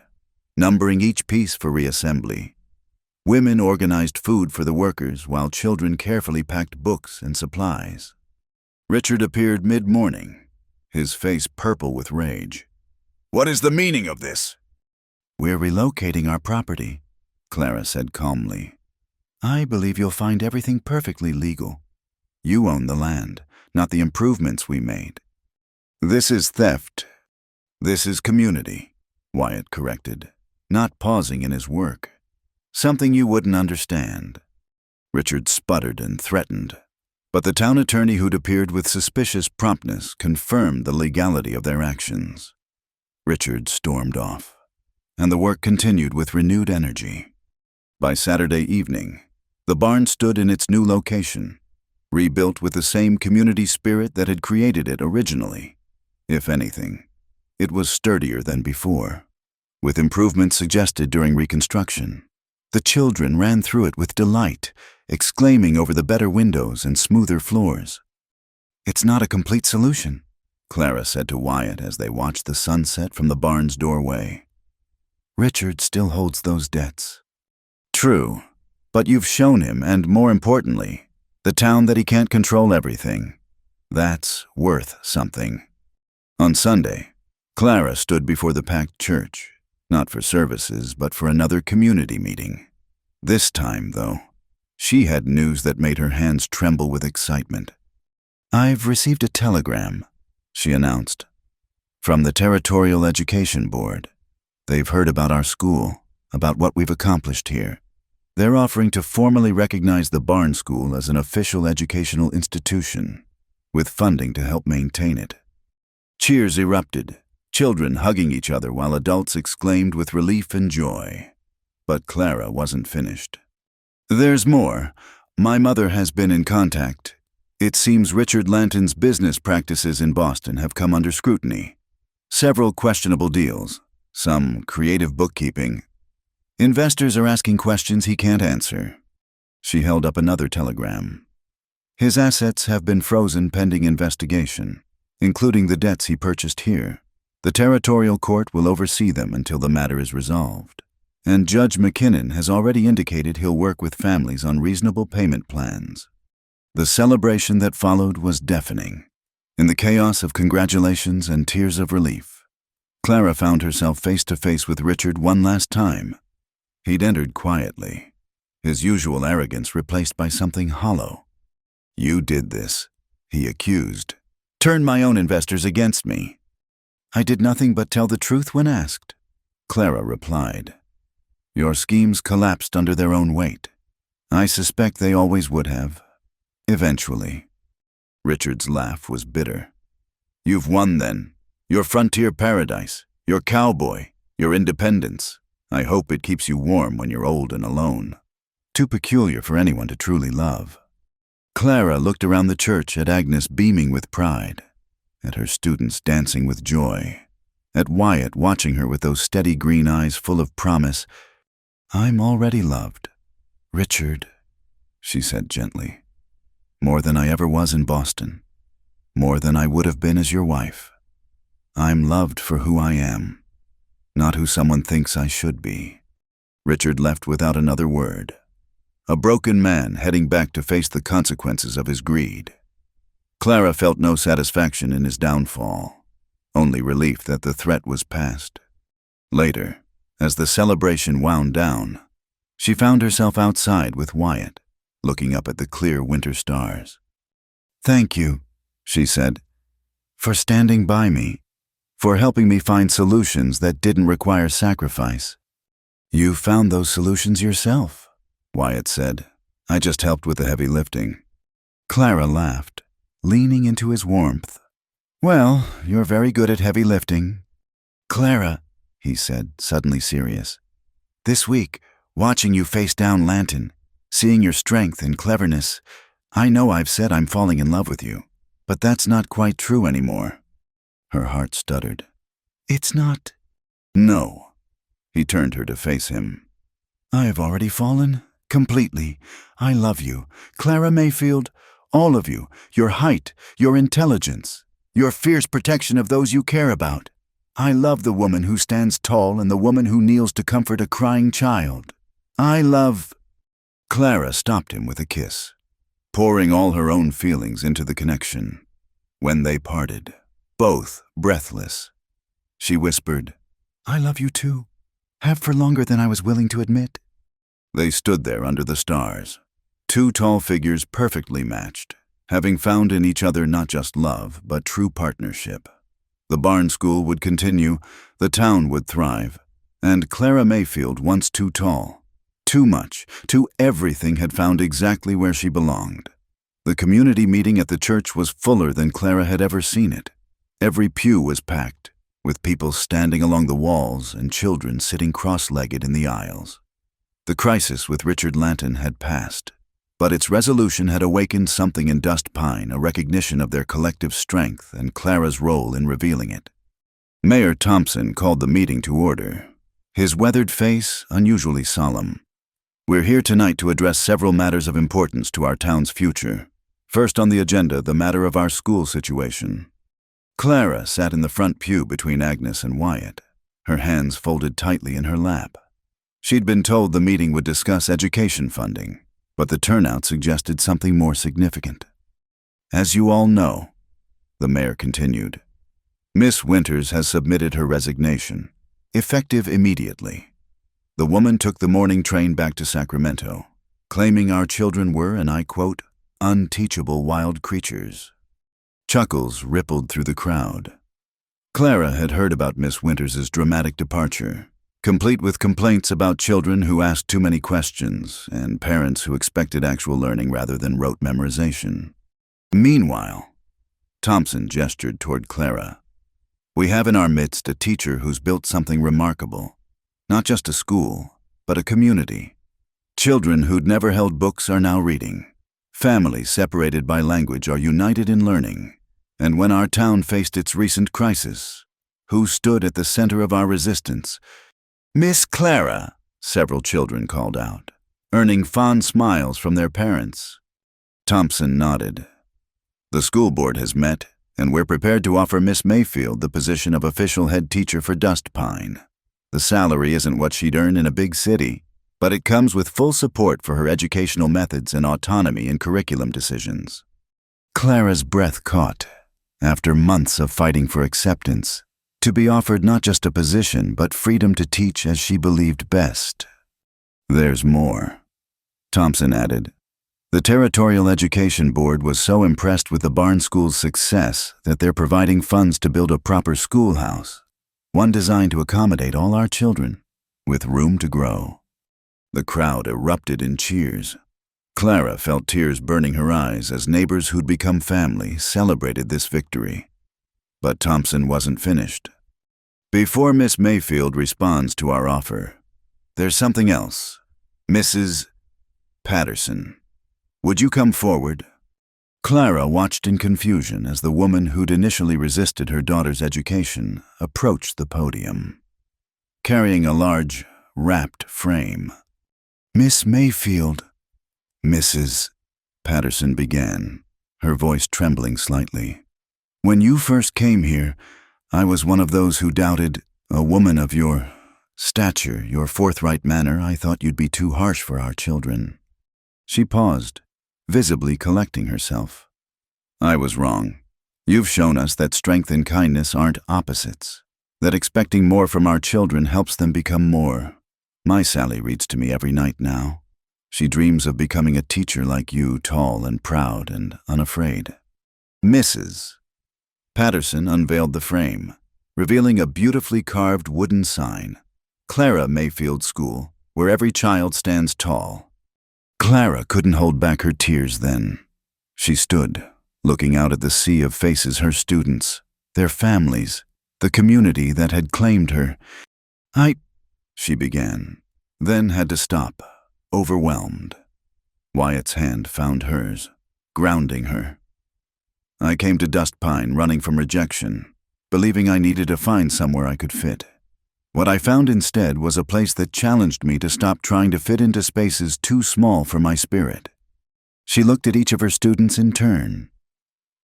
numbering each piece for reassembly. Women organized food for the workers while children carefully packed books and supplies. Richard appeared mid-morning, his face purple with rage. "What is the meaning of this?" "We're relocating our property," Clara said calmly. "I believe you'll find everything perfectly legal. You own the land, not the improvements we made." "This is theft. This is community," Wyatt corrected, not pausing in his work. "Something you wouldn't understand." Richard sputtered and threatened, but the town attorney who'd appeared with suspicious promptness confirmed the legality of their actions. Richard stormed off, and the work continued with renewed energy. By Saturday evening, the barn stood in its new location, rebuilt with the same community spirit that had created it originally. If anything, it was sturdier than before, with improvements suggested during reconstruction. The children ran through it with delight, exclaiming over the better windows and smoother floors. "It's not a complete solution," Clara said to Wyatt as they watched the sunset from the barn's doorway. "Richard still holds those debts." "True, but you've shown him, and more importantly, the town that he can't control everything. That's worth something." On Sunday, Clara stood before the packed church, not for services, but for another community meeting. This time, though, she had news that made her hands tremble with excitement. "I've received a telegram," she announced, "from the Territorial Education Board. They've heard about our school, about what we've accomplished here. They're offering to formally recognize the Barn School as an official educational institution, with funding to help maintain it." Cheers erupted, children hugging each other while adults exclaimed with relief and joy. But Clara wasn't finished. "There's more. My mother has been in contact. It seems Richard Lanton's business practices in Boston have come under scrutiny. Several questionable deals, some creative bookkeeping. Investors are asking questions he can't answer." She held up another telegram. "His assets have been frozen pending investigation, including the debts he purchased here. The territorial court will oversee them until the matter is resolved. And Judge McKinnon has already indicated he'll work with families on reasonable payment plans." The celebration that followed was deafening. In the chaos of congratulations and tears of relief, Clara found herself face to face with Richard one last time. He'd entered quietly, his usual arrogance replaced by something hollow. "You did this," he accused. "Turned my own investors against me." "I did nothing but tell the truth when asked," Clara replied. "Your schemes collapsed under their own weight. I suspect they always would have. Eventually." Richard's laugh was bitter. "You've won then. Your frontier paradise, your cowboy, your independence. I hope it keeps you warm when you're old and alone." Too peculiar for anyone to truly love. Clara looked around the church at Agnes beaming with pride, at her students dancing with joy, at Wyatt watching her with those steady green eyes full of promise. "I'm already loved, Richard," she said gently. "More than I ever was in Boston. More than I would have been as your wife. I'm loved for who I am, not who someone thinks I should be." Richard left without another word, a broken man heading back to face the consequences of his greed. Clara felt no satisfaction in his downfall, only relief that the threat was past. Later, as the celebration wound down, she found herself outside with Wyatt, looking up at the clear winter stars. "Thank you," she said, "for standing by me, for helping me find solutions that didn't require sacrifice." "You found those solutions yourself," Wyatt said. "I just helped with the heavy lifting." Clara laughed, leaning into his warmth. "Well, you're very good at heavy lifting." "Clara," he said, suddenly serious, "this week, watching you face down Lanton, seeing your strength and cleverness, I know I've said I'm falling in love with you, but that's not quite true anymore." Her heart stuttered. "It's not—" "No." He turned her to face him. "I have already fallen, completely. I love you, Clara Mayfield, all of you, your height, your intelligence, your fierce protection of those you care about. I love the woman who stands tall and the woman who kneels to comfort a crying child. I love—" Clara stopped him with a kiss, pouring all her own feelings into the connection. When they parted, both breathless, she whispered, "I love you too. Have for longer than I was willing to admit." They stood there under the stars, two tall figures perfectly matched, having found in each other not just love, but true partnership. The barn school would continue, the town would thrive, and Clara Mayfield, once too tall, too much, too everything, had found exactly where she belonged. The community meeting at the church was fuller than Clara had ever seen it. Every pew was packed, with people standing along the walls and children sitting cross-legged in the aisles. The crisis with Richard Lanton had passed, but its resolution had awakened something in Dust Pine, a recognition of their collective strength and Clara's role in revealing it. Mayor Thompson called the meeting to order, his weathered face unusually solemn. "We're here tonight to address several matters of importance to our town's future. First on the agenda, the matter of our school situation." Clara sat in the front pew between Agnes and Wyatt, her hands folded tightly in her lap. She'd been told the meeting would discuss education funding, but the turnout suggested something more significant. "As you all know," the mayor continued, "Miss Winters has submitted her resignation, effective immediately. The woman took the morning train back to Sacramento, claiming our children were, and I quote, unteachable wild creatures." Chuckles rippled through the crowd. Clara had heard about Miss Winters' dramatic departure, complete with complaints about children who asked too many questions and parents who expected actual learning rather than rote memorization. Meanwhile, Thompson gestured toward Clara, "We have in our midst a teacher who's built something remarkable. Not just a school, but a community. Children who'd never held books are now reading. Families separated by language are united in learning. And when our town faced its recent crisis, who stood at the center of our resistance?" "Miss Clara," several children called out, earning fond smiles from their parents. Thompson nodded. "The school board has met, and we're prepared to offer Miss Mayfield the position of official head teacher for Dust Pine. The salary isn't what she'd earn in a big city, but it comes with full support for her educational methods and autonomy in curriculum decisions." Clara's breath caught, after months of fighting for acceptance, to be offered not just a position but freedom to teach as she believed best. There's more, Thompson added. The Territorial Education Board was so impressed with the Barn School's success that they're providing funds to build a proper schoolhouse, one designed to accommodate all our children, with room to grow. The crowd erupted in cheers. Clara felt tears burning her eyes as neighbors who'd become family celebrated this victory. But Thompson wasn't finished. Before Miss Mayfield responds to our offer, there's something else. Mrs. Patterson, would you come forward? Clara watched in confusion as the woman who'd initially resisted her daughter's education approached the podium, carrying a large, wrapped frame. Miss Mayfield, Mrs. Patterson began, her voice trembling slightly. When you first came here, I was one of those who doubted. A woman of your stature, your forthright manner, I thought you'd be too harsh for our children. She paused, visibly collecting herself. I was wrong. You've shown us that strength and kindness aren't opposites, that expecting more from our children helps them become more. My Sally reads to me every night now. She dreams of becoming a teacher like you, tall and proud and unafraid. Mrs. Patterson unveiled the frame, revealing a beautifully carved wooden sign. Clara Mayfield School, where every child stands tall. Clara couldn't hold back her tears then. She stood, looking out at the sea of faces, her students, their families, the community that had claimed her. She began, then had to stop, overwhelmed. Wyatt's hand found hers, grounding her. I came to Dust Pine running from rejection, believing I needed to find somewhere I could fit. What I found instead was a place that challenged me to stop trying to fit into spaces too small for my spirit. She looked at each of her students in turn.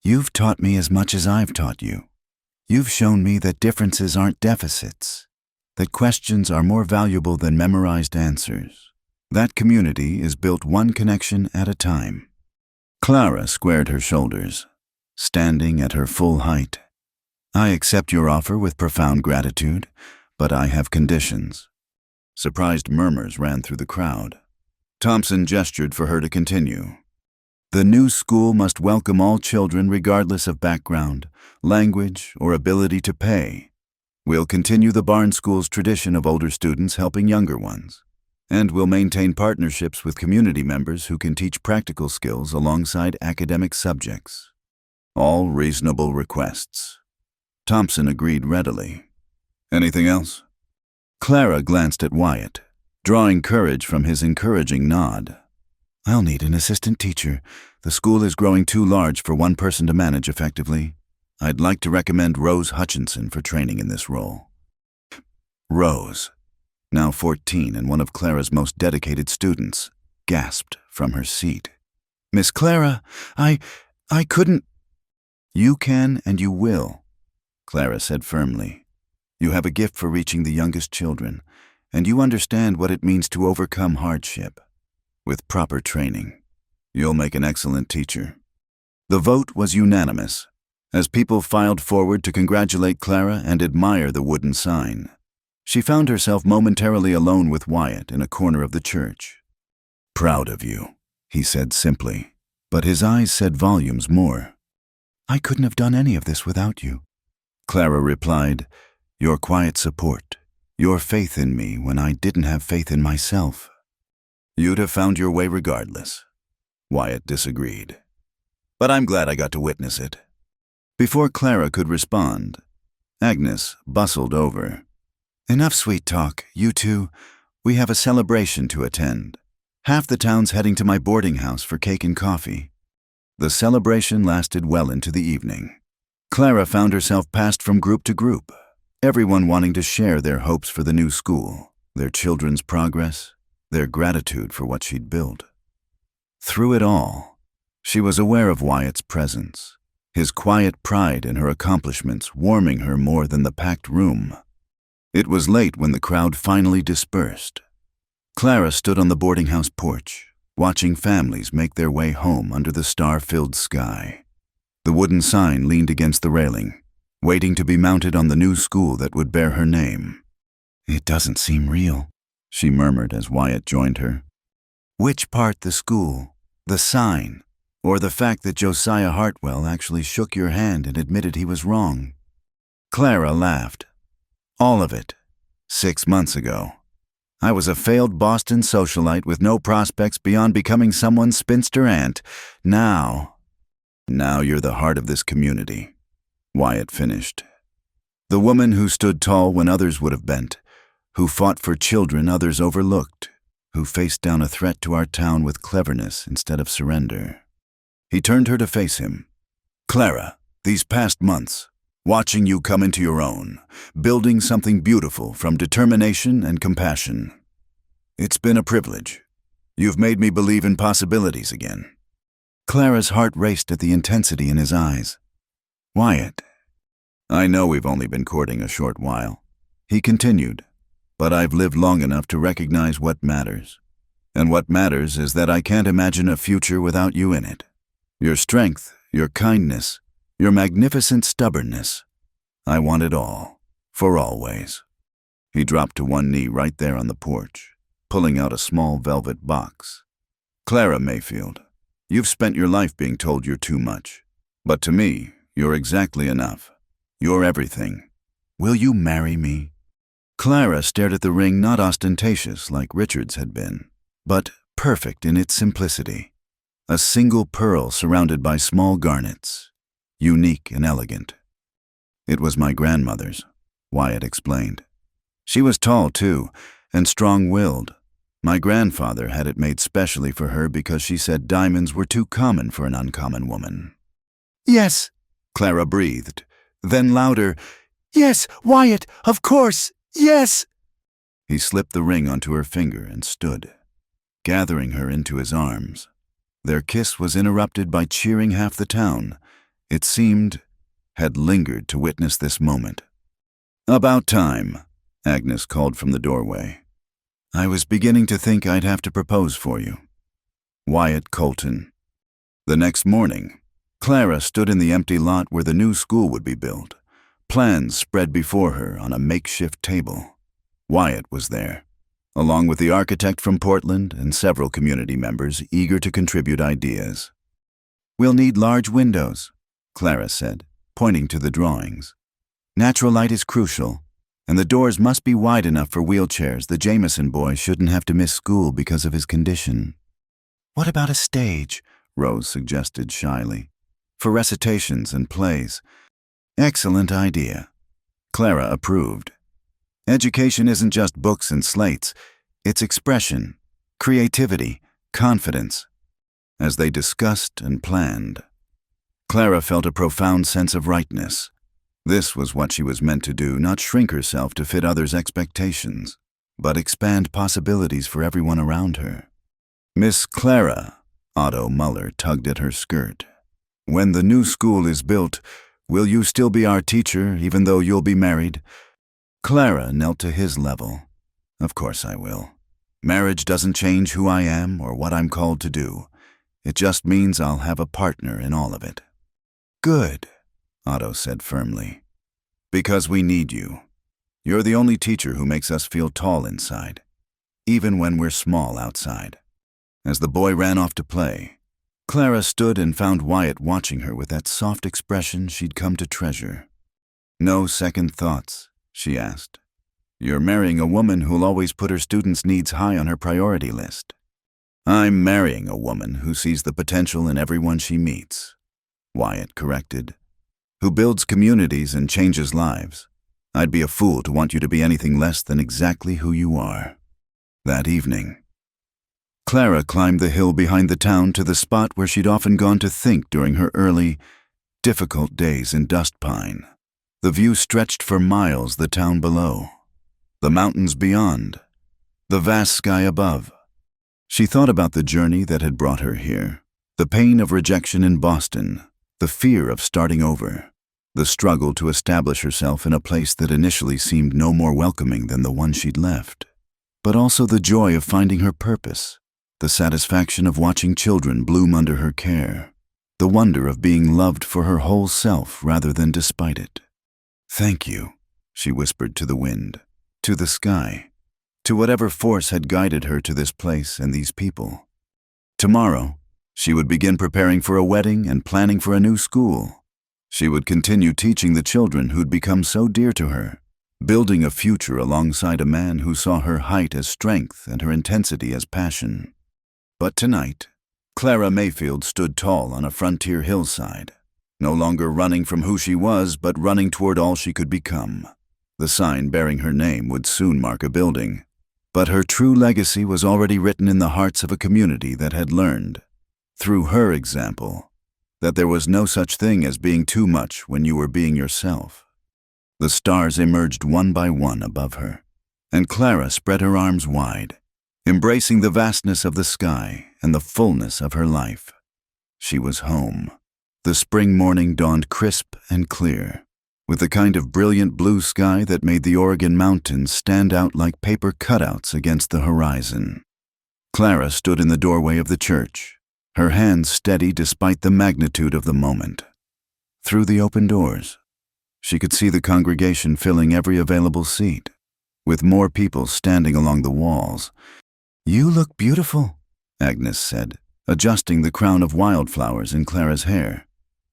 You've taught me as much as I've taught you. You've shown me that differences aren't deficits, that questions are more valuable than memorized answers. That community is built one connection at a time. Clara squared her shoulders, standing at her full height. I accept your offer with profound gratitude, but I have conditions. Surprised murmurs ran through the crowd. Thompson gestured for her to continue. The new school must welcome all children regardless of background, language, or ability to pay. We'll continue the Barn School's tradition of older students helping younger ones, and we'll maintain partnerships with community members who can teach practical skills alongside academic subjects. All reasonable requests. Thompson agreed readily. Anything else? Clara glanced at Wyatt, drawing courage from his encouraging nod. I'll need an assistant teacher. The school is growing too large for one person to manage effectively. I'd like to recommend Rose Hutchinson for training in this role. Rose, now 14 and one of Clara's most dedicated students, gasped from her seat. Miss Clara, I couldn't. You can and you will, Clara said firmly. You have a gift for reaching the youngest children, and you understand what it means to overcome hardship. With proper training, you'll make an excellent teacher. The vote was unanimous, as people filed forward to congratulate Clara and admire the wooden sign. She found herself momentarily alone with Wyatt in a corner of the church. Proud of you, he said simply, but his eyes said volumes more. I couldn't have done any of this without you. Clara replied, your quiet support, your faith in me when I didn't have faith in myself. You'd have found your way regardless. Wyatt disagreed. But I'm glad I got to witness it. Before Clara could respond, Agnes bustled over. Enough sweet talk, you two. We have a celebration to attend. Half the town's heading to my boarding house for cake and coffee. The celebration lasted well into the evening. Clara found herself passed from group to group, everyone wanting to share their hopes for the new school, their children's progress, their gratitude for what she'd built. Through it all, she was aware of Wyatt's presence, his quiet pride in her accomplishments warming her more than the packed room. It was late when the crowd finally dispersed. Clara stood on the boarding house porch, watching families make their way home under the star-filled sky. The wooden sign leaned against the railing, waiting to be mounted on the new school that would bear her name. It doesn't seem real, she murmured as Wyatt joined her. Which part the school, the sign, or the fact that Josiah Hartwell actually shook your hand and admitted he was wrong? Clara laughed. All of it. 6 months ago. I was a failed Boston socialite with no prospects beyond becoming someone's spinster aunt. Now you're the heart of this community, Wyatt finished. The woman who stood tall when others would have bent, who fought for children others overlooked, who faced down a threat to our town with cleverness instead of surrender. He turned her to face him. Clara, these past months, watching you come into your own, building something beautiful from determination and compassion. It's been a privilege. You've made me believe in possibilities again. Clara's heart raced at the intensity in his eyes. Wyatt, I know we've only been courting a short while, he continued, but I've lived long enough to recognize what matters. And what matters is that I can't imagine a future without you in it. Your strength, your kindness, your magnificent stubbornness. I want it all, for always. He dropped to one knee right there on the porch, pulling out a small velvet box. Clara Mayfield, you've spent your life being told you're too much. But to me, you're exactly enough. You're everything. Will you marry me? Clara stared at the ring, not ostentatious like Richard's had been, but perfect in its simplicity. A single pearl surrounded by small garnets, unique and elegant. It was my grandmother's, Wyatt explained. She was tall, too, and strong-willed. My grandfather had it made specially for her because she said diamonds were too common for an uncommon woman. Yes, Clara breathed. Then louder, Yes, Wyatt, of course, yes! He slipped the ring onto her finger and stood, gathering her into his arms. Their kiss was interrupted by cheering half the town. It seemed had lingered to witness this moment. About time, Agnes called from the doorway. I was beginning to think I'd have to propose for you. Wyatt Colton. The next morning, Clara stood in the empty lot where the new school would be built, plans spread before her on a makeshift table. Wyatt was there, along with the architect from Portland and several community members eager to contribute ideas. We'll need large windows, Clara said, pointing to the drawings. Natural light is crucial, and the doors must be wide enough for wheelchairs. The Jameson boy shouldn't have to miss school because of his condition. What about a stage? Rose suggested shyly. For recitations and plays. Excellent idea. Clara approved. Education isn't just books and slates. It's expression, creativity, confidence. As they discussed and planned, Clara felt a profound sense of rightness. This was what she was meant to do, not shrink herself to fit others' expectations, but expand possibilities for everyone around her. Miss Clara, Otto Muller tugged at her skirt. When the new school is built, will you still be our teacher, even though you'll be married? Clara knelt to his level. Of course I will. Marriage doesn't change who I am or what I'm called to do. It just means I'll have a partner in all of it. Good, Otto said firmly. Because we need you. You're the only teacher who makes us feel tall inside, even when we're small outside. As the boy ran off to play, Clara stood and found Wyatt watching her with that soft expression she'd come to treasure. No second thoughts, she asked. You're marrying a woman who'll always put her students' needs high on her priority list. I'm marrying a woman who sees the potential in everyone she meets, Wyatt corrected. Who builds communities and changes lives. I'd be a fool to want you to be anything less than exactly who you are. That evening, Clara climbed the hill behind the town to the spot where she'd often gone to think during her early, difficult days in Dust Pine. The view stretched for miles, the town below, the mountains beyond, the vast sky above. She thought about the journey that had brought her here, the pain of rejection in Boston, the fear of starting over, the struggle to establish herself in a place that initially seemed no more welcoming than the one she'd left, but also the joy of finding her purpose, the satisfaction of watching children bloom under her care, the wonder of being loved for her whole self rather than despite it. Thank you, she whispered to the wind, to the sky, to whatever force had guided her to this place and these people. Tomorrow, she would begin preparing for a wedding and planning for a new school. She would continue teaching the children who'd become so dear to her, building a future alongside a man who saw her height as strength and her intensity as passion. But tonight, Clara Mayfield stood tall on a frontier hillside, no longer running from who she was, but running toward all she could become. The sign bearing her name would soon mark a building, but her true legacy was already written in the hearts of a community that had learned, through her example, that there was no such thing as being too much when you were being yourself. The stars emerged one by one above her, and Clara spread her arms wide, embracing the vastness of the sky and the fullness of her life. She was home. The spring morning dawned crisp and clear, with the kind of brilliant blue sky that made the Oregon mountains stand out like paper cutouts against the horizon. Clara stood in the doorway of the church, her hands steady despite the magnitude of the moment. Through the open doors, she could see the congregation filling every available seat, with more people standing along the walls. "You look beautiful," Agnes said, adjusting the crown of wildflowers in Clara's hair.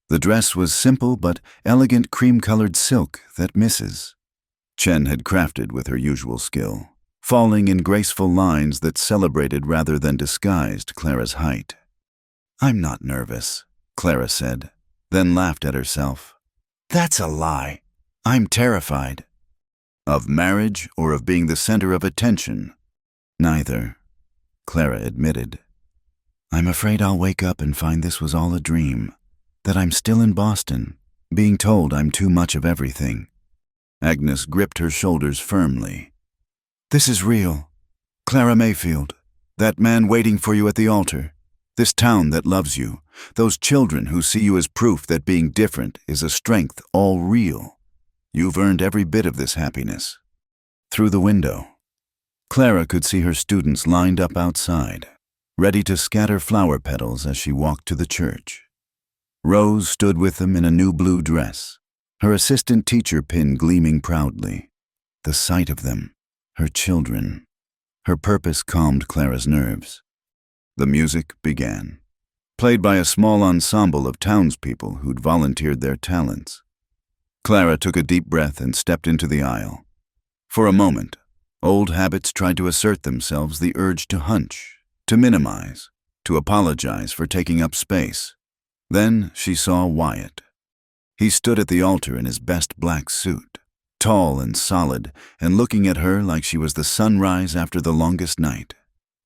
The dress was simple but elegant cream-colored silk that Mrs. Chen had crafted with her usual skill, falling in graceful lines that celebrated rather than disguised Clara's height. "I'm not nervous," Clara said, then laughed at herself. "That's a lie. I'm terrified." Of marriage or of being the center of attention? Neither, Clara admitted. "I'm afraid I'll wake up and find this was all a dream, that I'm still in Boston, being told I'm too much of everything." Agnes gripped her shoulders firmly. "This is real. Clara Mayfield, that man waiting for you at the altar, this town that loves you, those children who see you as proof that being different is a strength all real. You've earned every bit of this happiness." Through the window, Clara could see her students lined up outside, ready to scatter flower petals as she walked to the church. Rose stood with them in a new blue dress, her assistant teacher pin gleaming proudly. The sight of them, her children, her purpose calmed Clara's nerves. The music began, played by a small ensemble of townspeople who'd volunteered their talents. Clara took a deep breath and stepped into the aisle. For a moment, old habits tried to assert themselves, the urge to hunch, to minimize, to apologize for taking up space. Then she saw Wyatt. He stood at the altar in his best black suit, tall and solid, and looking at her like she was the sunrise after the longest night.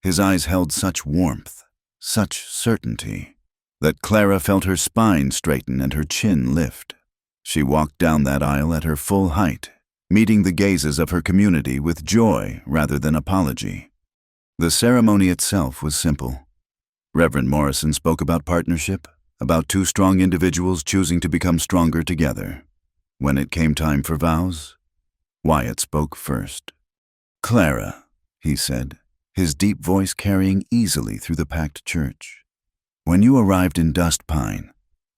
His eyes held such warmth, such certainty, that Clara felt her spine straighten and her chin lift. She walked down that aisle at her full height, meeting the gazes of her community with joy rather than apology. The ceremony itself was simple. Reverend Morrison spoke about partnership, about two strong individuals choosing to become stronger together. When it came time for vows, Wyatt spoke first. "Clara," he said, his deep voice carrying easily through the packed church. "When you arrived in Dust Pine,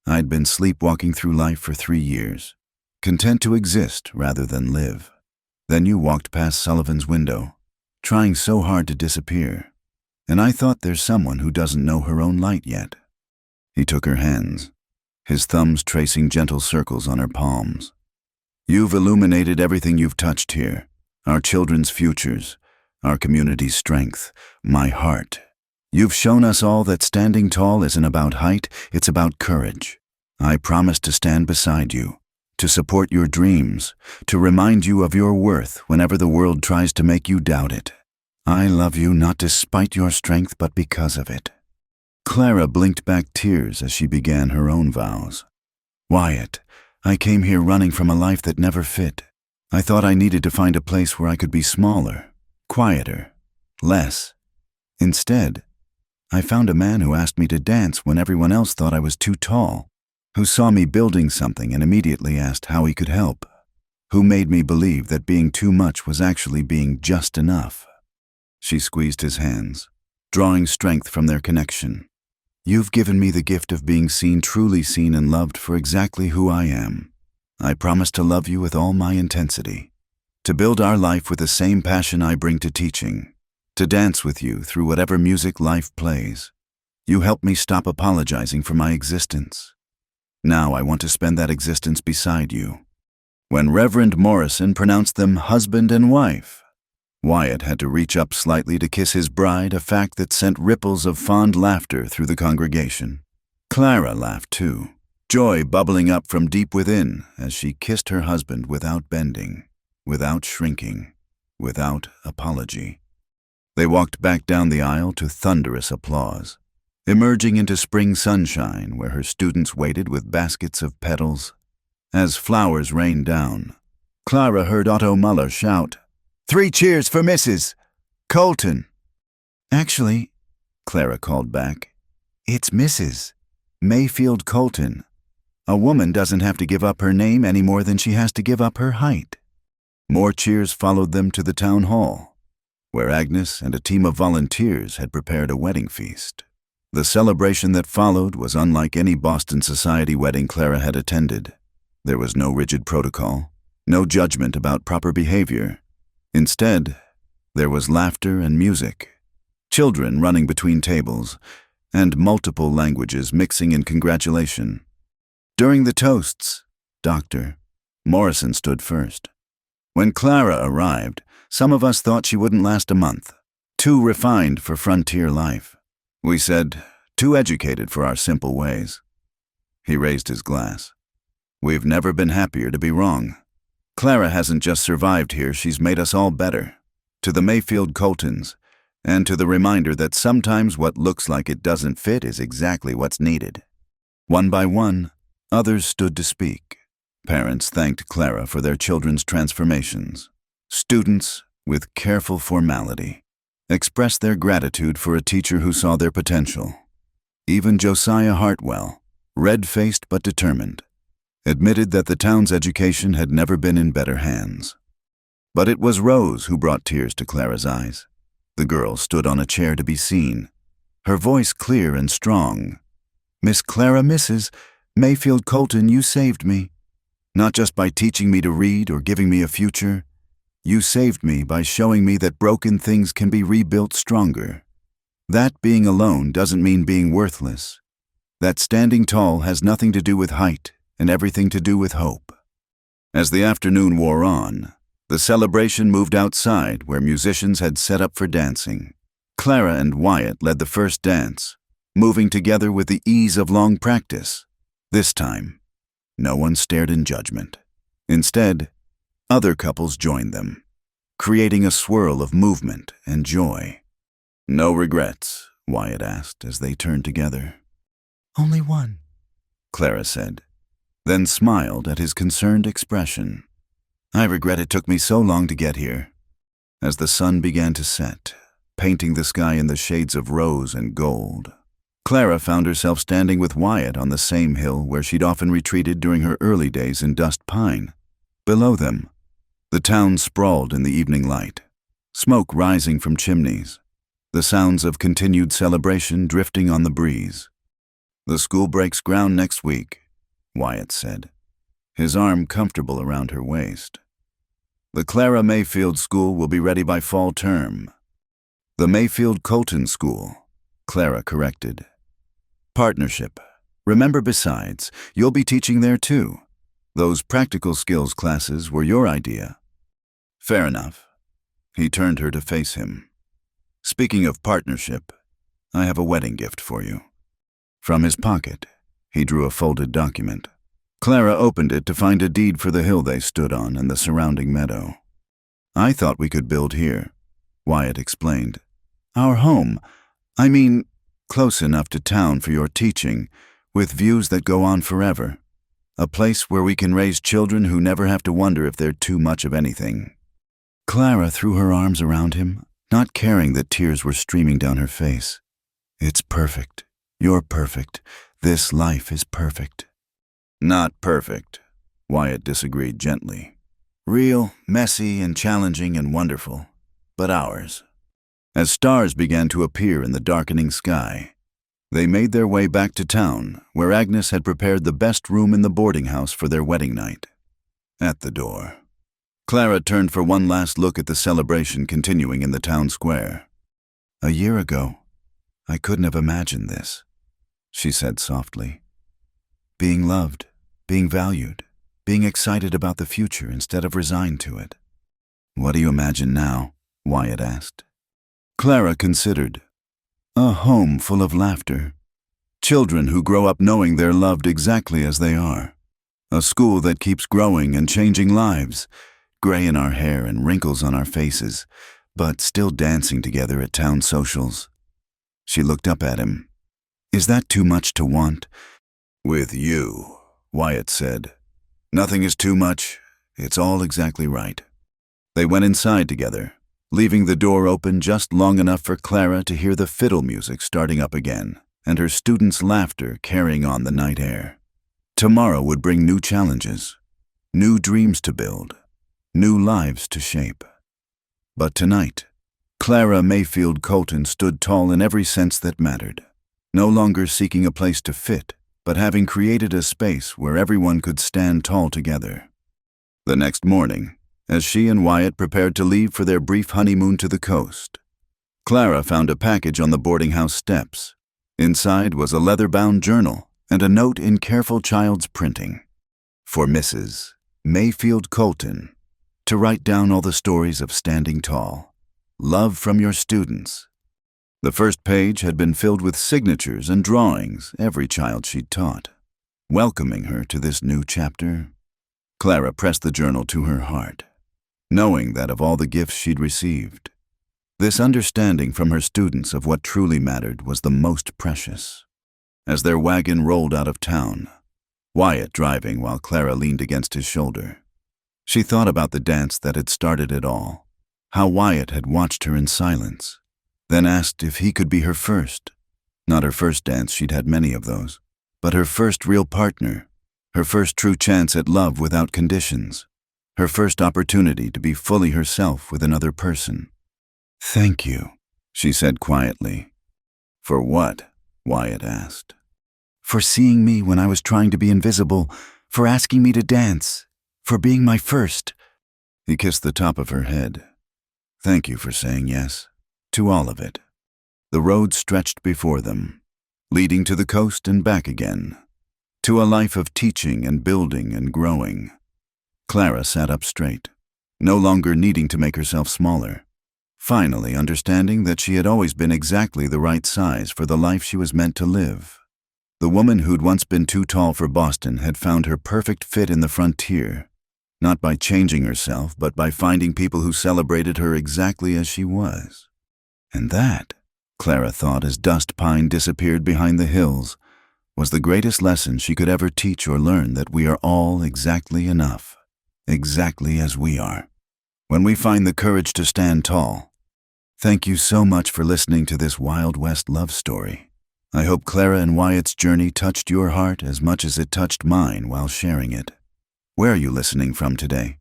I'd been sleepwalking through life for 3 years, content to exist rather than live. Then you walked past Sullivan's window, trying so hard to disappear, and I thought there's someone who doesn't know her own light yet." He took her hands, his thumbs tracing gentle circles on her palms. "You've illuminated everything you've touched here, our children's futures, our community's strength, my heart. You've shown us all that standing tall isn't about height, it's about courage. I promise to stand beside you, to support your dreams, to remind you of your worth whenever the world tries to make you doubt it. I love you not despite your strength, but because of it." Clara blinked back tears as she began her own vows. "Wyatt, I came here running from a life that never fit. I thought I needed to find a place where I could be smaller, quieter, less. Instead, I found a man who asked me to dance when everyone else thought I was too tall, who saw me building something and immediately asked how he could help, who made me believe that being too much was actually being just enough." She squeezed his hands, drawing strength from their connection. "You've given me the gift of being seen, truly seen and loved for exactly who I am. I promise to love you with all my intensity. to build our life with the same passion I bring to teaching, to dance with you through whatever music life plays. You help me stop apologizing for my existence. Now I want to spend that existence beside you." When Reverend Morrison pronounced them husband and wife, Wyatt had to reach up slightly to kiss his bride, a fact that sent ripples of fond laughter through the congregation. Clara laughed too, joy bubbling up from deep within as she kissed her husband without bending, without shrinking, without apology. They walked back down the aisle to thunderous applause, emerging into spring sunshine where her students waited with baskets of petals. As flowers rained down, Clara heard Otto Muller shout, "3 cheers for Mrs. Colton." "Actually," Clara called back, "it's Mrs. Mayfield Colton. A woman doesn't have to give up her name any more than she has to give up her height." More cheers followed them to the town hall, where Agnes and a team of volunteers had prepared a wedding feast. The celebration that followed was unlike any Boston society wedding Clara had attended. There was no rigid protocol, no judgment about proper behavior. Instead, there was laughter and music, children running between tables, and multiple languages mixing in congratulation. During the toasts, Dr. Morrison stood first. When Clara arrived, some of us thought she wouldn't last a month. Too refined for frontier life. We said, too educated for our simple ways. He raised his glass. "We've never been happier to be wrong. Clara hasn't just survived here, she's made us all better. To the Mayfield Coltons, and to the reminder that sometimes what looks like it doesn't fit is exactly what's needed." One by one, others stood to speak. Parents thanked Clara for their children's transformations. Students, with careful formality, expressed their gratitude for a teacher who saw their potential. Even Josiah Hartwell, red-faced but determined, admitted that the town's education had never been in better hands. But it was Rose who brought tears to Clara's eyes. The girl stood on a chair to be seen, her voice clear and strong. "Miss Clara, Mrs. Mayfield Colton, you saved me. Not just by teaching me to read or giving me a future. You saved me by showing me that broken things can be rebuilt stronger. That being alone doesn't mean being worthless. That standing tall has nothing to do with height and everything to do with hope." As the afternoon wore on, the celebration moved outside where musicians had set up for dancing. Clara and Wyatt led the first dance, moving together with the ease of long practice. This time, no one stared in judgment. Instead, other couples joined them, creating a swirl of movement and joy. "No regrets?" Wyatt asked as they turned together. "Only one," Clara said, then smiled at his concerned expression. "I regret it took me so long to get here." As the sun began to set, painting the sky in the shades of rose and gold, Clara found herself standing with Wyatt on the same hill where she'd often retreated during her early days in Dust Pine. Below them, the town sprawled in the evening light, smoke rising from chimneys, the sounds of continued celebration drifting on the breeze. "The school breaks ground next week," Wyatt said, his arm comfortable around her waist. "The Clara Mayfield School will be ready by fall term." "The Mayfield Colton School," Clara corrected. "Partnership. Remember, besides, you'll be teaching there too. Those practical skills classes were your idea." "Fair enough." He turned her to face him. "Speaking of partnership, I have a wedding gift for you." From his pocket, he drew a folded document. Clara opened it to find a deed for the hill they stood on and the surrounding meadow. "I thought we could build here," Wyatt explained. "Our home. I mean, close enough to town for your teaching, with views that go on forever. A place where we can raise children who never have to wonder if they're too much of anything." Clara threw her arms around him, not caring that tears were streaming down her face. "It's perfect. You're perfect. This life is perfect." "Not perfect," Wyatt disagreed gently. "Real, messy, and challenging and wonderful, but ours." As stars began to appear in the darkening sky, they made their way back to town, where Agnes had prepared the best room in the boarding house for their wedding night. At the door, Clara turned for one last look at the celebration continuing in the town square. "A year ago, I couldn't have imagined this," she said softly. "Being loved, being valued, being excited about the future instead of resigned to it." "What do you imagine now?" Wyatt asked. Clara considered. A home full of laughter. Children who grow up knowing they're loved exactly as they are. A school that keeps growing and changing lives, gray in our hair and wrinkles on our faces, but still dancing together at town socials. She looked up at him. "Is that too much to want?" "With you," Wyatt said. "Nothing is too much. It's all exactly right." They went inside together, leaving the door open just long enough for Clara to hear the fiddle music starting up again and her students' laughter carrying on the night air. Tomorrow would bring new challenges, new dreams to build, new lives to shape. But tonight, Clara Mayfield Colton stood tall in every sense that mattered, no longer seeking a place to fit, but having created a space where everyone could stand tall together. The next morning, as she and Wyatt prepared to leave for their brief honeymoon to the coast, Clara found a package on the boarding house steps. Inside was a leather-bound journal and a note in careful child's printing. For Mrs. Mayfield Colton, to write down all the stories of standing tall. Love from your students. The first page had been filled with signatures and drawings every child she'd taught, welcoming her to this new chapter. Clara pressed the journal to her heart, knowing that of all the gifts she'd received, this understanding from her students of what truly mattered was the most precious. As their wagon rolled out of town, Wyatt driving while Clara leaned against his shoulder, she thought about the dance that had started it all, how Wyatt had watched her in silence, then asked if he could be her first. Not her first dance, she'd had many of those, but her first real partner, her first true chance at love without conditions, her first opportunity to be fully herself with another person. "Thank you," she said quietly. "For what?" Wyatt asked. "For seeing me when I was trying to be invisible, for asking me to dance, for being my first." He kissed the top of her head. "Thank you for saying yes, to all of it." The road stretched before them, leading to the coast and back again, to a life of teaching and building and growing. Clara sat up straight, no longer needing to make herself smaller, finally understanding that she had always been exactly the right size for the life she was meant to live. The woman who'd once been too tall for Boston had found her perfect fit in the frontier, not by changing herself, but by finding people who celebrated her exactly as she was. And that, Clara thought as dust pine disappeared behind the hills, was the greatest lesson she could ever teach or learn, that we are all exactly enough, exactly as we are, when we find the courage to stand tall. Thank you so much for listening to this Wild West love story. I hope Clara and Wyatt's journey touched your heart as much as it touched mine while sharing it. Where are you listening from today?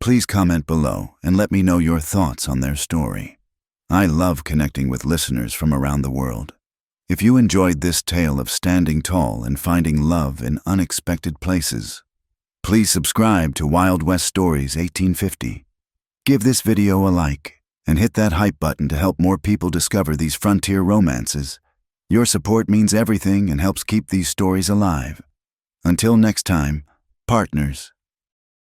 Please comment below and let me know your thoughts on their story. I love connecting with listeners from around the world. If you enjoyed this tale of standing tall and finding love in unexpected places, please subscribe to Wild West Stories 1850. Give this video a like and hit that hype button to help more people discover these frontier romances. Your support means everything and helps keep these stories alive. Until next time, partners.